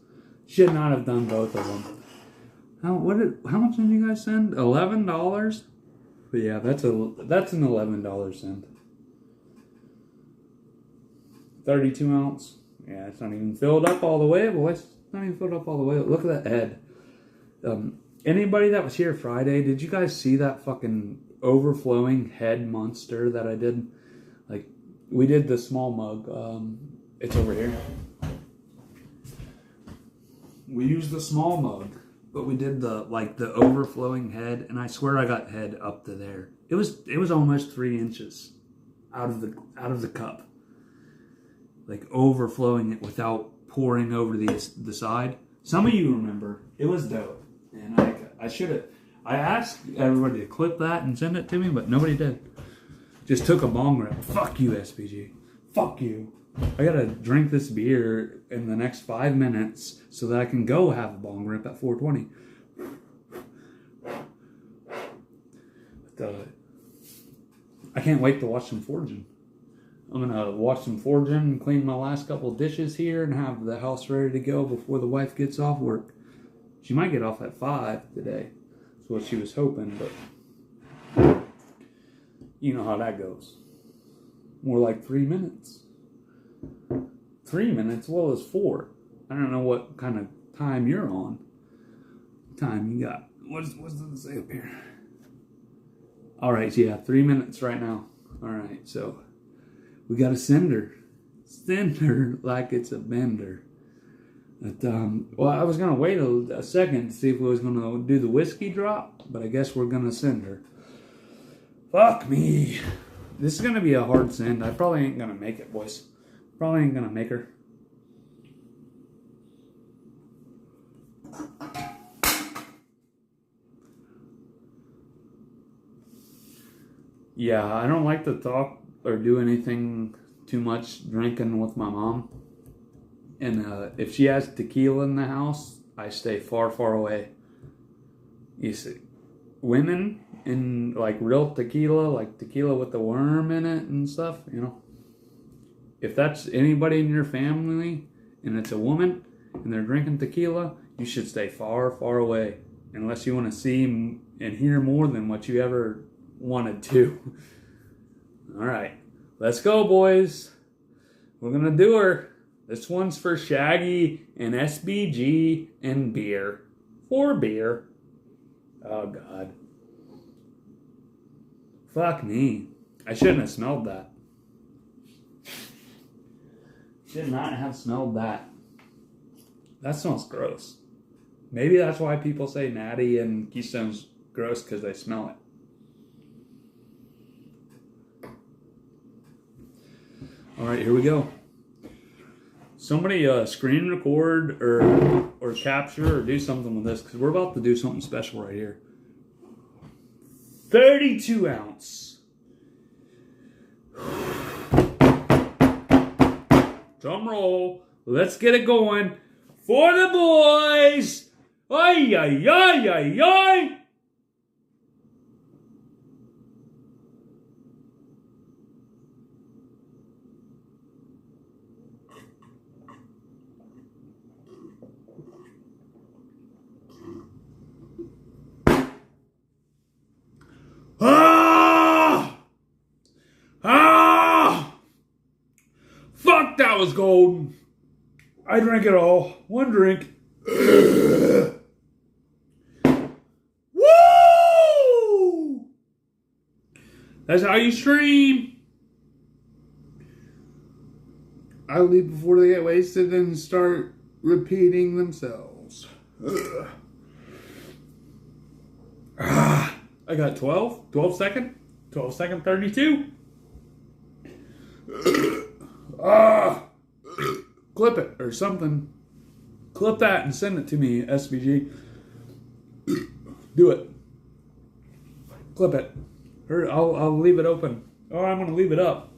Should not have done both of them. How much did you guys send? $11? But yeah, that's an $11 send. 32 ounce. Yeah, it's not even filled up all the way, boys. It's not even filled up all the way. Look at that head. Anybody that was here Friday, did you guys see that fucking overflowing head monster that I did? Like, we did the small mug. It's over here. We used the small mug. But we did the overflowing head, and I swear I got head up to there. It was almost 3 inches out of the cup, like overflowing it without pouring over the side. Some of you remember it was dope, and I asked everybody to clip that and send it to me, but nobody did. Just took a bong rip. Fuck you, SPG. Fuck you. I gotta drink this beer in the next 5 minutes so that I can go have a bong rip at 420. But, I can't wait to watch some forging. I'm gonna watch some forging, clean my last couple of dishes here, and have the house ready to go before the wife gets off work. She might get off at 5 today. That's what she was hoping, but you know how that goes. More like 3 minutes. 3 minutes? Well, it's 4. I don't know what kind of time you're on. What time you got? What's it say up here? Alright, so yeah, 3 minutes right now. Alright, so we got a sender. Sender like it's a bender. But, well, I was going to wait a second to see if we was going to do the whiskey drop, but I guess we're going to send her. Fuck me. This is going to be a hard send. I probably ain't going to make it, boys. Probably ain't gonna make her. Yeah, I don't like to talk or do anything too much drinking with my mom. And if she has tequila in the house, I stay far, far away. You see, women in like real tequila, like tequila with the worm in it and stuff, you know. If that's anybody in your family and it's a woman and they're drinking tequila, you should stay far, far away. Unless you want to see and hear more than what you ever wanted to. Alright, let's go, boys. We're going to do her. This one's for Shaggy and SBG and beer. For beer. Oh, God. Fuck me. I shouldn't have smelled that. Should not have smelled that. That smells gross. Maybe that's why people say Natty and Keystone's gross, because they smell it. Alright, here we go. Somebody screen record or capture or do something with this, because we're about to do something special right here. 32 ounce. Drum roll. Let's get it going. For the boys. Ay, ay, ay, ay, ay. That was gold. I drank it all. One drink. Woo! That's how you stream. I leave before they get wasted and start repeating themselves. I got 12 second, 12 second 32. Clip it or something. Clip that and send it to me, SVG. Do it. Clip it. Or I'll leave it open. Or I'm going to leave it up.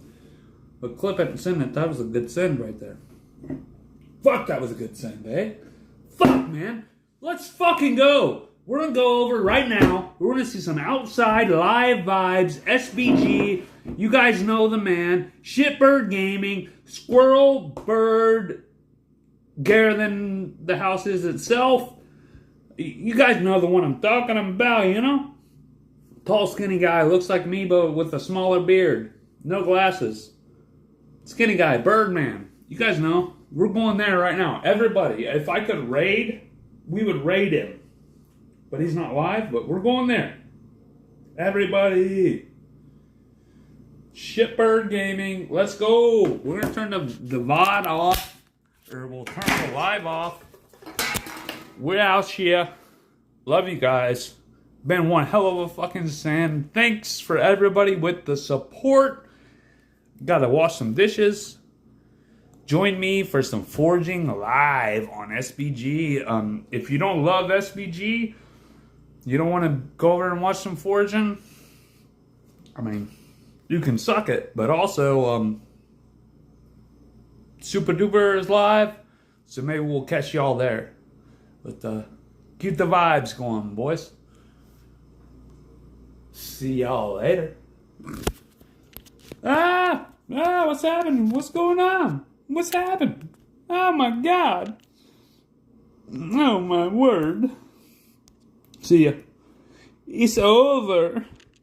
But clip it and send it. That was a good send right there. Fuck, that was a good send, eh? Fuck, man. Let's fucking go. We're going to go over right now. We're going to see some outside live vibes. SBG. You guys know the man. Shitbird Gaming. Squirrel Bird. Garer than the house is itself. You guys know the one I'm talking about, you know? Tall, skinny guy. Looks like me, but with a smaller beard. No glasses. Skinny guy. Birdman. You guys know. We're going there right now. Everybody. If I could raid, we would raid him. But he's not live, but we're going there. Everybody. Shitbird Gaming. Let's go. We're going to turn the VOD off. Or we'll turn the live off. We're out here. Love you guys. Been one hell of a fucking send. Thanks for everybody with the support. Gotta wash some dishes. Join me for some forging live on SBG. If you don't love SBG, you don't want to go over and watch some forging, I mean, you can suck it. But also, Super Duper is live, so maybe we'll catch y'all there. But keep the vibes going, boys. See y'all later. What's happening? What's going on? What's happening? Oh my God. Oh my word. See ya. It's over.